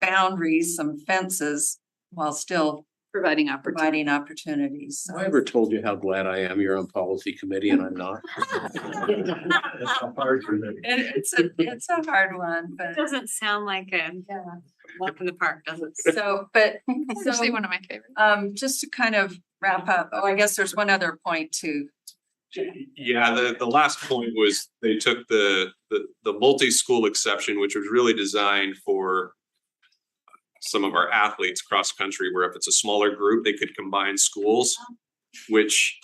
boundaries, some fences while still Providing opportunity. providing opportunities. So Have I ever told you how glad I am you're on policy committee and I'm not? it's a hard one, but Doesn't sound like a yeah. walk in the park, does it? So, but It's actually one of my favorites. just to kind of wrap up, I guess there's one other point too. Yeah, the last point was they took the multi-school exception, which was really designed for some of our athletes cross country, where if it's a smaller group, they could combine schools, which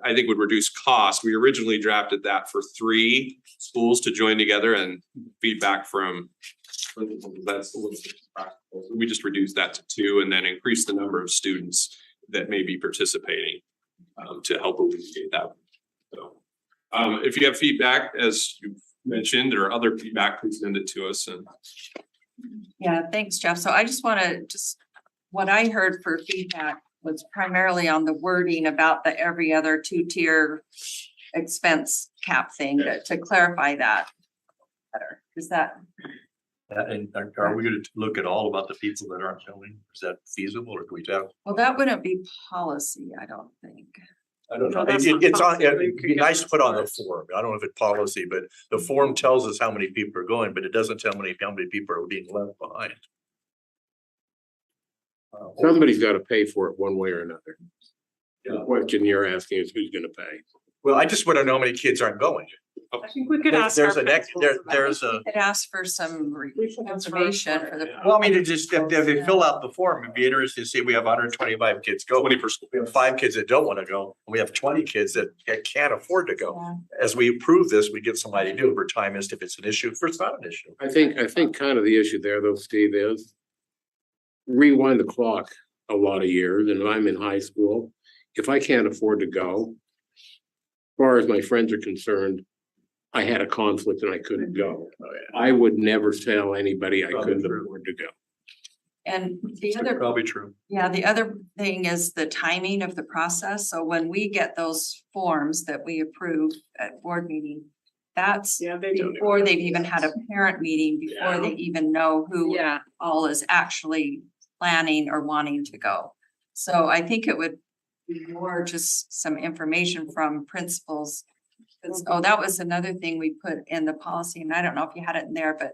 I think would reduce cost. We originally drafted that for 3 schools to join together, and feedback from that's a little bit practical. So we just reduced that to 2 and then increase the number of students that may be participating to help alleviate that. So if you have feedback, as you mentioned, or other feedback, please send it to us. And Yeah, thanks, Jeff. So I just want to what I heard for feedback was primarily on the wording about the every other 2-tier expense cap thing, to clarify that better. Is that? And are we gonna look at all about the people that aren't going? Is that feasible, or do we have? Well, that wouldn't be policy, I don't think. I don't know. No, that's not It's on, policy. We it'd could be get nice to this put on the first. form. I don't know if it's policy, but the form tells us how many people are going, but it doesn't tell how many people are being left behind. Somebody's got to pay for it one way or another. The Yeah. question you're asking is who's going to pay? Well, I just want to know how many kids aren't going. I think we could ask. There's our an ex, principals about there's it. a, Could ask for some We should ask for a information for report, the. yeah. well, I mean, it just, if they fill out the form, it'd be interesting to see, we have 125 kids go. 20 per school. We have 5 kids that don't want to go, and we have 20 kids that can't afford to go. Yeah. As we approve this, we get somebody to do it over time, as if it's an issue, if it's not an issue. I think kind of the issue there though, Steve, is rewind the clock a lot of years, and I'm in high school. If I can't afford to go, as far as my friends are concerned, I had a conflict and I couldn't go. I would never tell anybody I couldn't afford to go. And the other, Probably true. yeah, the other thing is the timing of the process. So when we get those forms that we approve at board meeting, that's Yeah, they don't. before they've even had a parent meeting, before they even know who Yeah. all is actually planning or wanting to go. So I think it would be more just some information from principals. Oh, that was another thing we put in the policy, and I don't know if you had it in there, but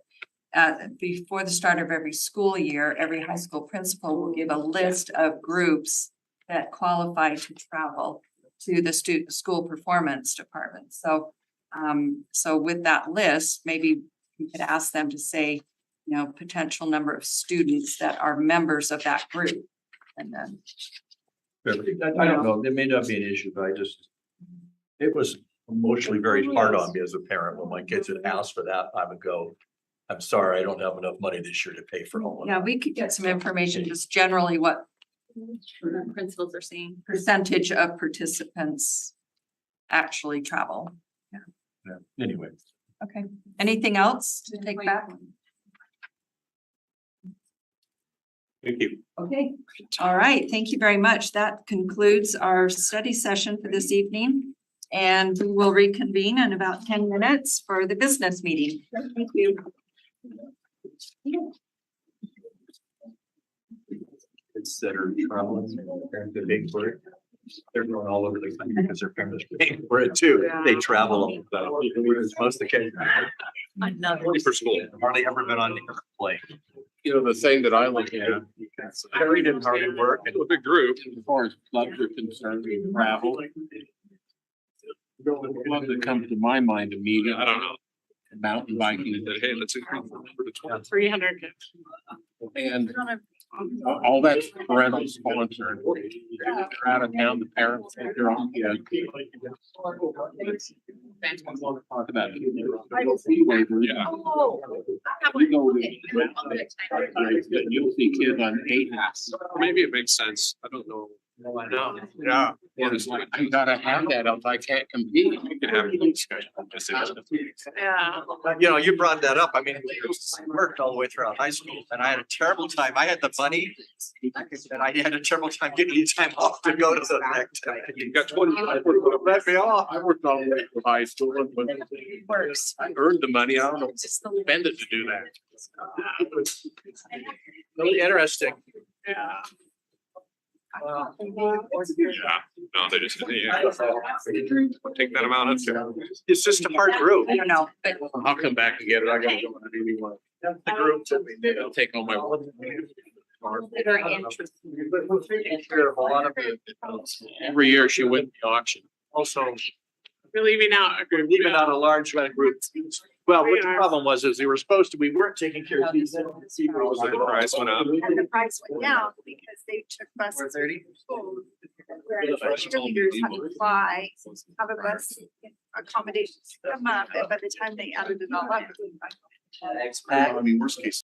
before the start of every school year, every high school principal will give a list of groups that qualify to travel to the school performance department. So, so with that list, maybe you could ask them to say, potential number of students that are members of that group. And then, I don't know, it may not be an issue, but it was emotionally very hard on me as a parent when my kids had asked for that. I would go, I'm sorry, I don't have enough money this year to pay for all of it. yeah, we could get some information, just generally what Principals are seeing. percentage of participants actually travel. Yeah, anyway. Okay, anything else to take back? thank you. Okay, all right, thank you very much. That concludes our study session for this evening. And we will reconvene in about 10 minutes for the business meeting. Thank you. Kids that are traveling, parents are big for it. They're going all over the country because their parents are paying for it too. They travel. Most of the kids. 20 per school. Hardly ever been on the plane. The thing that I look at Harry didn't hardly work. It was a group. As far as clubs are concerned, we travel. The club that comes to my mind immediately. I don't know. Mountain biking. Hey, let's increase the number to 20. 300 kids. And all that's parental sponsored. They're out of town, the parents take their own kids. Talk about. Yeah. We go to. You'll see kids on 8 Maybe it makes sense. I don't know. I know. Yeah. Honestly, I gotta have that, else I can't compete. You can have a discussion. Just Yeah. You know, you brought that up. I mean, we worked all the way throughout high school and I had a terrible time. I had the money. And I had a terrible time getting any time off to go to the next. You got 20. Let me off. I worked all the way through high school, but Works. I earned the money. I don't know, spend it to do that. Really interesting. Yeah. Yeah. No, they just, yeah. Take that amount of. It's just a hard group. I don't know, but I'll come back and get it. I gotta go on a meeting one. The group that we I'll take all my. very interesting. Take care of a lot of it. Every year she wins the auction. Also, We're leaving out a we're group. leaving out a large group. Well, what the problem was is they were supposed to, we weren't taking care of these. The price went up. And the price went down because they took buses. 4:30? Where cheerleaders had to fly, have a bus accommodations come up, and by the time they added it all up. Expat. I mean, worst case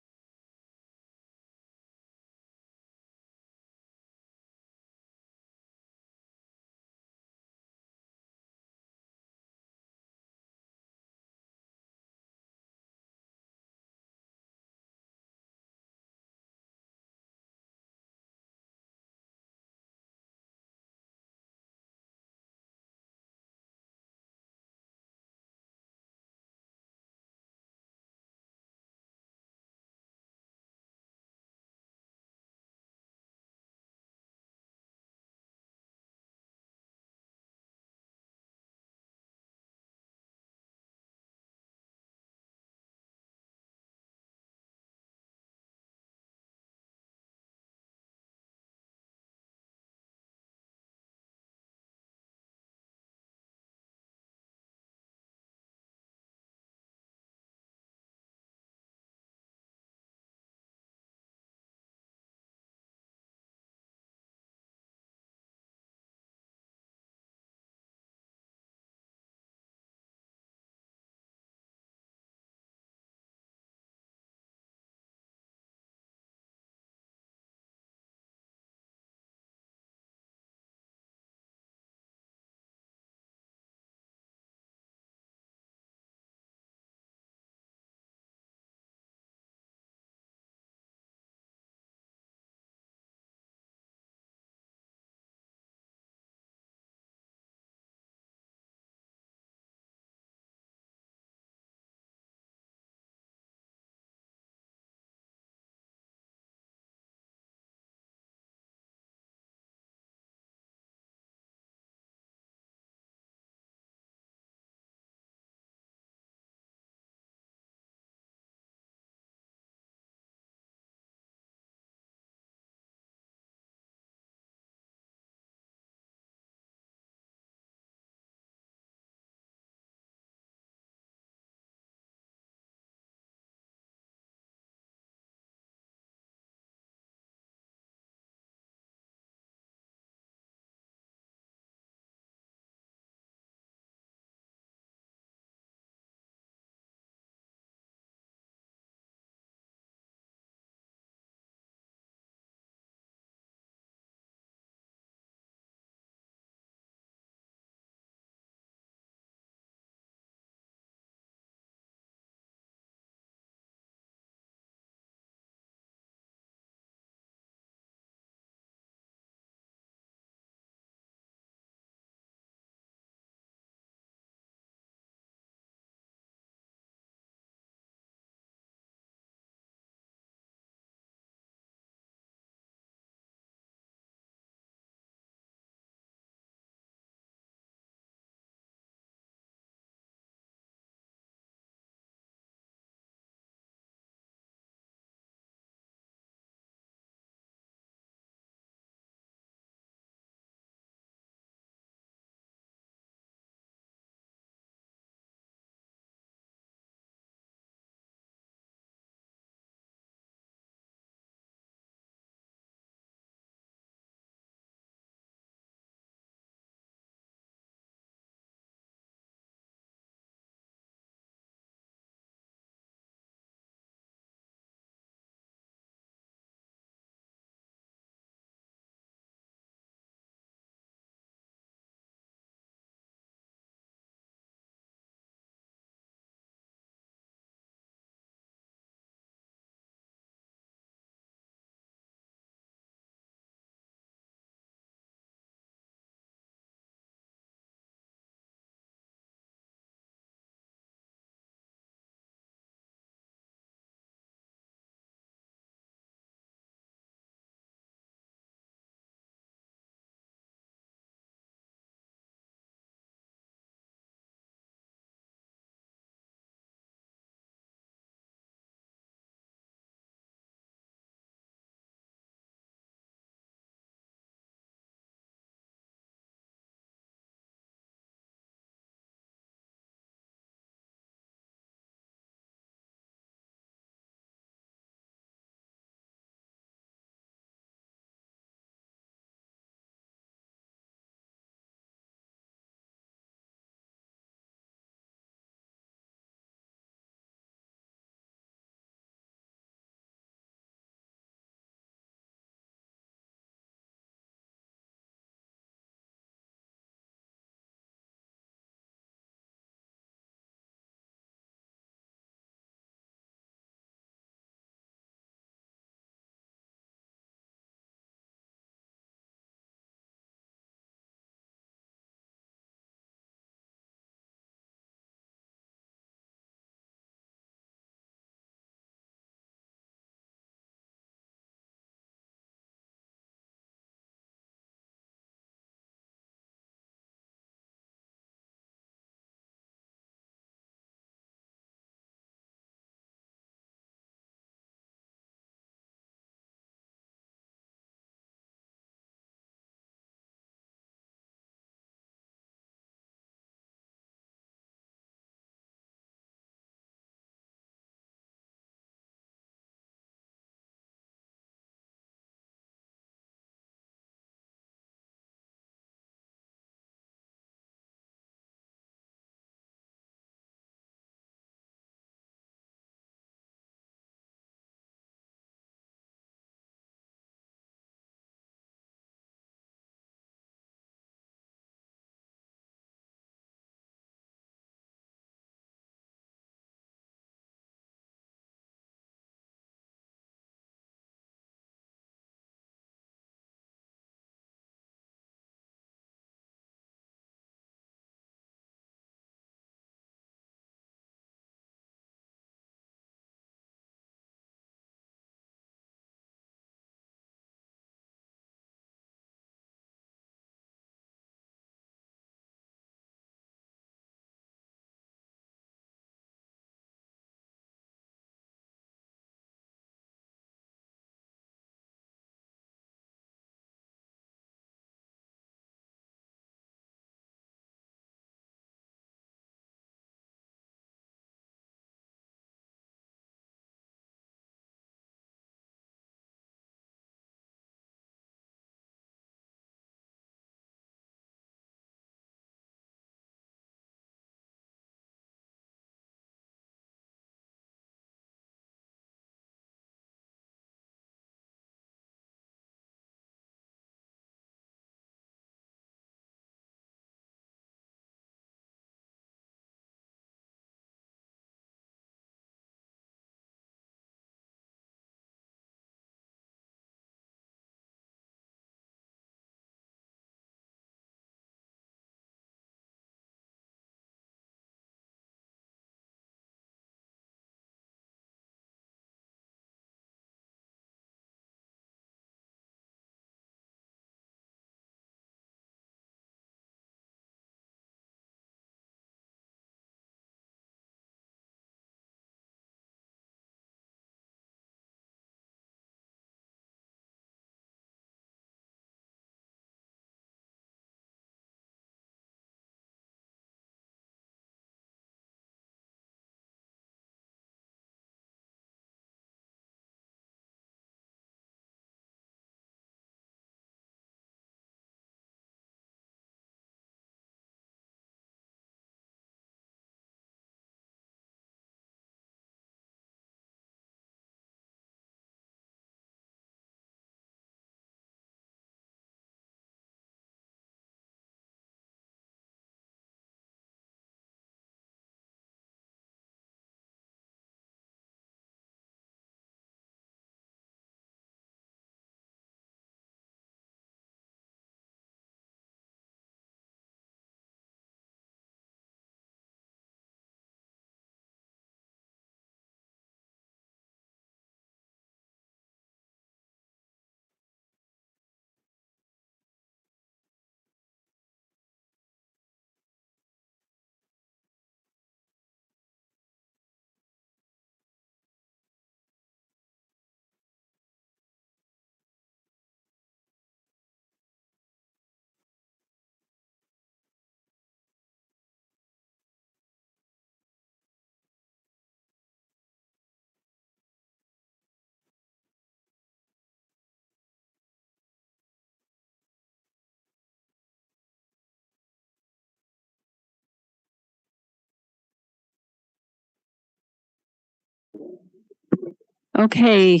Okay,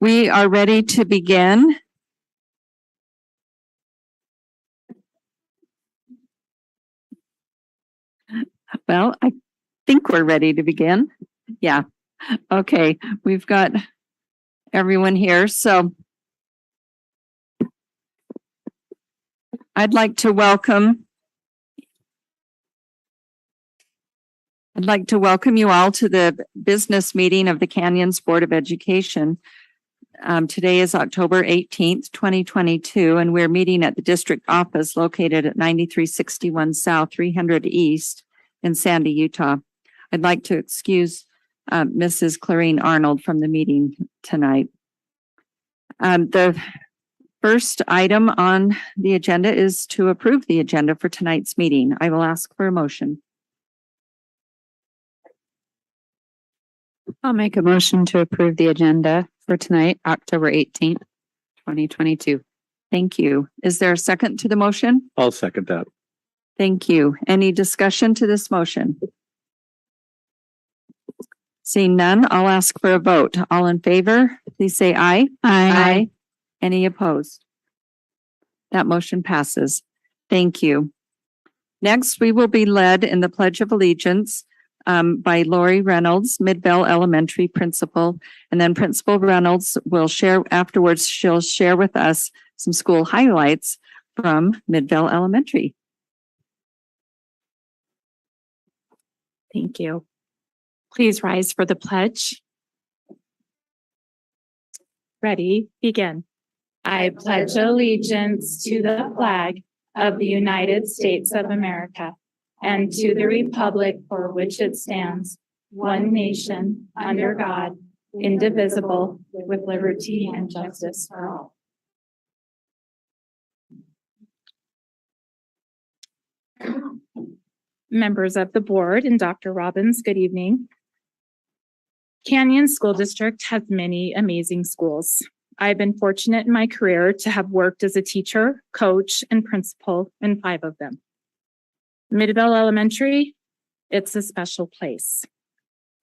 we are ready to begin. Well, I think we're ready to begin. Yeah. Okay, we've got everyone here, so I'd like to welcome you all to the business meeting of the Canyons Board of Education. Today is October 18th, 2022, and we're meeting at the district office located at 9361 South, 300 East in Sandy, Utah. I'd like to excuse Mrs. Clarine Arnold from the meeting tonight. The first item on the agenda is to approve the agenda for tonight's meeting. I will ask for a motion. I'll make a motion to approve the agenda for tonight, October 18th, 2022. Thank you. Is there a second to the motion? I'll second that. Thank you. Any discussion to this motion? Seeing none, I'll ask for a vote. All in favor, please say aye. Aye. Any opposed? That motion passes. Thank you. Next, we will be led in the Pledge of Allegiance by Lori Reynolds, Midvale Elementary Principal, and then Principal Reynolds will share afterwards. She'll share with us some school highlights from Midvale Elementary. Thank you. Please rise for the pledge. Ready, begin. I pledge allegiance to the flag of the United States of America and to the republic for which it stands, one nation, under God, indivisible, with liberty and justice for all. Members of the board and Dr. Robbins, good evening. Canyon School District has many amazing schools. I've been fortunate in my career to have worked as a teacher, coach, and principal in 5 of them. Midvale Elementary, it's a special place.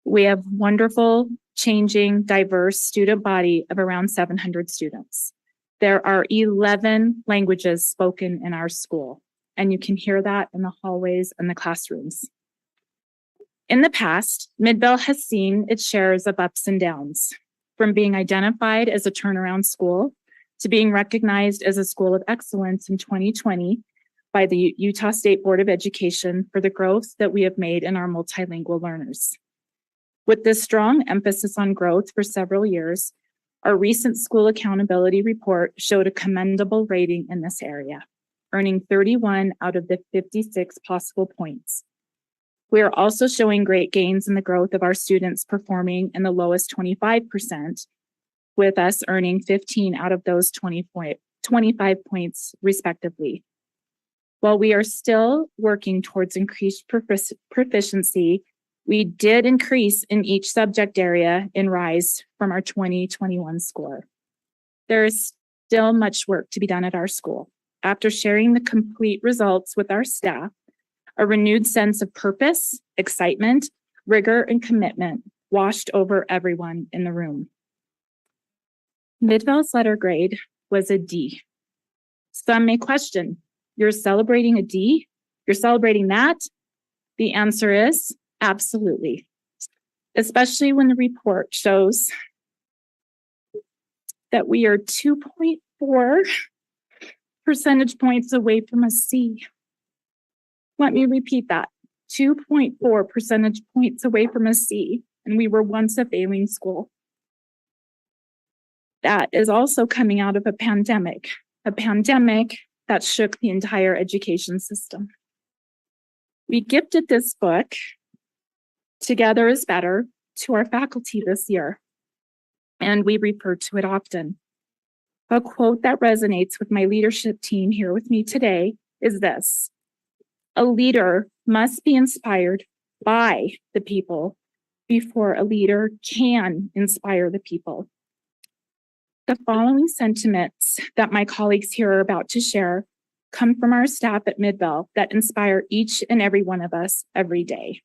We have wonderful, changing, diverse student body of around 700 students. There are 11 languages spoken in our school, and you can hear that in the hallways and the classrooms. In the past, Midvale has seen its shares of ups and downs, from being identified as a turnaround school to being recognized as a school of excellence in 2020 by the Utah State Board of Education for the growth that we have made in our multilingual learners. With this strong emphasis on growth for several years, our recent school accountability report showed a commendable rating in this area, earning 31 out of the 56 possible points. We are also showing great gains in the growth of our students performing in the lowest 25%, with us earning 15 out of those 25 points respectively. While we are still working towards increased proficiency, we did increase in each subject area in RISE from our 2021 score. There is still much work to be done at our school. After sharing the complete results with our staff, a renewed sense of purpose, excitement, rigor, and commitment washed over everyone in the room. Midvale's letter grade was a D. Some may question, you're celebrating a D? You're celebrating that? The answer is absolutely, especially when the report shows that we are 2.4 percentage points away from a C. Let me repeat that, 2.4 percentage points away from a C, and we were once a failing school. That is also coming out of a pandemic that shook the entire education system. We gifted this book, Together is Better, to our faculty this year, and we refer to it often. A quote that resonates with my leadership team here with me today is this: a leader must be inspired by the people before a leader can inspire the people. The following sentiments that my colleagues here are about to share come from our staff at Midvale that inspire each and every one of us every day.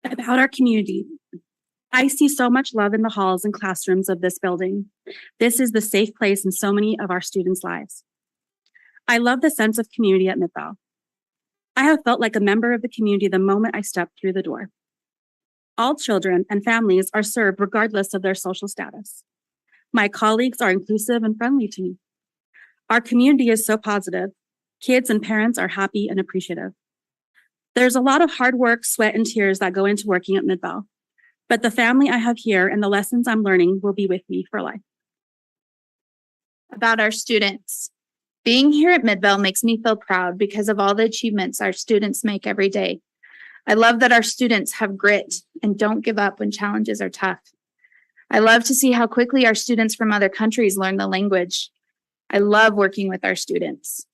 About our community. I see so much love in the halls and classrooms of this building. This is the safe place in so many of our students' lives. I love the sense of community at Midvale. I have felt like a member of the community the moment I stepped through the door. All children and families are served regardless of their social status. My colleagues are inclusive and friendly to me. Our community is so positive. Kids and parents are happy and appreciative. There's a lot of hard work, sweat, and tears that go into working at Midvale, but the family I have here and the lessons I'm learning will be with me for life. About our students. Being here at Midvale makes me feel proud because of all the achievements our students make every day. I love that our students have grit and don't give up when challenges are tough. I love to see how quickly our students from other countries learn the language. I love working with our students.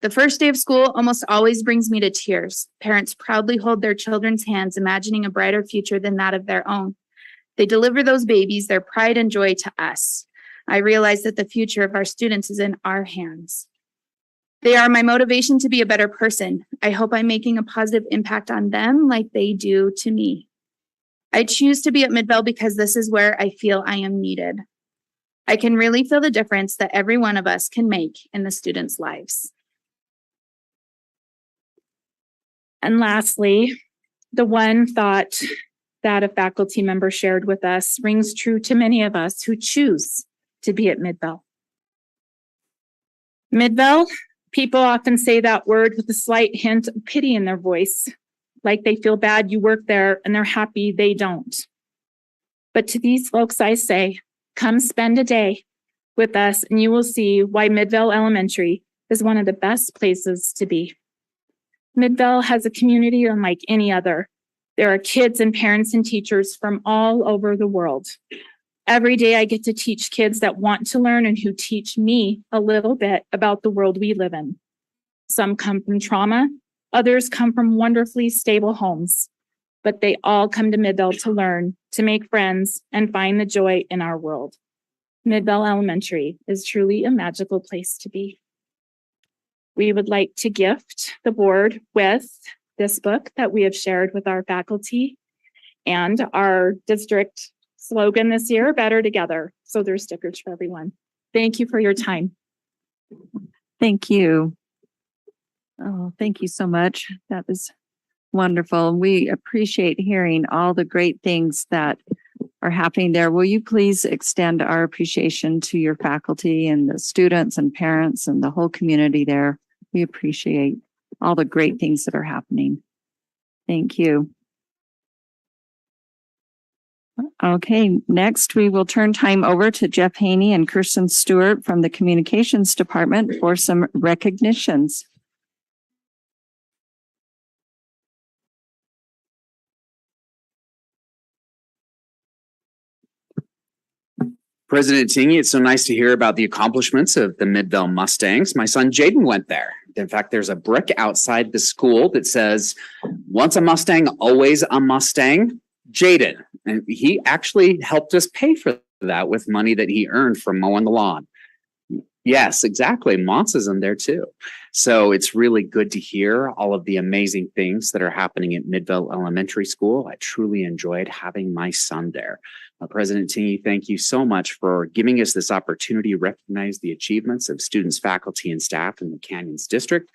The first day of school almost always brings me to tears. Parents proudly hold their children's hands, imagining a brighter future than that of their own. They deliver those babies their pride and joy to us. I realize that the future of our students is in our hands. They are my motivation to be a better person. I hope I'm making a positive impact on them like they do to me. I choose to be at Midvale because this is where I feel I am needed. I can really feel the difference that every one of us can make in the students' lives. And lastly, the one thought that a faculty member shared with us rings true to many of us who choose to be at Midvale. Midvale, people often say that word with a slight hint of pity in their voice, like they feel bad you work there and they're happy they don't. But to these folks, I say, come spend a day with us and you will see why Midvale Elementary is one of the best places to be. Midvale has a community unlike any other. There are kids and parents and teachers from all over the world. Every day I get to teach kids that want to learn and who teach me a little bit about the world we live in. Some come from trauma, others come from wonderfully stable homes, but they all come to Midvale to learn, to make friends, and find the joy in our world. Midvale Elementary is truly a magical place to be. We would like to gift the board with this book that we have shared with our faculty and our district slogan this year, Better Together. So there's stickers for everyone. Thank you for your time. Thank you. Oh, thank you so much. That was wonderful. We appreciate hearing all the great things that are happening there. Will you please extend our appreciation to your faculty and the students and parents and the whole community there? We appreciate all the great things that are happening. Thank you. Okay, next we will turn time over to Jeff Haney and Kirsten Stewart from the Communications Department for some recognitions. President Tingy, it's so nice to hear about the accomplishments of the Midvale Mustangs. My son Jaden went there. In fact, there's a brick outside the school that says, once a Mustang, always a Mustang. Jaden. And he actually helped us pay for that with money that he earned from mowing the lawn. Yes, exactly. Mott's is in there too. So it's really good to hear all of the amazing things that are happening at Midvale Elementary School. I truly enjoyed having my son there. President Tingy, thank you so much for giving us this opportunity to recognize the achievements of students, faculty, and staff in the Canyons District.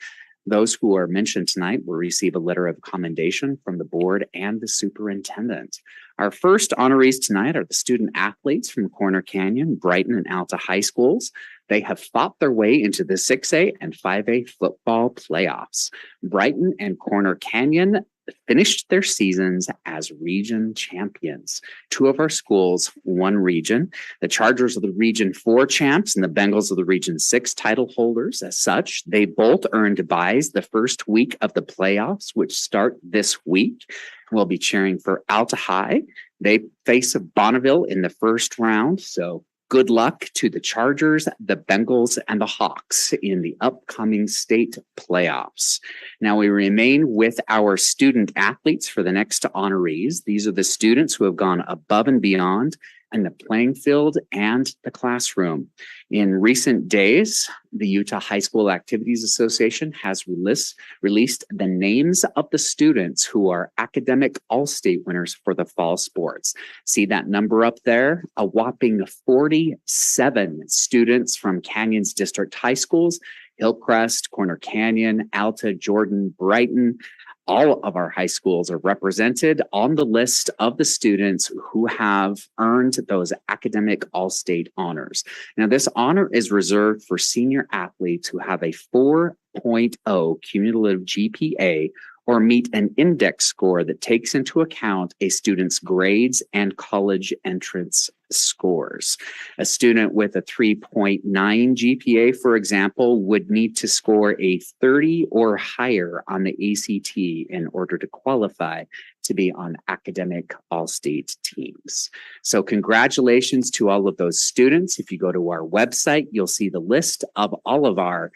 Those who are mentioned tonight will receive a letter of commendation from the board and the superintendent. Our first honorees tonight are the student athletes from Corner Canyon, Brighton, and Alta High Schools. They have fought their way into the 6A and 5A football playoffs. Brighton and Corner Canyon finished their seasons as region champions. Two of our schools won region. The Chargers are the Region 4 champs and the Bengals are the Region 6 title holders. As such, they both earned byes the first week of the playoffs, which start this week. We'll be cheering for Alta High. They face Bonneville in the first round, so good luck to the Chargers, the Bengals, and the Hawks in the upcoming state playoffs. Now we remain with our student athletes for the next honorees. These are the students who have gone above and beyond in the playing field and the classroom. In recent days, the Utah High School Activities Association has released the names of the students who are academic all-state winners for the fall sports. See that number up there? A whopping 47 students from Canyon's district high schools, Hillcrest, Corner Canyon, Alta, Jordan, Brighton. All of our high schools are represented on the list of the students who have earned those academic all-state honors. Now, this honor is reserved for senior athletes who have a 4.0 cumulative GPA or meet an index score that takes into account a student's grades and college entrance scores. A student with a 3.9 GPA, for example, would need to score a 30 or higher on the ACT in order to qualify to be on academic all-state teams. So congratulations to all of those students. If you go to our website, you'll see the list of all of our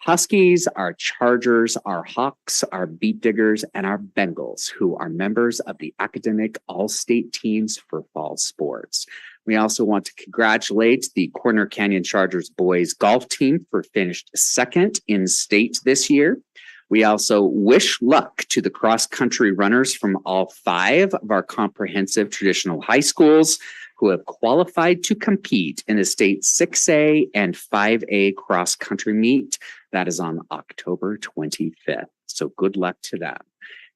Huskies, our Chargers, our Hawks, our Beat Diggers, and our Bengals, who are members of the academic all-state teams for fall sports. We also want to congratulate the Corner Canyon Chargers boys golf team for finished second in state this year. We also wish luck to the cross-country runners from all 5 of our comprehensive traditional high schools who have qualified to compete in the state 6A and 5A cross-country meet. That is on October 25th. So good luck to them.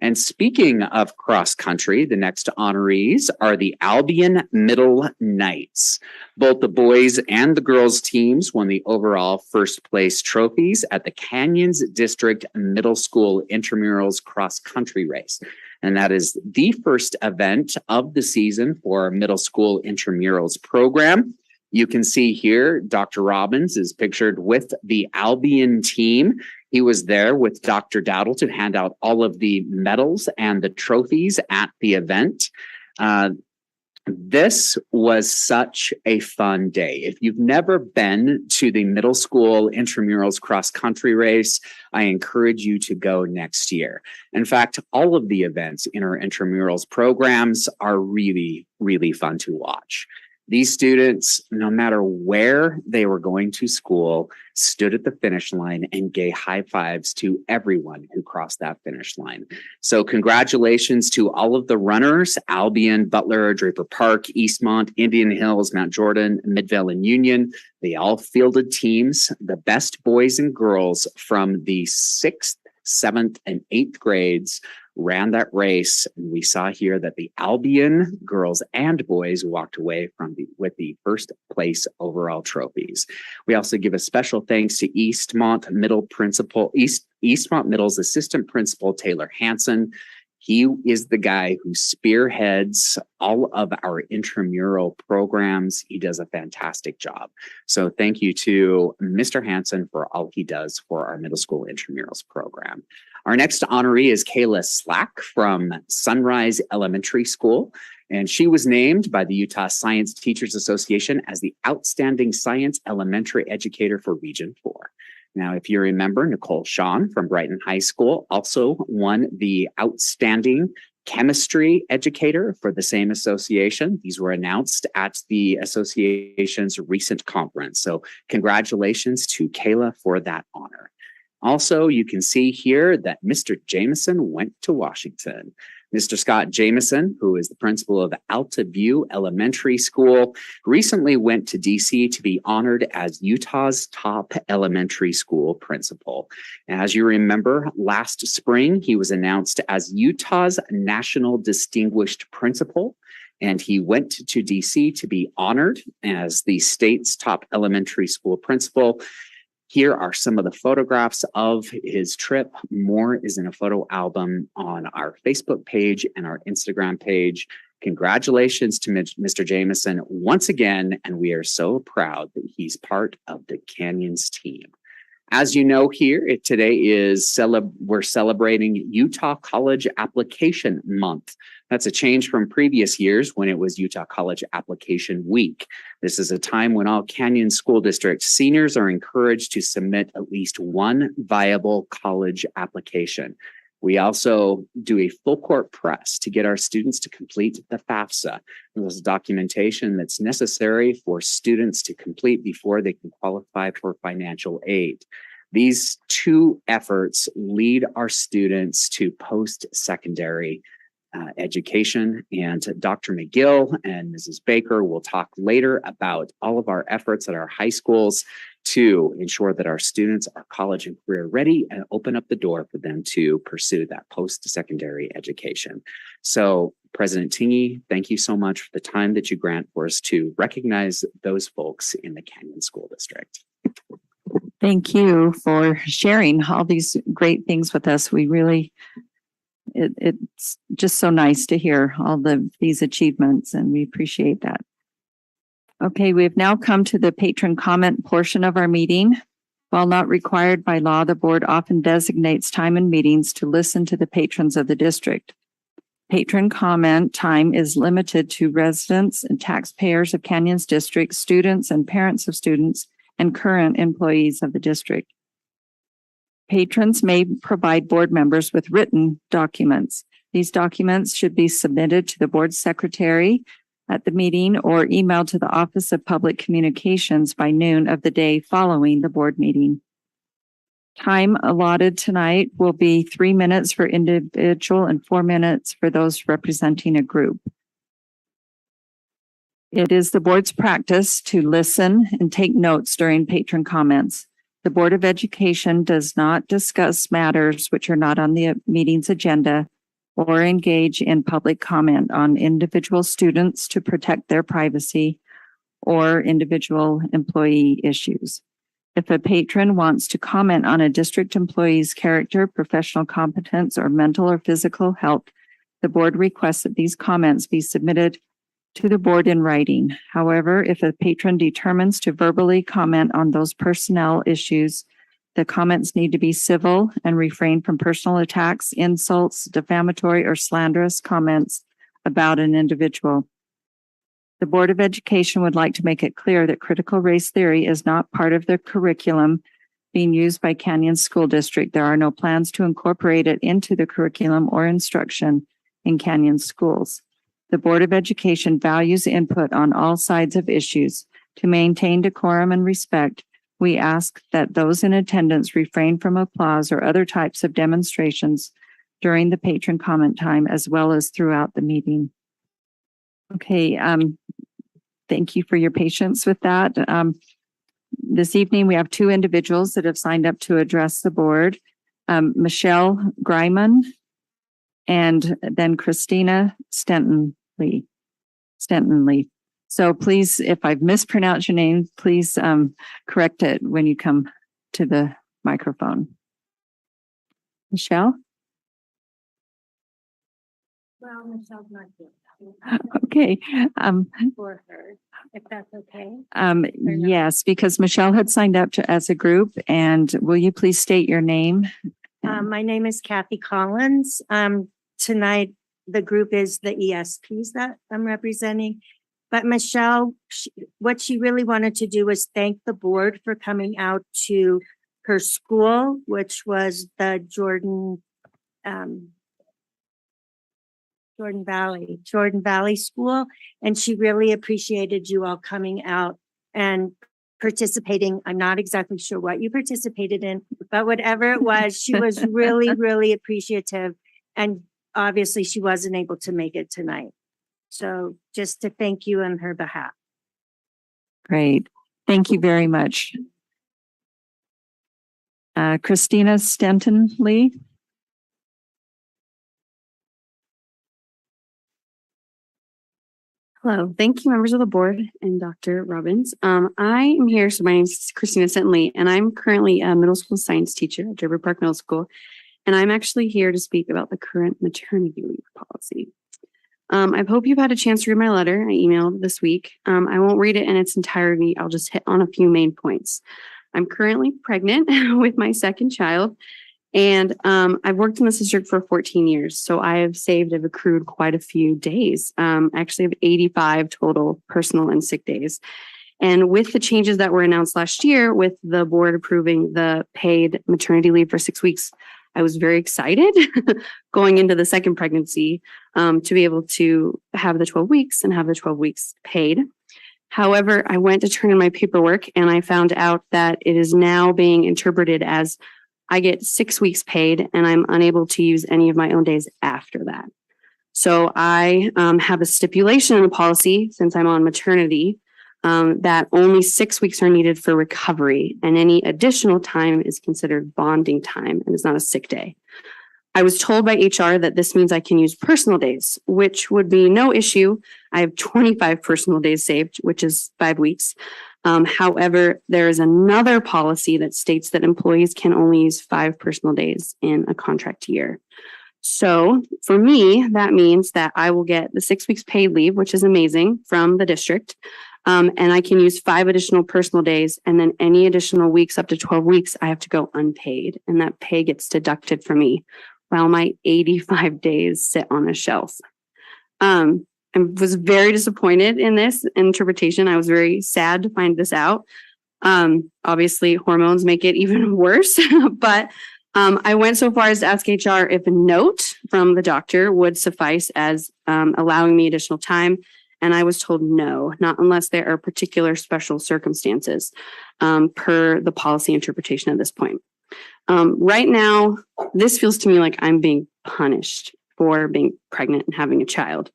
And speaking of cross-country, the next honorees are the Albion Middle Knights. Both the boys and the girls teams won the overall first place trophies at the Canyons District Middle School Intramurals cross-country race. And that is the first event of the season for our middle school intramurals program. You can see here, Dr. Robbins is pictured with the Albion team. He was there with Dr. Dowdle to hand out all of the medals and the trophies at the event. This was such a fun day. If you've never been to the middle school intramurals cross-country race, I encourage you to go next year. In fact, all of the events in our intramurals programs are really, really fun to watch. These students, no matter where they were going to school, stood at the finish line and gave high fives to everyone who crossed that finish line. So congratulations to all of the runners, Albion, Butler, Draper Park, Eastmont, Indian Hills, Mount Jordan, Midvale, and Union. They all fielded teams, the best boys and girls from the 6th, 7th, and 8th grades ran that race. And we saw here that the Albion girls and boys walked away with the first place overall trophies. We also give a special thanks to Eastmont Middle's assistant principal, Taylor Hansen. He is the guy who spearheads all of our intramural programs. He does a fantastic job. So thank you to Mr. Hansen for all he does for our middle school intramurals program. Our next honoree is Kayla Slack from Sunrise Elementary School, and she was named by the Utah Science Teachers Association as the Outstanding Science Elementary Educator for Region 4. Now, if you remember, Nicole Sean from Brighton High School also won the Outstanding Chemistry Educator for the same association. These were announced at the association's recent conference. So congratulations to Kayla for that honor. Also, you can see here that Mr. Jameson went to Washington. Mr. Scott Jameson, who is the principal of Alta View Elementary School, recently went to DC to be honored as Utah's top elementary school principal. As you remember, last spring, he was announced as Utah's National Distinguished Principal, and he went to DC to be honored as the state's top elementary school principal. Here are some of the photographs of his trip. More is in a photo album on our Facebook page and our Instagram page. Congratulations to Mr. Jameson once again, and we are so proud that he's part of the Canyons team. As you know here, today is we're celebrating Utah College Application Month. That's a change from previous years when it was Utah College Application Week. This is a time when all Canyon School District seniors are encouraged to submit at least one viable college application. We also do a full court press to get our students to complete the FAFSA. This is documentation that's necessary for students to complete before they can qualify for financial aid. These two efforts lead our students to post-secondary education, and Dr. McGill and Mrs. Baker will talk later about all of our efforts at our high schools to ensure that our students are college and career ready and open up the door for them to pursue that post-secondary education. So President Tingy, thank you so much for the time that you grant for us to recognize those folks in the Canyon School District. Thank you for sharing all these great things with us. We really, it's just so nice to hear all these achievements, and we appreciate that. Okay, we've now come to the patron comment portion of our meeting. While not required by law, the board often designates time in meetings to listen to the patrons of the district. Patron comment time is limited to residents and taxpayers of Canyons District, students and parents of students, and current employees of the district. Patrons may provide board members with written documents. These documents should be submitted to the board secretary at the meeting or emailed to the Office of Public Communications by noon of the day following the board meeting. Time allotted tonight will be 3 minutes for individual and 4 minutes for those representing a group. It is the board's practice to listen and take notes during patron comments. The Board of Education does not discuss matters which are not on the meeting's agenda or engage in public comment on individual students to protect their privacy or individual employee issues. If a patron wants to comment on a district employee's character, professional competence, or mental or physical health, the board requests that these comments be submitted to the board in writing. However, if a patron determines to verbally comment on those personnel issues, the comments need to be civil and refrain from personal attacks, insults, defamatory, or slanderous comments about an individual. The Board of Education would like to make it clear that critical race theory is not part of the curriculum being used by Canyon School District. There are no plans to incorporate it into the curriculum or instruction in Canyon schools. The Board of Education values input on all sides of issues. To maintain decorum and respect, we ask that those in attendance refrain from applause or other types of demonstrations during the patron comment time, as well as throughout the meeting. Okay, thank you for your patience with that. This evening, we have 2 individuals that have signed up to address the board. Michelle Greiman and then Christina Stenton-Lee. So please, if I've mispronounced your name, please correct it when you come to the microphone. Michelle? Well, Michelle's not here. Okay. For her, if that's okay. Yes, because Michelle had signed up as a group, and will you please state your name? My name is Kathy Collins. Tonight, the group is the ESPs that I'm representing. But Michelle, what she really wanted to do was thank the board for coming out to her school, which was the Jordan Valley School. And she really appreciated you all coming out and participating. I'm not exactly sure what you participated in, but whatever it was, she was really, really appreciative. And obviously she wasn't able to make it tonight. So just to thank you on her behalf. Great. Thank you very much. Christina Stenton-Lee. Hello, thank you, members of the board and Dr. Robbins. I am here, so my name is Christina Stenton-Lee, and I'm currently a middle school science teacher at Draper Park Middle School, and I'm actually here to speak about the current maternity leave policy. I hope you've had a chance to read my letter I emailed this week. I won't read it in its entirety. I'll just hit on a few main points. I'm currently pregnant with my second child, and I've worked in this district for 14 years. So I've accrued quite a few days. Actually, I have 85 total personal and sick days. And with the changes that were announced last year, with the board approving the paid maternity leave for 6 weeks, I was very excited going into the second pregnancy to be able to have the 12 weeks and have the 12 weeks paid. However, I went to turn in my paperwork and I found out that it is now being interpreted as I get 6 weeks paid and I'm unable to use any of my own days after that. So I have a stipulation in the policy since I'm on maternity that only 6 weeks are needed for recovery and any additional time is considered bonding time and is not a sick day. I was told by HR that this means I can use personal days, which would be no issue. I have 25 personal days saved, which is 5 weeks. However, there is another policy that states that employees can only use 5 personal days in a contract year. So for me, that means that I will get the 6 weeks paid leave, which is amazing, from the district. And I can use 5 additional personal days, and then any additional weeks up to 12 weeks, I have to go unpaid, and that pay gets deducted from me while my 85 days sit on a shelf. I was very disappointed in this interpretation. I was very sad to find this out. Obviously, hormones make it even worse, but I went so far as to ask HR if a note from the doctor would suffice as allowing me additional time. And I was told no, not unless there are particular special circumstances per the policy interpretation at this point. Right now, this feels to me like I'm being punished for being pregnant and having a child.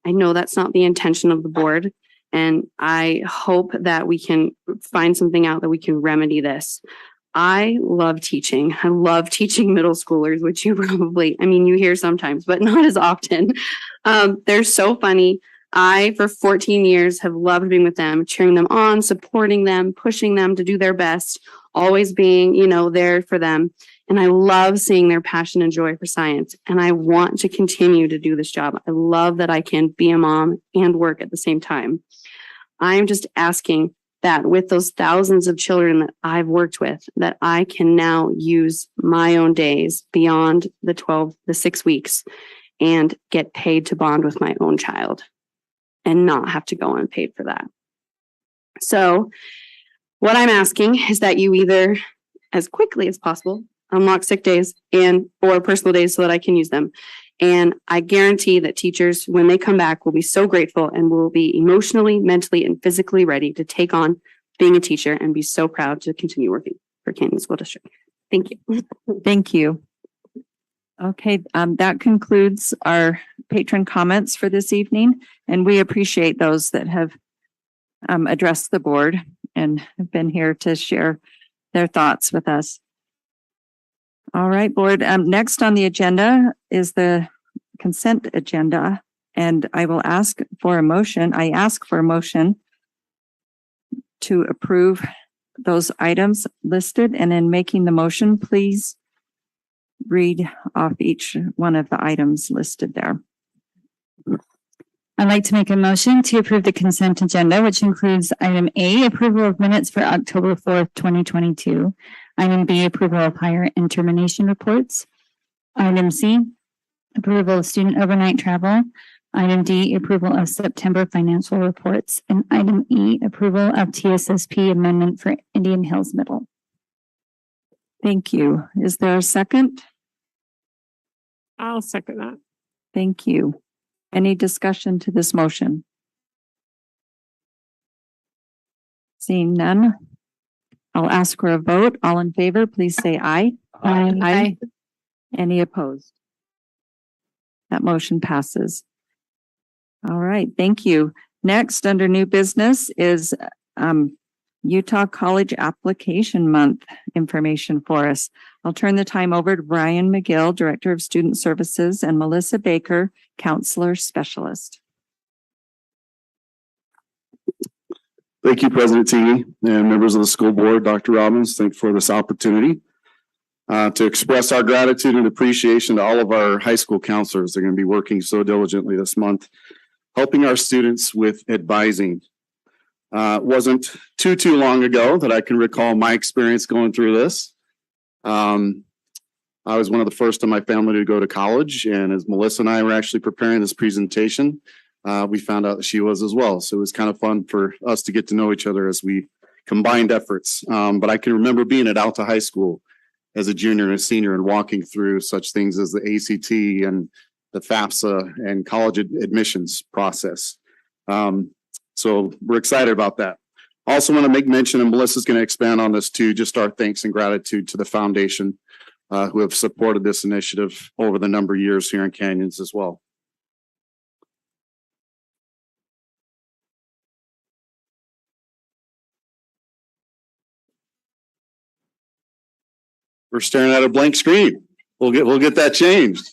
I know that's not the intention of the board, and I hope that we can find something out that we can remedy this. I love teaching. I love teaching middle schoolers, which you probably, you hear sometimes, but not as often. They're so funny. I, for 14 years, have loved being with them, cheering them on, supporting them, pushing them to do their best, always being, there for them. And I love seeing their passion and joy for science. And I want to continue to do this job. I love that I can be a mom and work at the same time. I'm just asking that with those thousands of children that I've worked with, that I can now use my own days beyond the 6 weeks and get paid to bond with my own child and not have to go unpaid for that. So what I'm asking is that you either, as quickly as possible, unlock sick days or personal days so that I can use them. And I guarantee that teachers, when they come back, will be so grateful and will be emotionally, mentally, and physically ready to take on being a teacher and be so proud to continue working for Canyon School District. Thank you. Thank you. Okay, that concludes our patron comments for this evening, and we appreciate those that have addressed the board and have been here to share their thoughts with us. All right, board. Next on the agenda is the consent agenda, and I will ask for a motion. I ask for a motion to approve those items listed, and in making the motion, please read off each one of the items listed there. I'd like to make a motion to approve the consent agenda, which includes item A, approval of minutes for October 4th, 2022. Item B, approval of hire and termination reports. Item C, approval of student overnight travel. Item D, approval of September financial reports. And item E, approval of TSSP amendment for Indian Hills Middle. Thank you. Is there a second? I'll second that. Thank you. Any discussion to this motion? Seeing none, I'll ask for a vote. All in favor, please say aye. Aye. Aye. Any opposed? That motion passes. All right, thank you. Next, under new business is Utah College Application Month information for us. I'll turn the time over to Brian McGill, Director of Student Services, and Melissa Baker, Counselor Specialist. Thank you, President Teague and members of the school board. Dr. Robbins, thank you for this opportunity to express our gratitude and appreciation to all of our high school counselors. They're going to be working so diligently this month, helping our students with advising. It wasn't too long ago that I can recall my experience going through this. I was one of the first in my family to go to college, and as Melissa and I were actually preparing this presentation, we found out that she was as well. So it was kind of fun for us to get to know each other as we combined efforts. But I can remember being at Alta High School as a junior and a senior and walking through such things as the ACT and the FAFSA and college admissions process. So we're excited about that. Also want to make mention, and Melissa's going to expand on this too, just our thanks and gratitude to the foundation who have supported this initiative over the number of years here in Canyons as well. We're staring at a blank screen. We'll get that changed.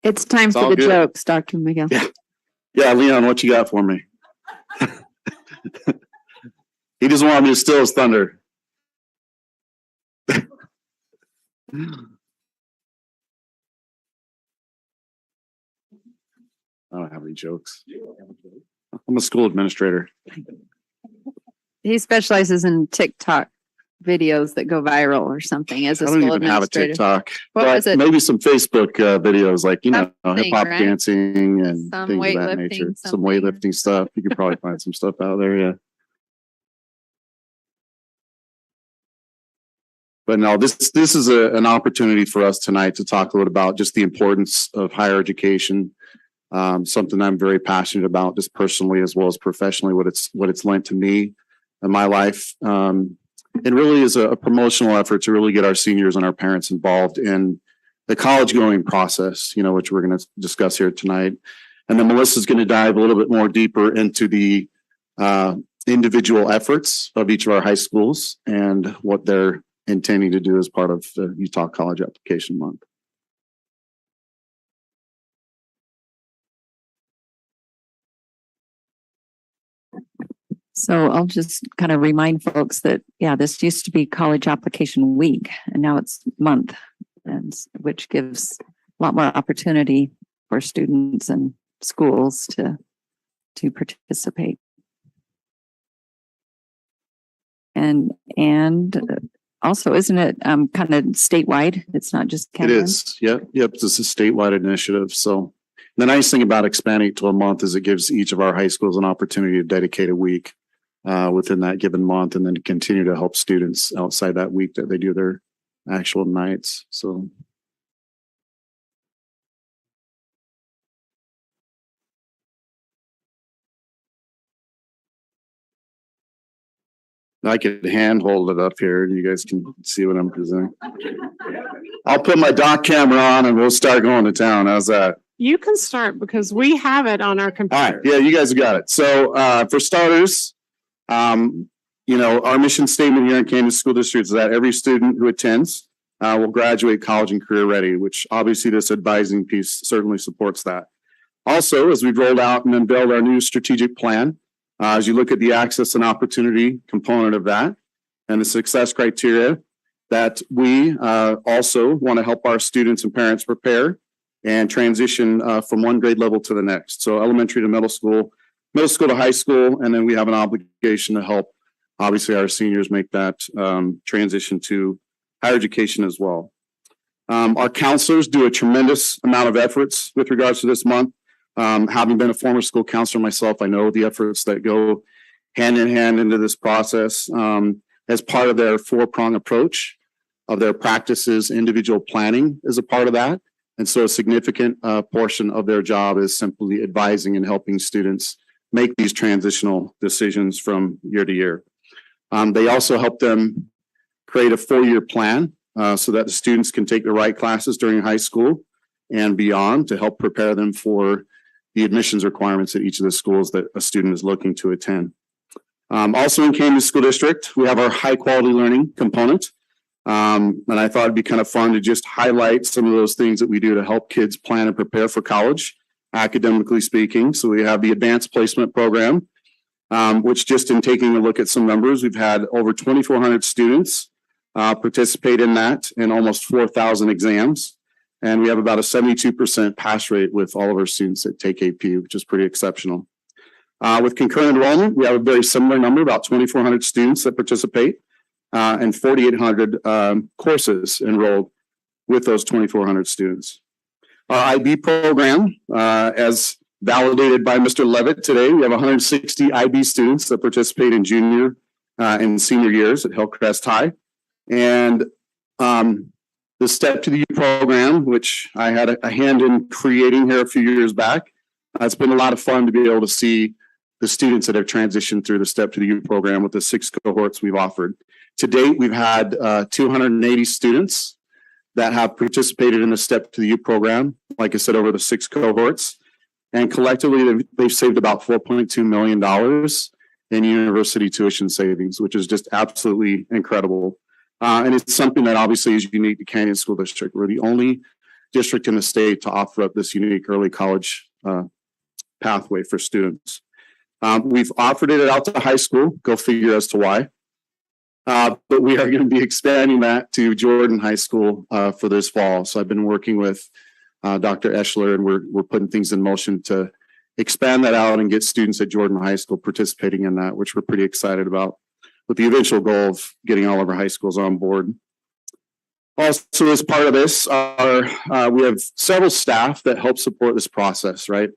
It's time all for the good. jokes, Dr. Miguel. Yeah, Leon, what you got for me? He doesn't want me to steal his thunder. I don't have any jokes. I'm a school administrator. He specializes in TikTok videos that go viral or something as a I don't school even have a administrator. TikTok. What but was it? maybe some Facebook videos like, Something, hip hop right? dancing and Some things of that weightlifting, nature. Some something. weightlifting stuff. You could probably find some stuff out there, yeah. But no, this is an opportunity for us tonight to talk a little about just the importance of higher education. Something I'm very passionate about, just personally as well as professionally, what it's lent to me in my life. It really is a promotional effort to really get our seniors and our parents involved in the college going process, which we're going to discuss here tonight. And then Melissa's going to dive a little bit more deeper into the individual efforts of each of our high schools and what they're intending to do as part of the Utah College Application Month. So I'll just kind of remind folks that, this used to be College Application Week, and now it's month, and which gives a lot more opportunity for students and schools to participate. And also, isn't it kind of statewide? It's not just It Canyon? is. Yep. It's a statewide initiative. So the nice thing about expanding it to a month is it gives each of our high schools an opportunity to dedicate a week within that given month, and then to continue to help students outside that week that they do their actual nights. So. I could hand hold it up here and you guys can see what I'm presenting. I'll put my dock camera on and we'll start going to town. How's that? You can start because we have it on our All computer. right. Yeah, you guys have got it. So for starters, our mission statement here in Kansas School District is that every student who attends will graduate college and career ready, which obviously this advising piece certainly supports that. Also, as we've rolled out and unveiled our new strategic plan, as you look at the access and opportunity component of that and the success criteria, that we also want to help our students and parents prepare and transition from one grade level to the next. So elementary to middle school to high school, and then we have an obligation to help, obviously, our seniors make that transition to higher education as well. Our counselors do a tremendous amount of efforts with regards to this month. Having been a former school counselor myself, I know the efforts that go hand in hand into this process as part of their four-prong approach of their practices. Individual planning is a part of that. And so a significant portion of their job is simply advising and helping students make these transitional decisions from year to year. They also help them create a 4-year plan so that the students can take the right classes during high school and beyond to help prepare them for the admissions requirements at each of the schools that a student is looking to attend. Also in Kansas School District, we have our high quality learning component. And I thought it'd be kind of fun to just highlight some of those things that we do to help kids plan and prepare for college, academically speaking. So we have the advanced placement program, which just in taking a look at some numbers, we've had over 2,400 students participate in that and almost 4,000 exams. And we have about a 72% pass rate with all of our students that take AP, which is pretty exceptional. With concurrent enrollment, we have a very similar number, about 2,400 students that participate and 4,800 courses enrolled with those 2,400 students. Our IB program, as validated by Mr. Levitt today, we have 160 IB students that participate in junior and senior years at Hillcrest High. And the Step to the U program, which I had a hand in creating here a few years back. It's been a lot of fun to be able to see the students that have transitioned through the Step to the U program with the 6 cohorts we've offered. To date, we've had 280 students that have participated in the Step to the U program, like I said, over the 6 cohorts. And collectively, they've saved about $4.2 million in university tuition savings, which is just absolutely incredible. And it's something that obviously is unique to Canyon School District. We're the only district in the state to offer up this unique early college pathway for students. We've offered it out to high school, go figure as to why. But we are going to be expanding that to Jordan High School for this fall. So I've been working with Dr. Eschler, and we're putting things in motion to expand that out and get students at Jordan High School participating in that, which we're pretty excited about, with the eventual goal of getting all of our high schools on board. Also, as part of this, we have several staff that help support this process, right?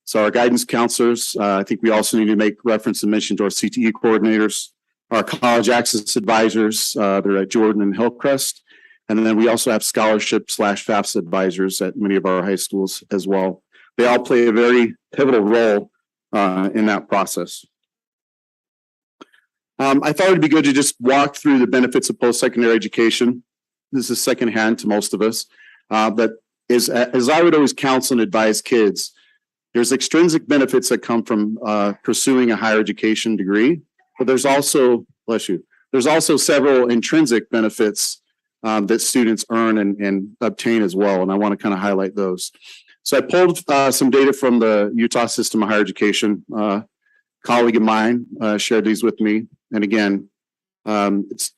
So our guidance counselors, I think we also need to make reference and mention to our CTE coordinators, our college access advisors, they're at Jordan and Hillcrest. And then we also have scholarship/FAFSA advisors at many of our high schools as well. They all play a very pivotal role in that process. I thought it'd be good to just walk through the benefits of post-secondary education. This is secondhand to most of us, but as I would always counsel and advise kids, there's extrinsic benefits that come from pursuing a higher education degree, but there's also, bless you, there's also several intrinsic benefits that students earn and obtain as well, and I want to kind of highlight those. So I pulled some data from the Utah System of Higher Education. Colleague of mine shared these with me. And again, it's,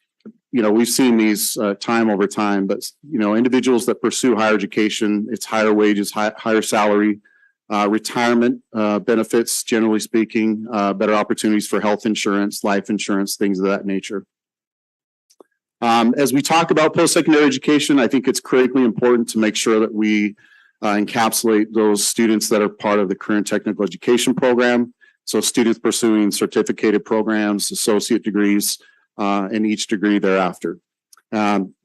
we've seen these time over time, but, individuals that pursue higher education, it's higher wages, higher salary, retirement benefits, generally speaking, better opportunities for health insurance, life insurance, things of that nature. As we talk about post-secondary education, I think it's critically important to make sure that we encapsulate those students that are part of the career and technical education program. So students pursuing certificated programs, associate degrees, and each degree thereafter.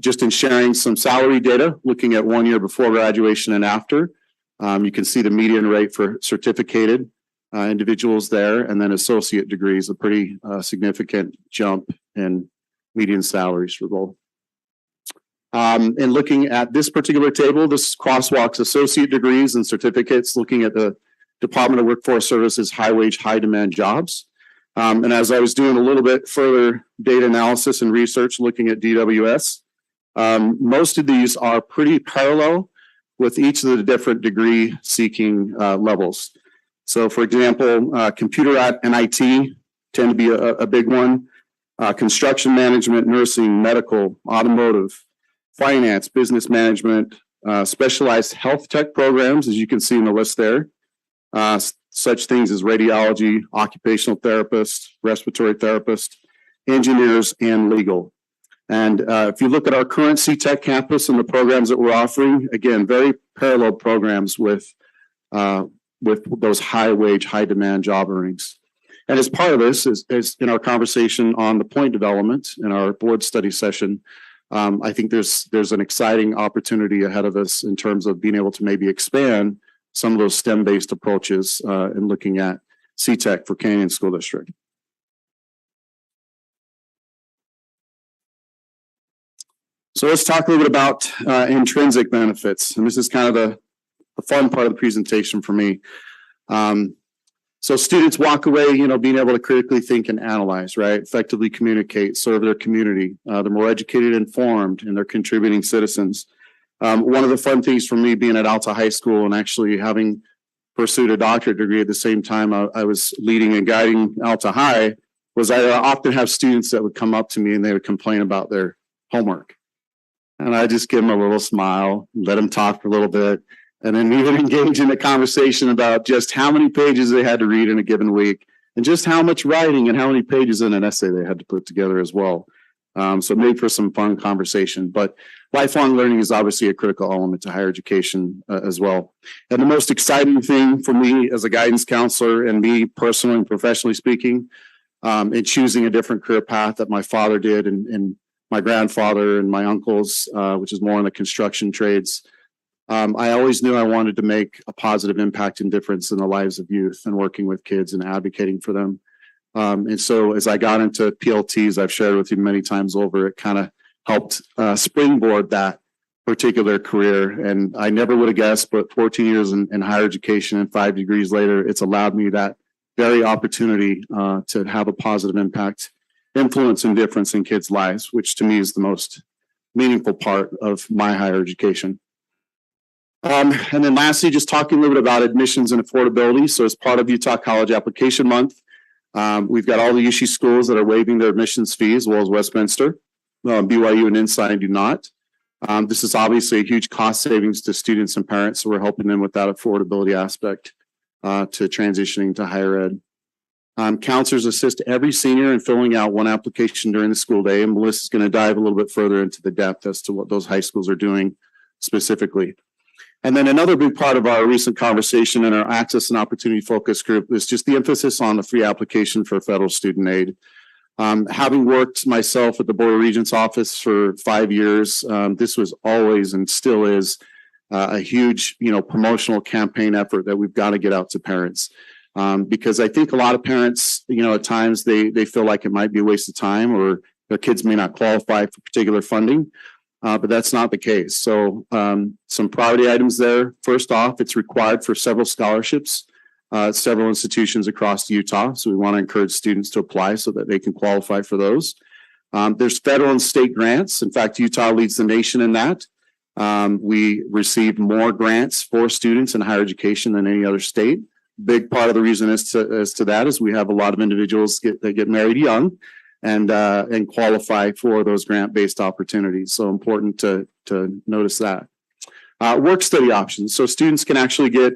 Just in sharing some salary data, looking at 1 year before graduation and after, you can see the median rate for certificated individuals there, and then associate degrees, a pretty significant jump in median salaries for both. And looking at this particular table, this crosswalks associate degrees and certificates, looking at the Department of Workforce Services high wage, high demand jobs. And as I was doing a little bit further data analysis and research looking at DWS, most of these are pretty parallel with each of the different degree seeking levels. So for example, computer and IT tend to be a big one. Construction management, nursing, medical, automotive, finance, business management, specialized health tech programs, as you can see in the list there. Such things as radiology, occupational therapist, respiratory therapist, engineers, and legal. And if you look at our current CTech campus and the programs that we're offering, again, very parallel programs with those high wage, high demand job earnings. And as part of this is in our conversation on the point development in our board study session, I think there's an exciting opportunity ahead of us in terms of being able to maybe expand some of those STEM-based approaches in looking at CTech for Canyon School District. So let's talk a little bit about intrinsic benefits. And this is kind of the fun part of the presentation for me. So students walk away, being able to critically think and analyze, right? Effectively communicate, serve their community. They're more educated, informed, and they're contributing citizens. One of the fun things for me being at Alta High School and actually having pursued a doctorate degree at the same time I was leading and guiding Alta High was I often have students that would come up to me and they would complain about their homework. And I just give them a little smile, let them talk for a little bit, and then we would engage in a conversation about just how many pages they had to read in a given week and just how much writing and how many pages in an essay they had to put together as well. So it made for some fun conversation, but lifelong learning is obviously a critical element to higher education as well. And the most exciting thing for me as a guidance counselor and me personally and professionally speaking, in choosing a different career path that my father did and my grandfather and my uncles, which is more in the construction trades. I always knew I wanted to make a positive impact and difference in the lives of youth and working with kids and advocating for them. And so as I got into PLTs, I've shared with you many times over, it kind of helped springboard that particular career. And I never would have guessed, but 14 years in higher education and 5 degrees later, it's allowed me that very opportunity to have a positive impact, influence, and difference in kids' lives, which to me is the most meaningful part of my higher education. And then lastly, just talking a little bit about admissions and affordability. So as part of Utah College Application Month, we've got all the UC schools that are waiving their admissions fees, as well as Westminster. BYU and Ensign do not. This is obviously a huge cost savings to students and parents, so we're helping them with that affordability aspect to transitioning to higher ed. Counselors assist every senior in filling out one application during the school day, and Melissa's going to dive a little bit further into the depth as to what those high schools are doing specifically. And then another big part of our recent conversation in our Access and Opportunity Focus Group is just the emphasis on the free application for federal student aid. Having worked myself at the Board of Regents office for 5 years, this was always and still is a huge, promotional campaign effort that we've got to get out to parents. Because I think a lot of parents, at times they feel like it might be a waste of time or their kids may not qualify for particular funding. But that's not the case. So some priority items there. First off, it's required for several scholarships, several institutions across Utah. So we want to encourage students to apply so that they can qualify for those. There's federal and state grants. In fact, Utah leads the nation in that. We receive more grants for students in higher education than any other state. Big part of the reason as to that is we have a lot of individuals that get married young and qualify for those grant-based opportunities. So important to notice that. Work study options. So students can actually get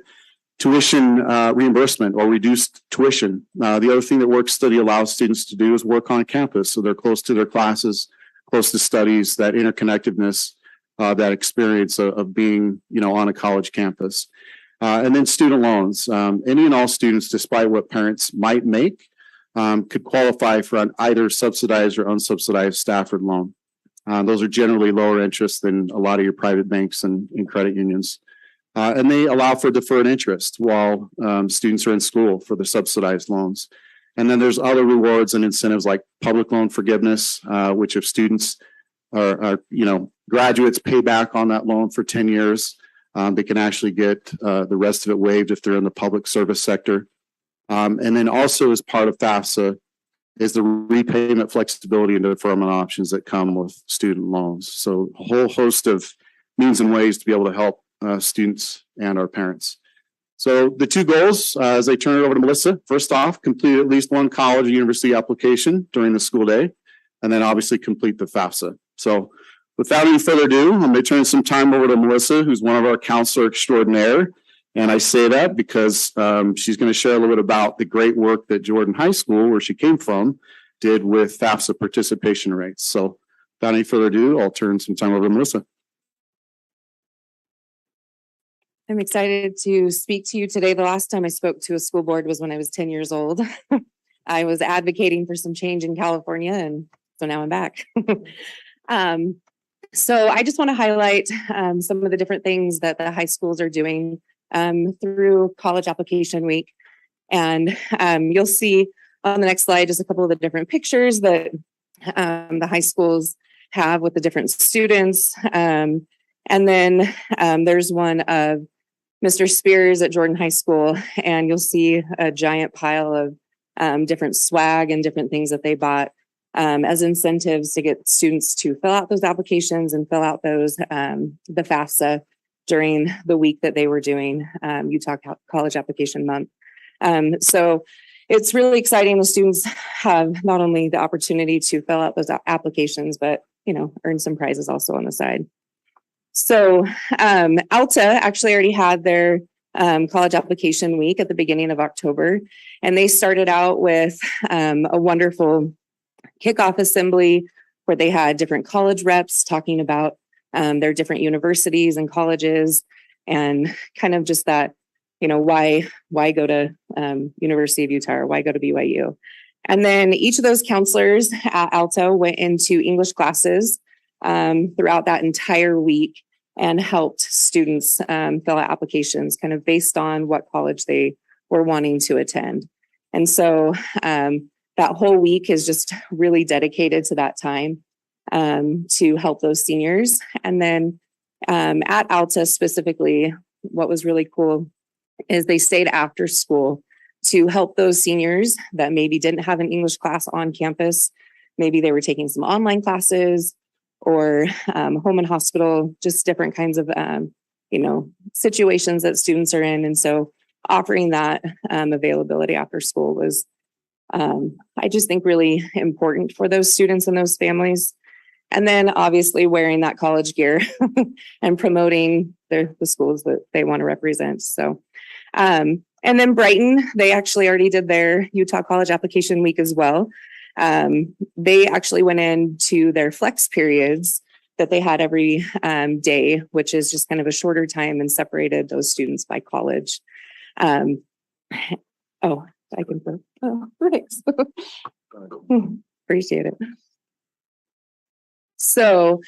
tuition reimbursement or reduced tuition. The other thing that work study allows students to do is work on campus. So they're close to their classes, close to studies, that interconnectedness, that experience of being, on a college campus. And then student loans. Any and all students, despite what parents might make, could qualify for an either subsidized or unsubsidized Stafford loan. Those are generally lower interest than a lot of your private banks and credit unions. And they allow for deferred interest while students are in school for the subsidized loans. And then there's other rewards and incentives like public loan forgiveness, which if students are graduates pay back on that loan for 10 years, they can actually get the rest of it waived if they're in the public service sector. And then also as part of FAFSA is the repayment flexibility and deferment options that come with student loans. So a whole host of means and ways to be able to help students and our parents. So the two goals, as I turn it over to Melissa, first off, complete at least one college or university application during the school day, and then obviously complete the FAFSA. So without any further ado, I'm going to turn some time over to Melissa, who's one of our counselor extraordinaire. And I say that because she's going to share a little bit about the great work that Jordan High School, where she came from, did with FAFSA participation rates. So without any further ado, I'll turn some time over to Melissa. I'm excited to speak to you today. The last time I spoke to a school board was when I was 10 years old. I was advocating for some change in California, and so now I'm back. So I just want to highlight some of the different things that the high schools are doing through College Application Week. And you'll see on the next slide just a couple of the different pictures that the high schools have with the different students. And then there's one of Mr. Spears at Jordan High School, and you'll see a giant pile of different swag and different things that they bought as incentives to get students to fill out those applications and fill out those the FAFSA during the week that they were doing Utah College Application Month. So it's really exciting. The students have not only the opportunity to fill out those applications, but earn some prizes also on the side. So Alta actually already had their college application week at the beginning of October, and they started out with a wonderful kickoff assembly where they had different college reps talking about their different universities and colleges, and kind of just that, why go to University of Utah or why go to BYU? And then each of those counselors at Alto went into English classes throughout that entire week and helped students fill out applications kind of based on what college they were wanting to attend. And so that whole week is just really dedicated to that time to help those seniors. And then at Alta specifically, what was really cool is they stayed after school to help those seniors that maybe didn't have an English class on campus. Maybe they were taking some online classes or home and hospital, just different kinds of, situations that students are in. And so offering that availability after school was, I just think, really important for those students and those families. And then obviously wearing that college gear and promoting the schools that they want to represent. So, and then Brighton, they actually already did their Utah College Application Week as well. They actually went into their flex periods that they had every day, which is just kind of a shorter time, and separated those students by college. I can, thanks. Appreciate it. So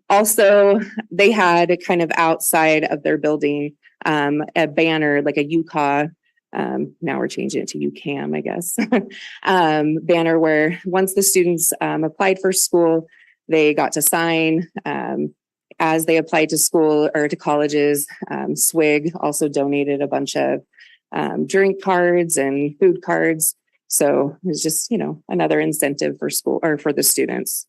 also they had kind of outside of their building a banner, like a UCA, now we're changing it to UCAM, I guess, banner where once the students applied for school, they got to sign as they applied to school or to colleges. SWIG also donated a bunch of drink cards and food cards. So it was just, another incentive for school or for the students.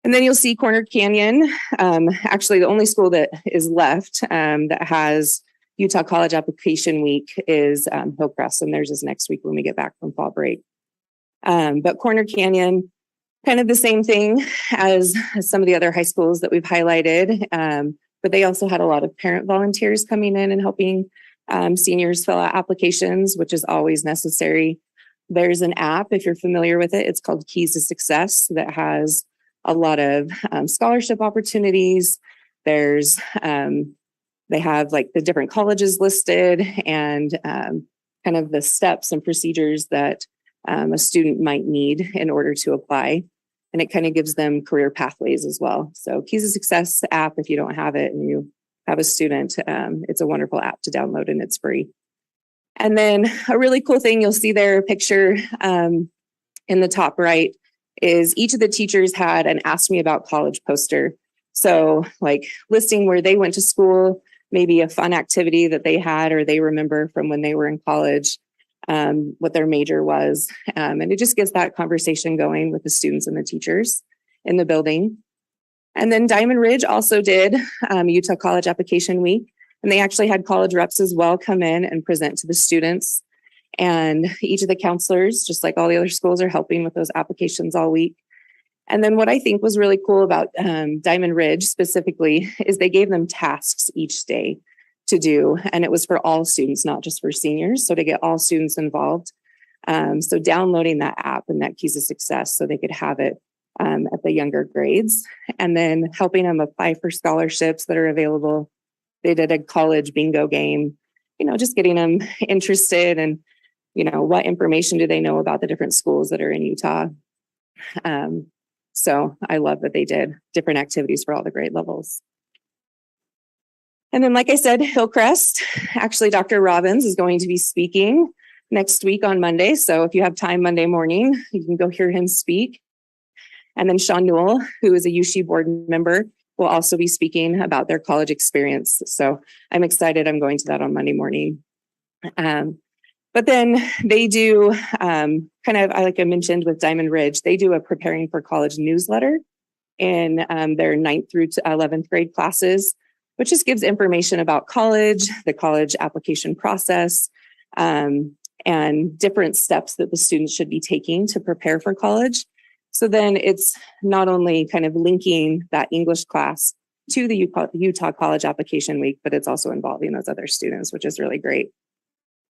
And then you'll see Corner Canyon, actually the only school that is left that has Utah College Application Week is Hillcrest, and theirs is next week when we get back from fall break. But Corner Canyon, kind of the same thing as some of the other high schools that we've highlighted, but they also had a lot of parent volunteers coming in and helping seniors fill out applications, which is always necessary. There's an app, if you're familiar with it, it's called Keys to Success, that has a lot of scholarship opportunities. There's, they have like the different colleges listed and kind of the steps and procedures that a student might need in order to apply. And it kind of gives them career pathways as well. So Keys to Success app, if you don't have it and you have a student, it's a wonderful app to download and it's free. And then a really cool thing, you'll see their picture in the top right, is each of the teachers had an Ask Me About College poster. So like listing where they went to school, maybe a fun activity that they had or they remember from when they were in college, what their major was. And it just gets that conversation going with the students and the teachers in the building. And then Diamond Ridge also did Utah College Application Week. And they actually had college reps as well come in and present to the students. And each of the counselors, just like all the other schools, are helping with those applications all week. And then what I think was really cool about Diamond Ridge specifically is they gave them tasks each day to do. And it was for all students, not just for seniors. So to get all students involved. So downloading that app and that Keys to Success so they could have it at the younger grades. And then helping them apply for scholarships that are available. They did a college bingo game, just getting them interested and what information do they know about the different schools that are in Utah? So I love that they did different activities for all the grade levels. And then, like I said, Hillcrest, actually, Dr. Robbins is going to be speaking next week on Monday. So if you have time Monday morning, you can go hear him speak. And then Sean Newell, who is a USHE board member, will also be speaking about their college experience. So I'm excited. I'm going to that on Monday morning. But then they do kind of, like I mentioned with Diamond Ridge, they do a preparing for college newsletter in their 9th through 11th grade classes, which just gives information about college, the college application process, and different steps that the students should be taking to prepare for college. So then it's not only kind of linking that English class to the Utah College Application Week, but it's also involving those other students, which is really great.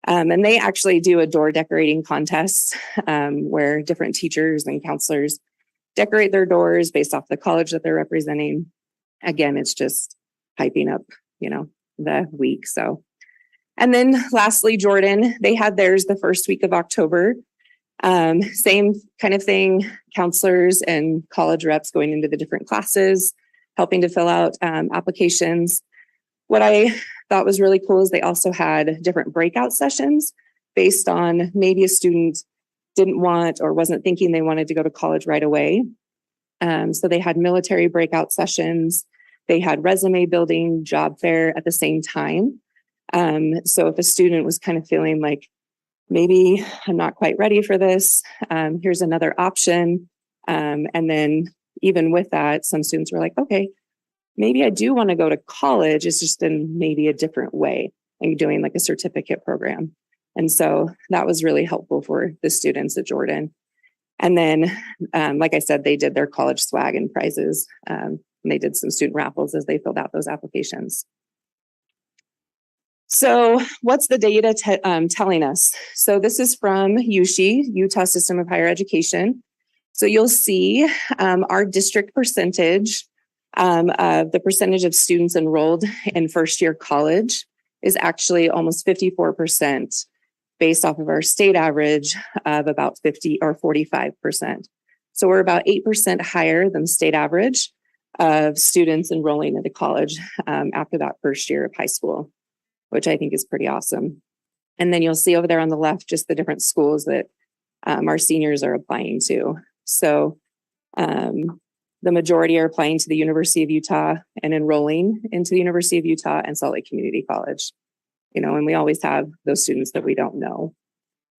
And they actually do a door decorating contest where different teachers and counselors decorate their doors based off the college that they're representing. Again, it's just hyping up, the week. So, and then lastly, Jordan, they had theirs the first week of October. Same kind of thing, counselors and college reps going into the different classes, helping to fill out applications. What I thought was really cool is they also had different breakout sessions based on maybe a student didn't want or wasn't thinking they wanted to go to college right away. So they had military breakout sessions. They had resume building, job fair at the same time. So if a student was kind of feeling like, maybe I'm not quite ready for this, here's another option. And then even with that, some students were like, okay, maybe I do want to go to college. It's just in maybe a different way and doing like a certificate program. And so that was really helpful for the students at Jordan. And then, like I said, they did their college swag and prizes. And they did some student raffles as they filled out those applications. So what's the data telling us? So this is from USHE, Utah System of Higher Education. So you'll see our district percentage of the percentage of students enrolled in first year college is actually almost 54% based off of our state average of about 50 or 45%. So we're about 8% higher than the state average of students enrolling into college after that first year of high school, which I think is pretty awesome. And then you'll see over there on the left, just the different schools that our seniors are applying to. So the majority are applying to the University of Utah and enrolling into the University of Utah and Salt Lake Community College. You know, and we always have those students that we don't know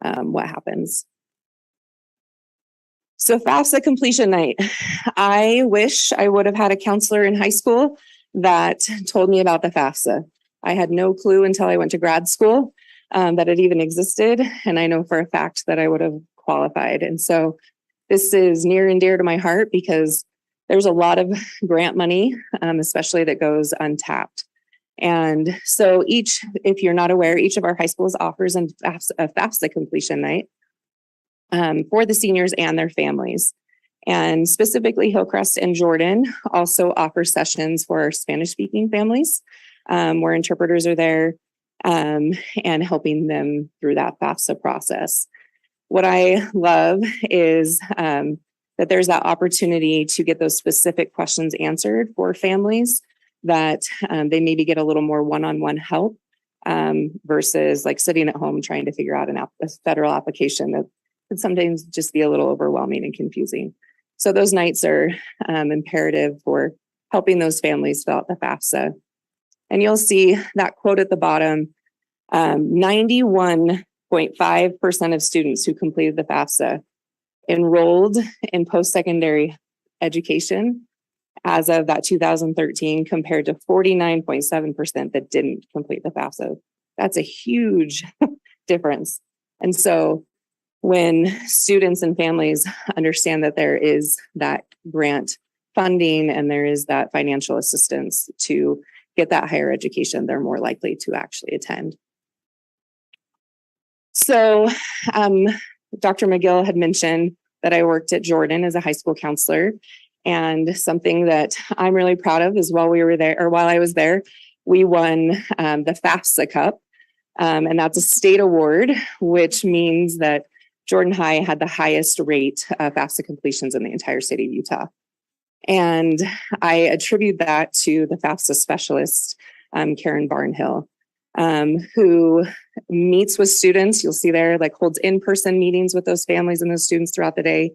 what happens. So FAFSA completion night. I wish I would have had a counselor in high school that told me about the FAFSA. I had no clue until I went to grad school that it even existed. And I know for a fact that I would have qualified. And so this is near and dear to my heart because there's a lot of grant money, especially that goes untapped. And so if you're not aware, each of our high schools offers a FAFSA completion night for the seniors and their families. And specifically Hillcrest and Jordan also offer sessions for Spanish-speaking families where interpreters are there and helping them through that FAFSA process. What I love is that there's that opportunity to get those specific questions answered for families that they maybe get a little more one-on-one help versus like sitting at home trying to figure out a federal application that can sometimes just be a little overwhelming and confusing. So those nights are imperative for helping those families fill out the FAFSA. And you'll see that quote at the bottom, 91.5% of students who completed the FAFSA enrolled in post-secondary education as of that 2013 compared to 49.7% that didn't complete the FAFSA. That's a huge difference. And so when students and families understand that there is that grant funding and there is that financial assistance to get that higher education, they're more likely to actually attend. So Dr. McGill had mentioned that I worked at Jordan as a high school counselor. And something that I'm really proud of is while I was there, we won the FAFSA Cup. And that's a state award, which means that Jordan High had the highest rate of FAFSA completions in the entire state of Utah. And I attribute that to the FAFSA specialist, Karen Barnhill, who meets with students. You'll see there, like holds in-person meetings with those families and those students throughout the day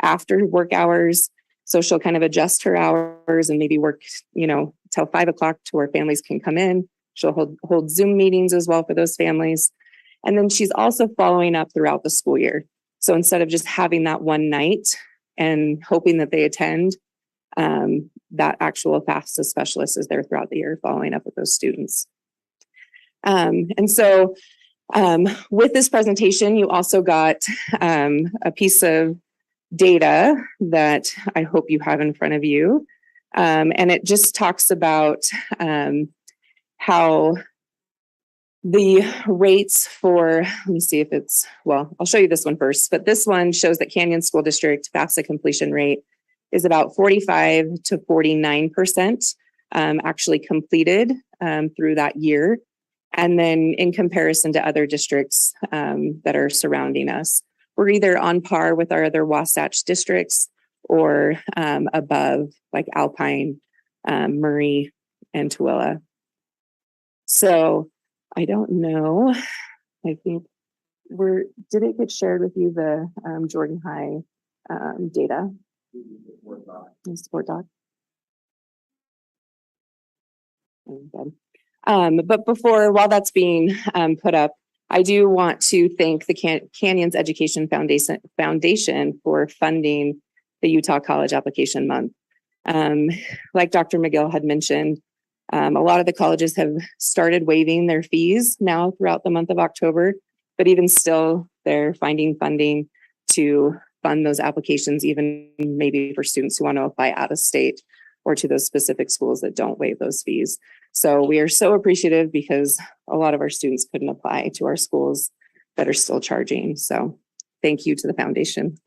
after work hours. So she'll kind of adjust her hours and maybe work, till 5 o'clock to where families can come in. She'll hold Zoom meetings as well for those families. And then she's also following up throughout the school year. So instead of just having that one night and hoping that they attend, that actual FAFSA specialist is there throughout the year following up with those students. And so with this presentation, you also got a piece of data that I hope you have in front of you. And it just talks about how the rates for, let me see if I'll show you this one first, but this one shows that Canyon School District FAFSA completion rate is about 45 to 49% actually completed through that year. And then in comparison to other districts that are surrounding us, we're either on par with our other Wasatch districts or above, like Alpine, Murray, and Tooele. So I don't know. I think did it get shared with you, the Jordan High data? The support doc. Good. But while that's being put up, I do want to thank the Canyons Education Foundation for funding the Utah College Application Month. Like Dr. McGill had mentioned, a lot of the colleges have started waiving their fees now throughout the month of October, but even still, they're finding funding to fund those applications, even maybe for students who want to apply out of state or to those specific schools that don't waive those fees. So we are so appreciative because a lot of our students couldn't apply to our schools that are still charging. So thank you to the foundation.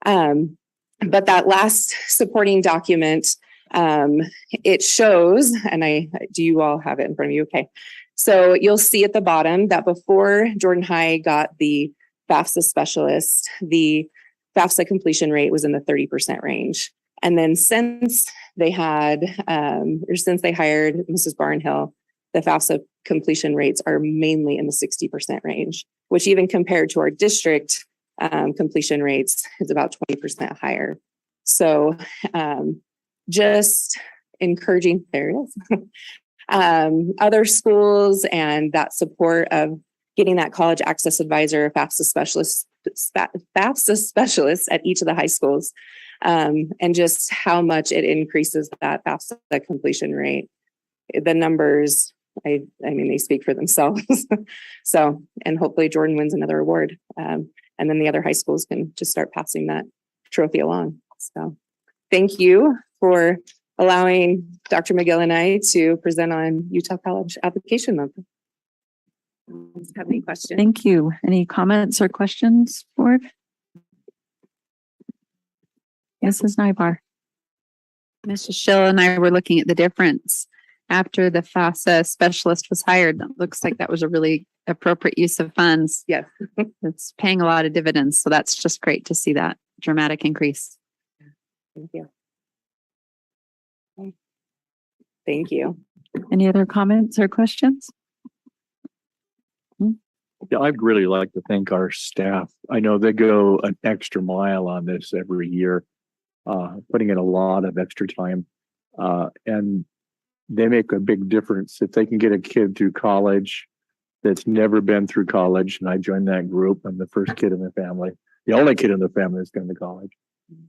But that last supporting document, it shows, and do you all have it in front of you? Okay. So you'll see at the bottom that before Jordan High got the FAFSA specialist, the FAFSA completion rate was in the 30% range. And then since they hired Mrs. Barnhill, the FAFSA completion rates are mainly in the 60% range, which even compared to our district completion rates is about 20% higher. So just encouraging, there it is, other schools and that support of getting that college access advisor, FAFSA specialists at each of the high schools, and just how much it increases that FAFSA completion rate. The numbers, I mean, they speak for themselves. So, and hopefully Jordan wins another award. And then the other high schools can just start passing that trophy along. So thank you for allowing Dr. McGill and I to present on Utah College Application Month. Have any questions? Thank you. Any comments or questions, board? Mrs. Nybar. Mrs. Schill and I were looking at the difference after the FAFSA specialist was hired. It looks like that was a really appropriate use of funds. Yes. It's paying a lot of dividends. So that's just great to see that dramatic increase. Thank you. Thank you. Any other comments or questions? Yeah, I'd really like to thank our staff. I know they go an extra mile on this every year, putting in a lot of extra time. And they make a big difference. If they can get a kid through college that's never been through college, and I joined that group, I'm the first kid in the family, the only kid in the family that's gone to college.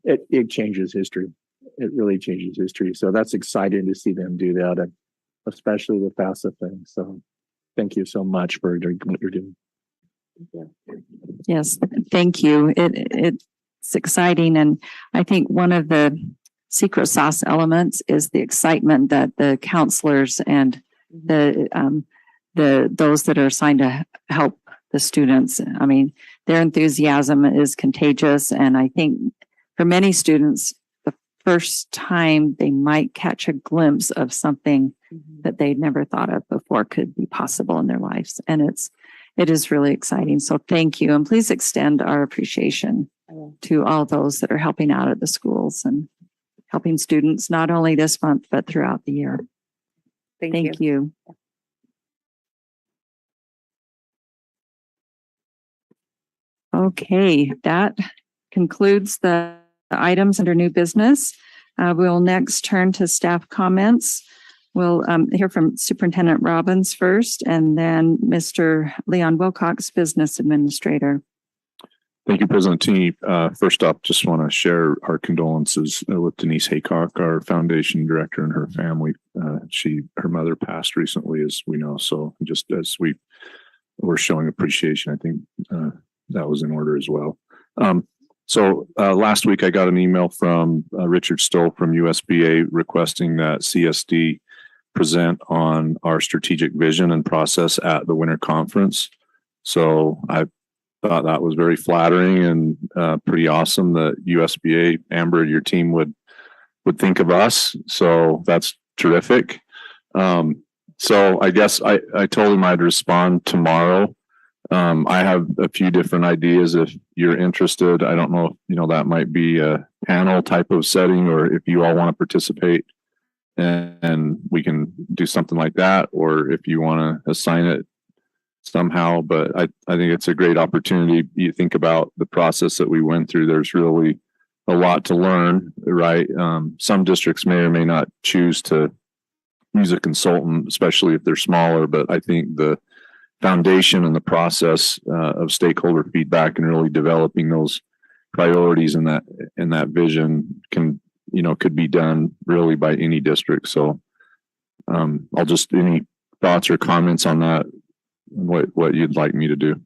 It changes history. It really changes history. So that's exciting to see them do that, and especially the FAFSA thing. So thank you so much for what you're doing. Yes, thank you. It's exciting. And I think one of the secret sauce elements is the excitement that the counselors and the those that are assigned to help the students. I mean, their enthusiasm is contagious. And I think for many students, the first time they might catch a glimpse of something that they'd never thought of before could be possible in their lives. And it is really exciting. So thank you. And please extend our appreciation to all those that are helping out at the schools and helping students, not only this month, but throughout the year. Thank you. Okay, that concludes the items under new business. We'll next turn to staff comments. We'll hear from Superintendent Robbins first, and then Mr. Leon Wilcox, Business Administrator. Thank you, President Tini. First up, just want to share our condolences with Denise Haycock, our foundation director, and her family. Her mother passed recently, as we know. So just as we were showing appreciation, I think that was in order as well. So last week I got an email from Richard Stoll from USBA requesting that CSD present on our strategic vision and process at the winter conference. So I thought that was very flattering and pretty awesome that USBA, Amber, your team would think of us. So that's terrific. So I guess I told him I'd respond tomorrow I have a few different ideas if you're interested. I don't know if, that might be a panel type of setting or if you all want to participate and we can do something like that, or if you want to assign it somehow. But I think it's a great opportunity. You think about the process that we went through. There's really a lot to learn, right? Some districts may or may not choose to use a consultant, especially if they're smaller. But I think the foundation and the process of stakeholder feedback and really developing those priorities and that vision could be done really by any district. So I'll just, any thoughts or comments on that, what you'd like me to do?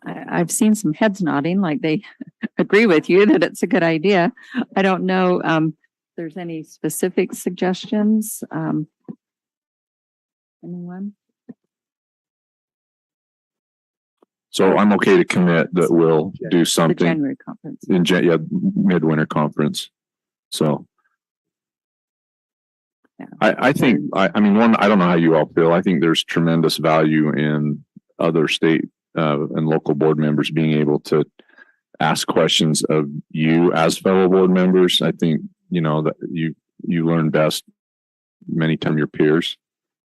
I've seen some heads nodding like they agree with you that it's a good idea. I don't know if there's any specific suggestions. Anyone? So I'm okay to commit that we'll do The something January conference. in midwinter conference. So Yeah. I think, I mean, I don't know how you all feel. I think there's tremendous value in other state and local board members being able to ask questions of you as fellow board members. I think, that you learn best many times your peers.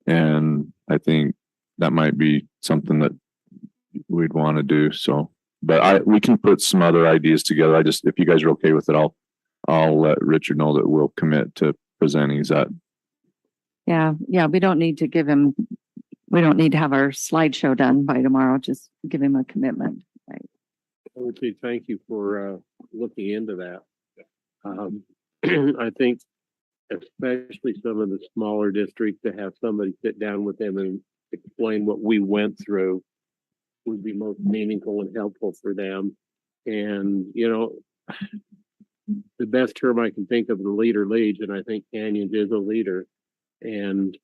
And I think that might be something that we'd want to do. So, but we can put some other ideas together. If you guys are okay with it, I'll let Richard know that we'll commit to presenting. Is that? Yeah. We don't need to have our slideshow done by tomorrow. Just give him a commitment. Right. I would say thank you for looking into that. I think especially some of the smaller districts, to have somebody sit down with them and explain what we went through would be most meaningful and helpful for them. And, the best term I can think of, the leader leads, and I think Canyons is a leader. And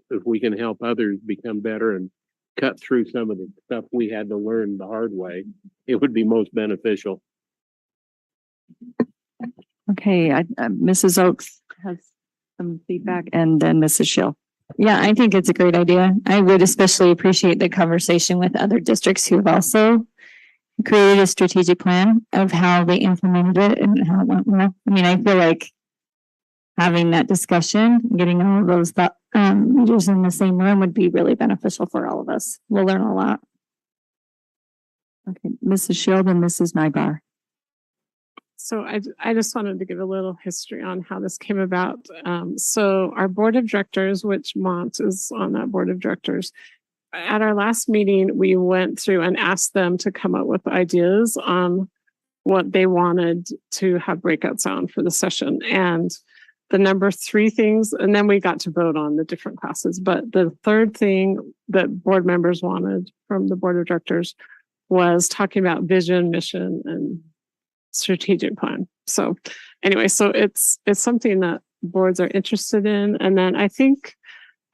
if we can help others become better and cut through some of the stuff we had to learn the hard way, it would be most beneficial. Okay. Mrs. Oakes has some feedback, and then Mrs. Schill. Yeah, I think it's a great idea. I would especially appreciate the conversation with other districts who have also created a strategic plan of how they implemented it and how it went well. I mean, I feel like having that discussion, getting all of those leaders in the same room would be really beneficial for all of us. We'll learn a lot. Okay, Mrs. Schill and Mrs. Nybar. So I just wanted to give a little history on how this came about. So our board of directors, which Mont is on that board of directors, at our last meeting, we went through and asked them to come up with ideas on what they wanted to have breakouts on for the session. And the number 3 things, and then we got to vote on the different classes. But the third thing that board members wanted from the board of directors was talking about vision, mission, and strategic plan. So anyway, so it's something that boards are interested in. And then I think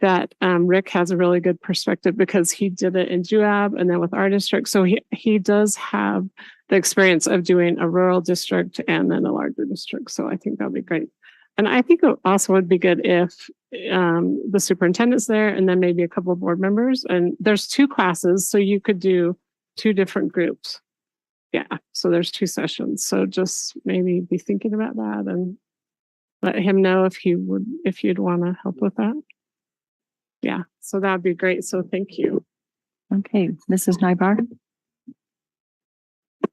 that Rick has a really good perspective because he did it in JUAB and then with our district. So he does have the experience of doing a rural district and then a larger district. So I think that'll be great. And I think it also would be good if the superintendent's there and then maybe a couple of board members. And there's 2 classes, so you could do 2 different groups. Yeah, so there's 2 sessions. So just maybe be thinking about that and let him know if you'd want to help with that. Yeah, so that'd be great. So thank you. Okay, Mrs. Nybar.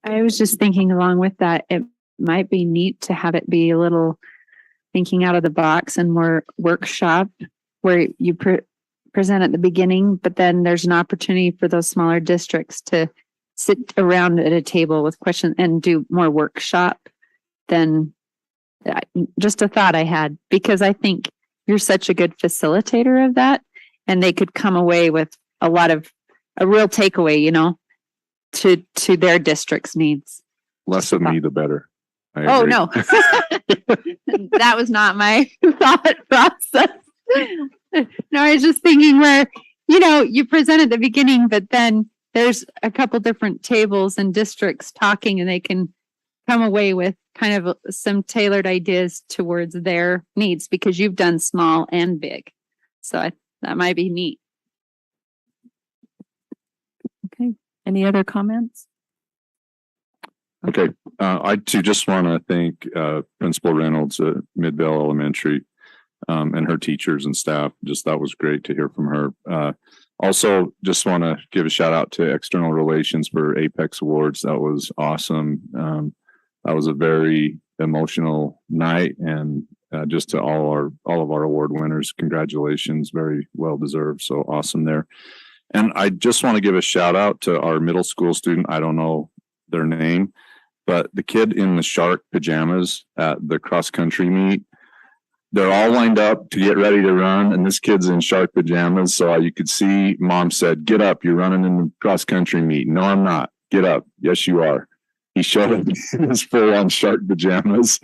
I was just thinking along with that, it might be neat to have it be a little thinking out of the box and more workshop where you present at the beginning, but then there's an opportunity for those smaller districts to sit around at a table with questions and do more workshop than just a thought I had, because I think you're such a good facilitator of that, and they could come away with a real takeaway, to their distric's needs. Less of me, the better. Oh, no. That was not my thought process. No, I was just thinking where, you present at the beginning, but then there's a couple different tables and districts talking, and they can come away with kind of some tailored ideas towards their needs, because you've done small and big. So That might be neat. Okay, any other comments? Okay, I too just want to thank Principal Reynolds at Midvale Elementary and her teachers and staff. Just that was great to hear from her. Also, just want to give a shout out to External Relations for Apex Awards. That was awesome. That was a very emotional night, and just to all of our award winners, congratulations, very well deserved. So awesome there. And I just want to give a shout out to our middle school student. I don't know their name, but the kid in the shark pajamas at the cross country meet, they're all lined up to get ready to run, and this kid's in shark pajamas. So you could see mom said, "Get up, you're running in the cross country meet." "No, I'm not." "Get up." "Yes, you are." He showed up in his full on shark pajamas.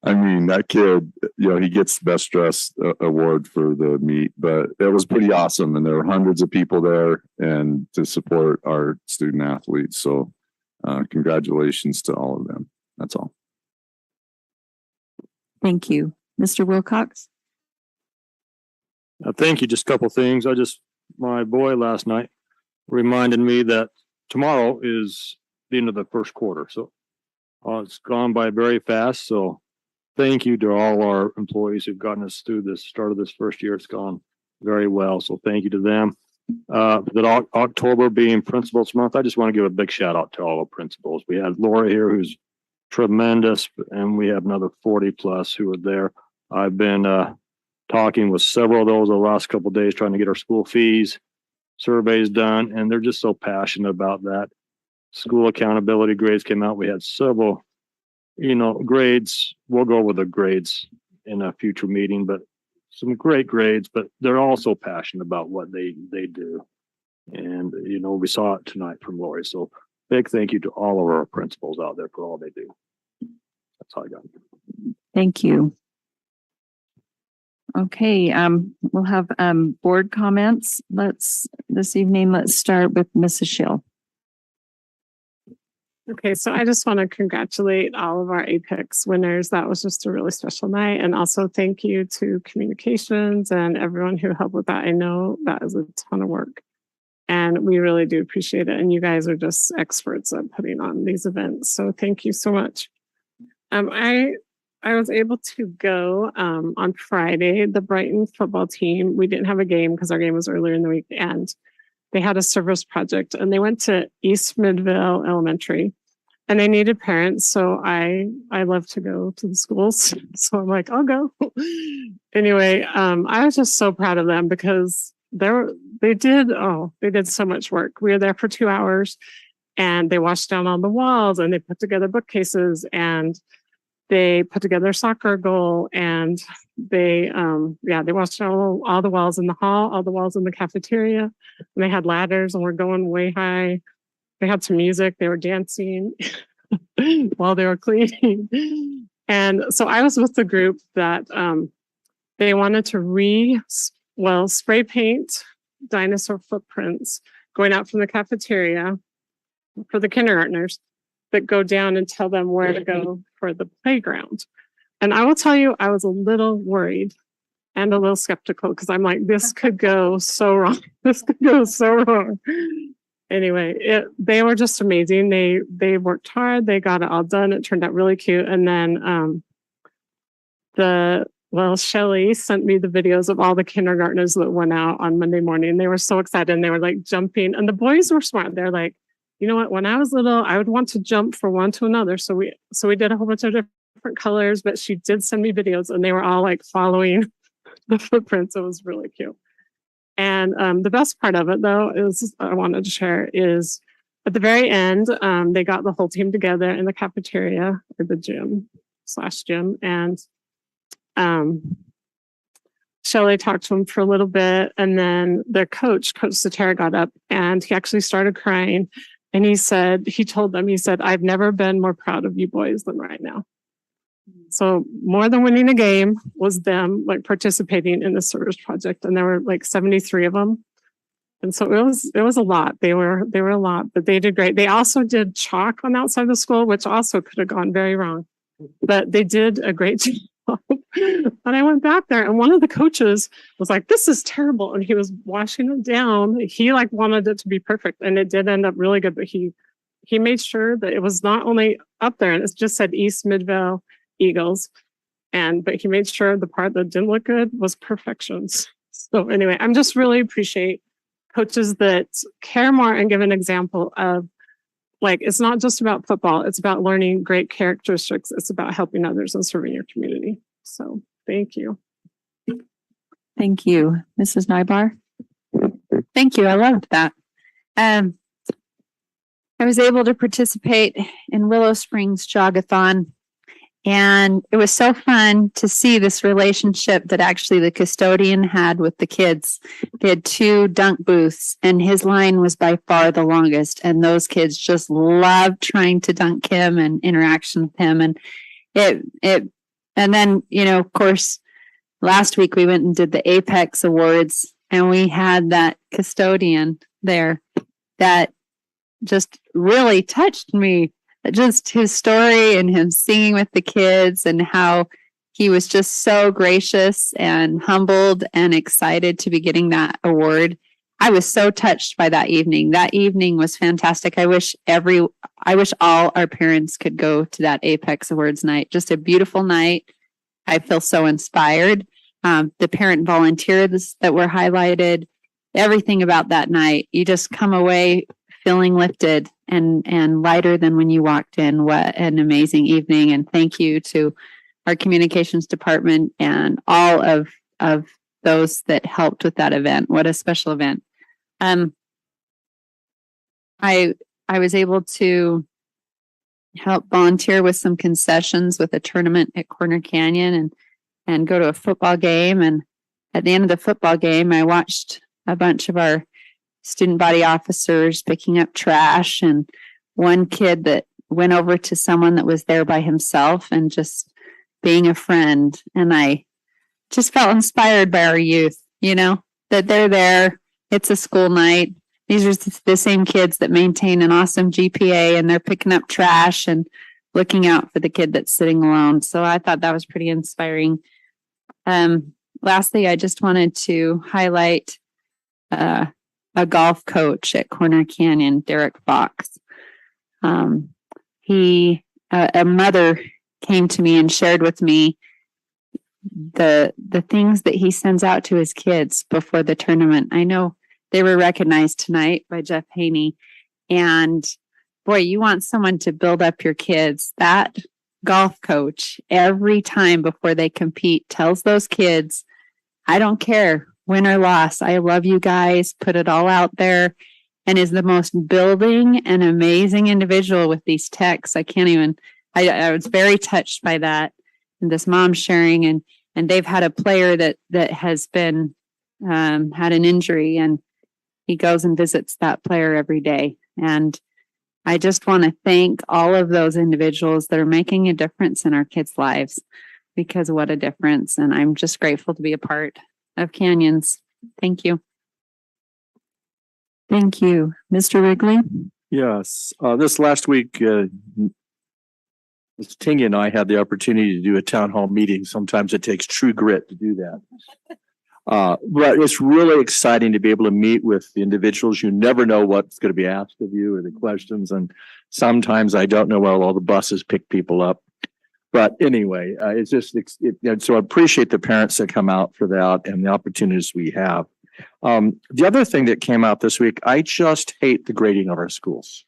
I mean, that kid, he gets the best dressed award for the meet, but it was pretty awesome. And there were hundreds of people there and to support our student athletes. So congratulations to all of them. That's all. Thank you. Mr. Wilcox? Thank you. Just a couple things. My boy last night reminded me that tomorrow is the end of the first quarter. So it's gone by very fast. So thank you to all our employees who've gotten us through this start of this first year. It's gone very well. So thank you to them. That October being Principals Month, I just want to give a big shout out to all the principals. We had Laura here, who's tremendous, and we have another 40 plus who are there. I've been talking with several of those the last couple of days, trying to get our school fees surveys done, and they're just so passionate about that. School accountability grades came out. We had several, grades. We'll go over the grades in a future meeting, but some great grades, but they're also passionate about what they do. And, we saw it tonight from Lori. So big thank you to all of our principals out there for all they do. That's all I got. Thank you. Okay, we'll have board comments. This evening, let's start with Mrs. Schill. Okay, so I just want to congratulate all of our Apex winners. That was just a really special night. And also thank you to communications and everyone who helped with that. I know that is a ton of work and we really do appreciate it. And you guys are just experts at putting on these events. So thank you so much. I was able to go on Friday. The Brighton football team, we didn't have a game because our game was earlier in the week, and they had a service project and they went to East Midvale Elementary and they needed parents. So I love to go to the schools. So I'm like, I'll go. Anyway, I was just so proud of them because they did so much work. We were there for 2 hours and they washed down all the walls and they put together bookcases and they put together a soccer goal and they washed all the walls in the hall, all the walls in the cafeteria, and they had ladders and we're going way high. They had some music, they were dancing while they were cleaning. And so I was with the group that they wanted to spray paint dinosaur footprints going out from the cafeteria for the kindergartners that go down and tell them where to go for the playground. And I will tell you, I was a little worried and a little skeptical because I'm like, this could go so wrong. This could go so wrong. Anyway, they were just amazing. They worked hard. They got it all done. It turned out really cute. And then Shelly sent me the videos of all the kindergartners that went out on Monday morning. They were so excited and they were like jumping. And the boys were smart. They're like, you know what? When I was little, I would want to jump from one to another. So we did a whole bunch of different colors, but she did send me videos and they were all like following the footprints. It was really cute. And the best part of it though, I wanted to share is at the very end, they got the whole team together in the cafeteria or the gym. And Shelly talked to him for a little bit. And then their Coach Satara got up and he actually started crying. And he told them, I've never been more proud of you boys than right now. So more than winning a game was them like participating in the service project. And there were like 73 of them. And so it was a lot. They were a lot, but they did great. They also did chalk on the outside of the school, which also could have gone very wrong. But they did a great And I went back there and one of the coaches was like, this is terrible. And he was washing it down. He like wanted it to be perfect and it did end up really good. But he made sure that it was not only up there and it just said East Midvale Eagles. But he made sure the part that didn't look good was perfections. So anyway, I'm just really appreciate coaches that care more and give an example of like, it's not just about football. It's about learning great characteristics. It's about helping others and serving your community. So thank you. Thank you, Mrs. Nybar. Thank you. I loved that. I was able to participate in Willow Springs Jogathon, and it was so fun to see this relationship that actually the custodian had with the kids. They had 2 dunk booths, and his line was by far the longest. And those kids just loved trying to dunk him and interaction with him. And and then, of course, last week we went and did the Apex Awards, and we had that custodian there that just really touched me. Just his story and him singing with the kids and how he was just so gracious and humbled and excited to be getting that award. I was so touched by that evening. That evening was fantastic. I wish all our parents could go to that Apex Awards night. Just a beautiful night. I feel so inspired. The parent volunteers that were highlighted, everything about that night, you just come away feeling lifted and lighter than when you walked in. What an amazing evening. And thank you to our communications department and all of those that helped with that event. What a special event. I was able to help volunteer with some concessions with a tournament at Corner Canyon and go to a football game. And at the end of the football game, I watched a bunch of our student body officers picking up trash, and one kid that went over to someone that was there by himself and just being a friend. And I just felt inspired by our youth, that they're there. It's a school night. These are the same kids that maintain an awesome GPA, and they're picking up trash and looking out for the kid that's sitting alone. So I thought that was pretty inspiring. Lastly, I just wanted to highlight a golf coach at Corner Canyon, Derek Fox. A mother came to me and shared with me the things that he sends out to his kids before the tournament. I know they were recognized tonight by Jeff Haney, and boy, you want someone to build up your kids. That golf coach, every time before they compete, tells those kids, I don't care, win or loss, I love you guys, put it all out there, and is the most building and amazing individual with these texts. I was very touched by that. And this mom sharing, and they've had a player that has been, had an injury, and he goes and visits that player every day. And I just want to thank all of those individuals that are making a difference in our kids' lives, because what a difference. And I'm just grateful to be a part of Canyons. Thank you. Thank you. Mr. Wrigley? Yes, this last week, Ms. Tingy and I had the opportunity to do a town hall meeting. Sometimes it takes true grit to do that. But it's really exciting to be able to meet with the individuals. You never know what's going to be asked of you or the questions. And sometimes I don't know where all the buses pick people up. But anyway, so I appreciate the parents that come out for that and the opportunities we have. The other thing that came out this week, I just hate the grading of our schools.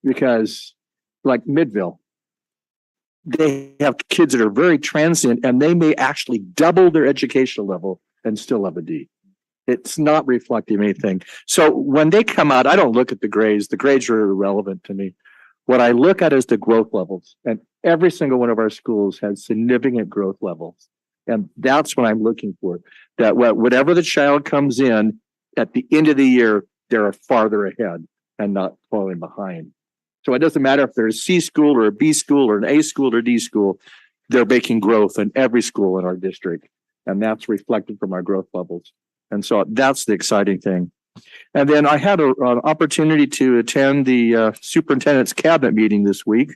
Because like Midville, they have kids that are very transient and they may actually double their educational level and still have a D. It's not reflecting anything. So when they come out, I don't look at the grades. The grades are irrelevant to me. What I look at is the growth levels, and every single one of our schools has significant growth levels. And that's what I'm looking for, that whatever the child comes in at the end of the year, they're farther ahead and not falling behind. So it doesn't matter if they're a C school or a B school or an A school or D school, they're making growth in every school in our district. And that's reflected from our growth levels. And so that's the exciting thing. And then I had an opportunity to attend the superintendent's cabinet meeting this week.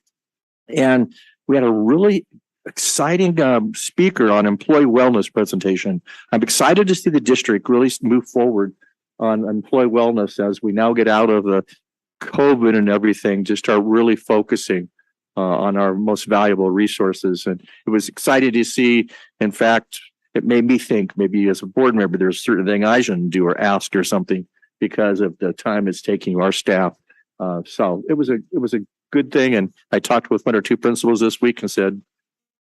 And we had a really exciting speaker on employee wellness presentation. I'm excited to see the district really move forward on employee wellness as we now get out of the COVID and everything, to start really focusing on our most valuable resources. And it was exciting to see. In fact, it made me think maybe as a board member, there's a certain thing I shouldn't do or ask or something because of the time it's taking our staff. So it was a good thing. And I talked with one or two principals this week and said,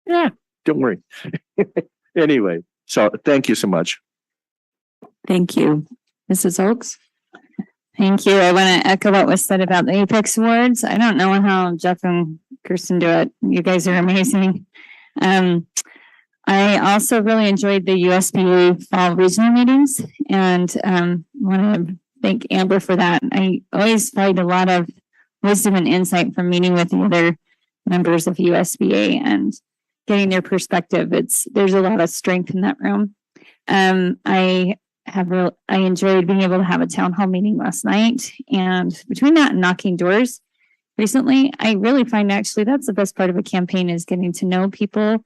yeah, don't worry. Anyway, so thank you so much. Thank you. Mrs. Oaks? Thank you. I want to echo what was said about the Apex Awards. I don't know how Jeff and Kirsten do it. You guys are amazing. I also really enjoyed the USBA fall regional meetings and want to thank Amber for that. I always find a lot of wisdom and insight from meeting with the other members of USBA and getting their perspective. There's a lot of strength in that room. I enjoyed being able to have a town hall meeting last night, and between that and knocking doors recently, I really find actually that's the best part of a campaign, is getting to know people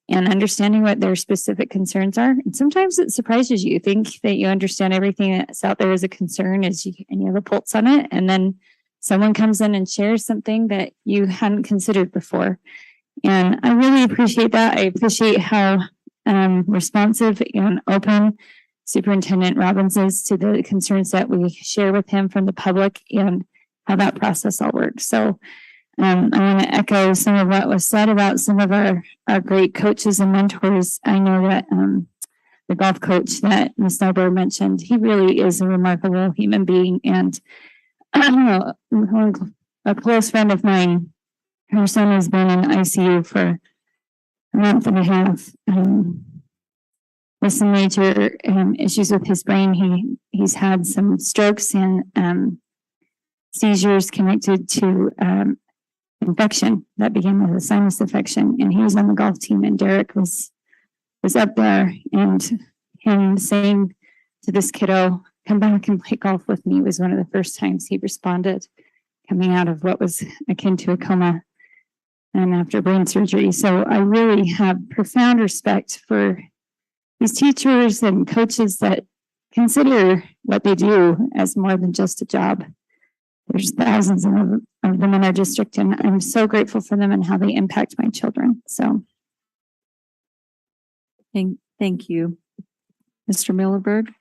and understanding what their specific concerns are. And sometimes it surprises you. You think that you understand everything that's out there as a concern, and you have a pulse on it, and then someone comes in and shares something that you hadn't considered before. And I really appreciate that. I appreciate how responsive and open Superintendent Robbins is to the concerns that we share with him from the public and how that process all works. So I want to echo some of what was said about some of our great coaches and mentors. I know that the golf coach that Ms. Nyberg mentioned, he really is a remarkable human being. And a close friend of mine, her son has been in ICU for a month and a half with some major issues with his brain. He's had some strokes and seizures connected to infection that began with a sinus infection. And he was on the golf team, and Derek was up there, and him saying to this kiddo, "Come back and play golf with me," was one of the first times he responded, coming out of what was akin to a coma and after brain surgery. So I really have profound respect for these teachers and coaches that consider what they do as more than just a job. There's thousands of them in our district, and I'm so grateful for them and how they impact my children. So thank you. Mr. Millerberg?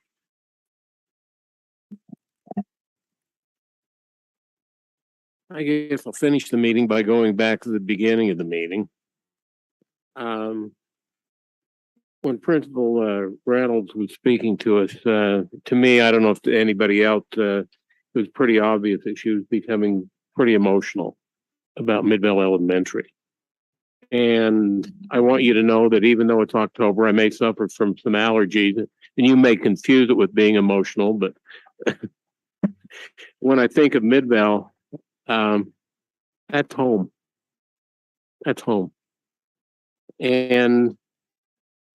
I guess I'll finish the meeting by going back to the beginning of the meeting. When Principal Reynolds was speaking to us, to me, I don't know if to anybody else, it was pretty obvious that she was becoming pretty emotional about Midvale Elementary. And I want you to know that even though it's October, I may suffer from some allergies, and you may confuse it with being emotional, but when I think of Midvale, that's home. That's home. And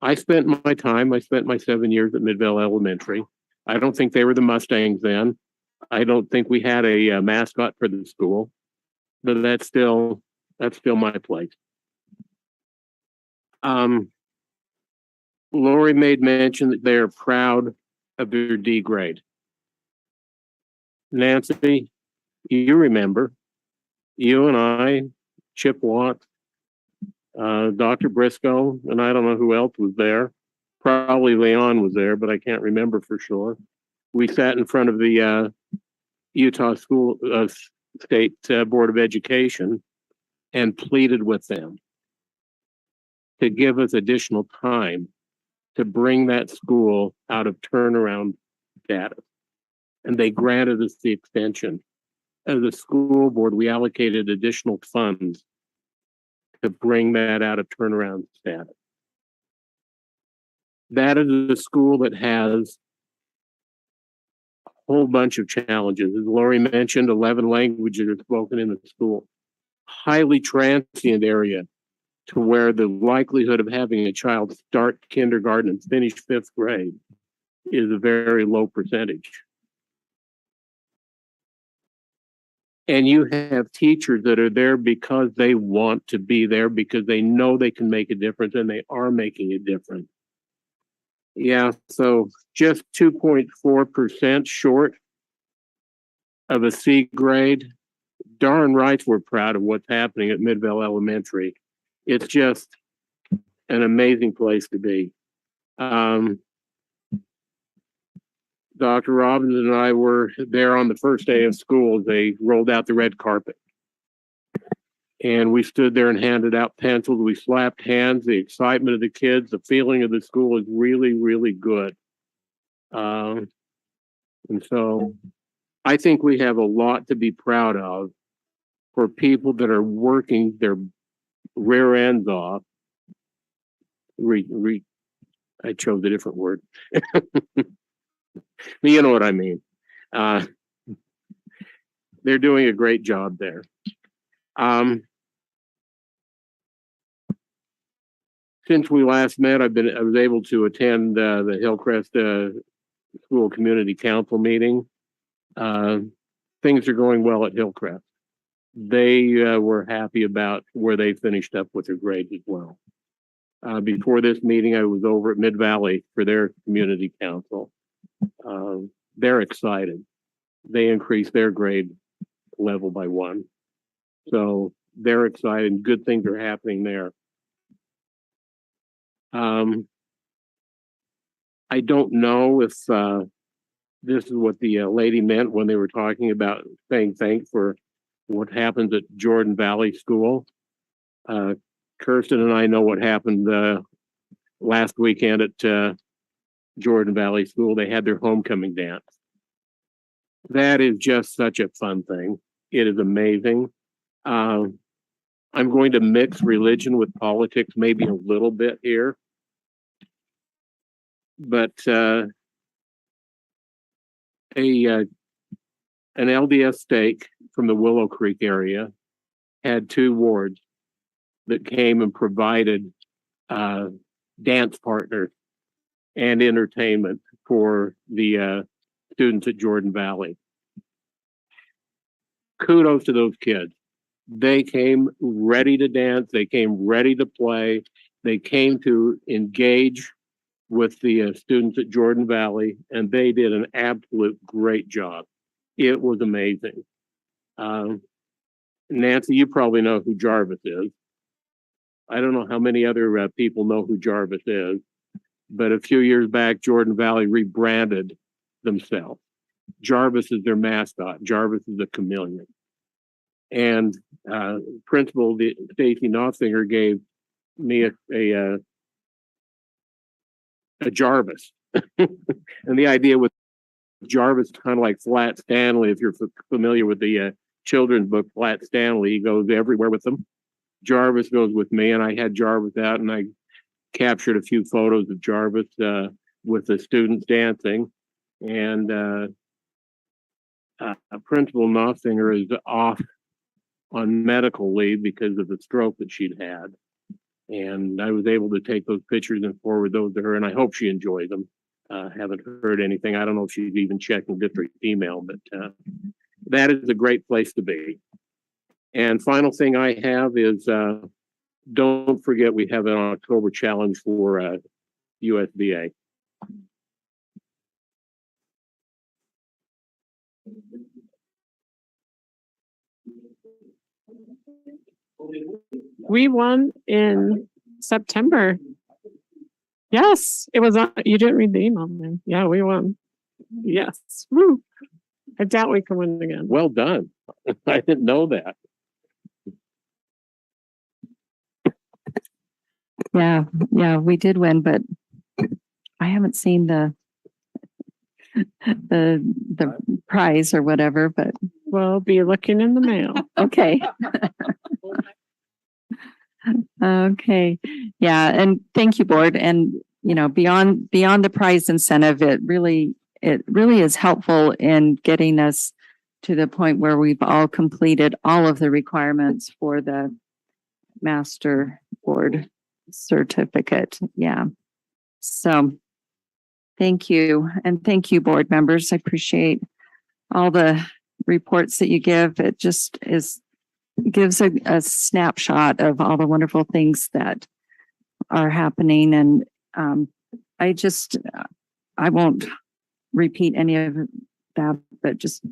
I spent my 7 years at Midvale Elementary. I don't think they were the Mustangs then. I don't think we had a mascot for the school, but that's still my place. Lori made mention that they are proud of their D grade. Nancy, you remember, you and I, Chip Watt, Dr. Briscoe, and I don't know who else was there. Probably Leon was there, but I can't remember for sure. We sat in front of the Utah State Board of Education and pleaded with them to give us additional time to bring that school out of turnaround status. And they granted us the extension. As a school board, we allocated additional funds to bring that out of turnaround status. That is a school that has a whole bunch of challenges. As Lori mentioned, 11 languages are spoken in the school. Highly transient area to where the likelihood of having a child start kindergarten and finish 5th grade is a very low percentage. And you have teachers that are there because they want to be there, because they know they can make a difference, and they are making a difference. Yeah, so just 2.4% short of a C grade. Darn right we're proud of what's happening at Midvale Elementary. It's just an amazing place to be. Dr. Robbins and I were there on the first day of school. They rolled out the red carpet. And we stood there and handed out pencils. We slapped hands. The excitement of the kids, the feeling of the school is really, really good. And so I think we have a lot to be proud of for people that are working their rear ends off. I chose a different word. You know what I mean. They're doing a great job there. Since we last met, I was able to attend the Hillcrest School Community Council meeting. Things are going well at Hillcrest. They were happy about where they finished up with their grades as well. Before this meeting, I was over at Mid-Valley for their community council. They're excited. They increased their grade level by 1. So they're excited. Good things are happening there. I don't know if this is what the lady meant when they were talking about saying thanks for what happens at Jordan Valley School. Kirsten and I know what happened last weekend at Jordan Valley School. They had their homecoming dance. That is just such a fun thing. It is amazing. I'm going to mix religion with politics maybe a little bit here. But an LDS stake from the Willow Creek area had 2 wards that came and provided dance partners and entertainment for the students at Jordan Valley. Kudos to those kids. They came ready to dance. They came ready to play. They came to engage with the students at Jordan Valley, and they did an absolute great job. It was amazing. Nancy, you probably know who Jarvis is. I don't know how many other people know who Jarvis is, but a few years back, Jordan Valley rebranded themselves. Jarvis is their mascot. Jarvis is a chameleon. And Principal Stacy Nossinger gave me a Jarvis. And the idea with Jarvis, kind of like Flat Stanley, if you're familiar with the children's book, Flat Stanley, he goes everywhere with them. Jarvis goes with me, and I had Jarvis out, and I captured a few photos of Jarvis with the students dancing. And Principal Nossinger is off on medical leave because of the stroke that she'd had. And I was able to take those pictures and forward those to her, and I hope she enjoyed them. Haven't heard anything. I don't know if she's even checking district email, but that is a great place to be. And final thing I have is don't forget we have an October challenge for USDA. We won in September. Yes, it was on, you didn't read the email, man. Yeah, we won. Yes. Woo. I doubt we can win again. Well done. I didn't know that. Yeah, we did win, but I haven't seen the prize or whatever, but We'll be looking in the mail. okay. Okay. Yeah, and thank you, board. And you know, beyond the prize incentive, it really is helpful in getting us to the point where we've all completed all of the requirements for the master board certificate. Yeah. So thank you. And thank you, board members. I appreciate all the reports that you give. It just gives a snapshot of all the wonderful things that are happening. And I won't repeat any of that, but just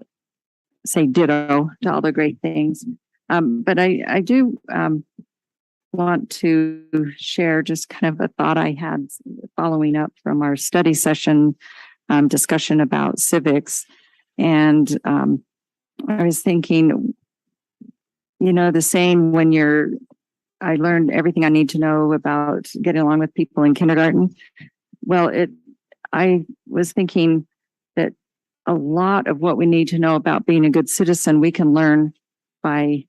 say ditto to all the great things. But I do want to share just kind of a thought I had following up from our study session discussion about civics. And I was thinking, the same when I learned everything I need to know about getting along with people in kindergarten. Well, I was thinking that a lot of what we need to know about being a good citizen, we can learn by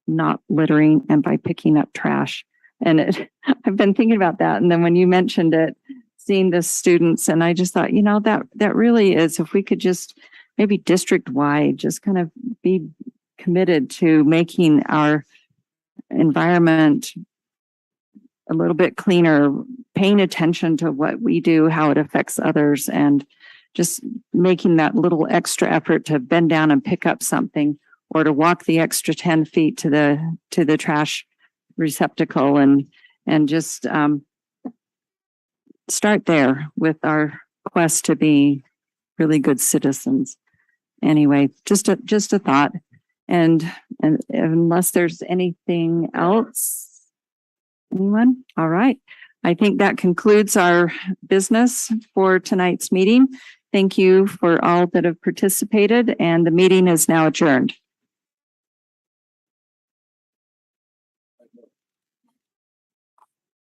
not littering and by picking up trash. And I've been thinking about that. And then when you mentioned it, seeing the students, and I just thought, that really is, if we could just maybe district-wide, just kind of be committed to making our environment a little bit cleaner, paying attention to what we do, how it affects others, and just making that little extra effort to bend down and pick up something, or to walk the extra 10 feet to the trash receptacle, and just start there with our quest to be really good citizens. Anyway, just a thought. And unless there's anything else, anyone? All right. I think that concludes our business for tonight's meeting. Thank you for all that have participated, and the meeting is now adjourned.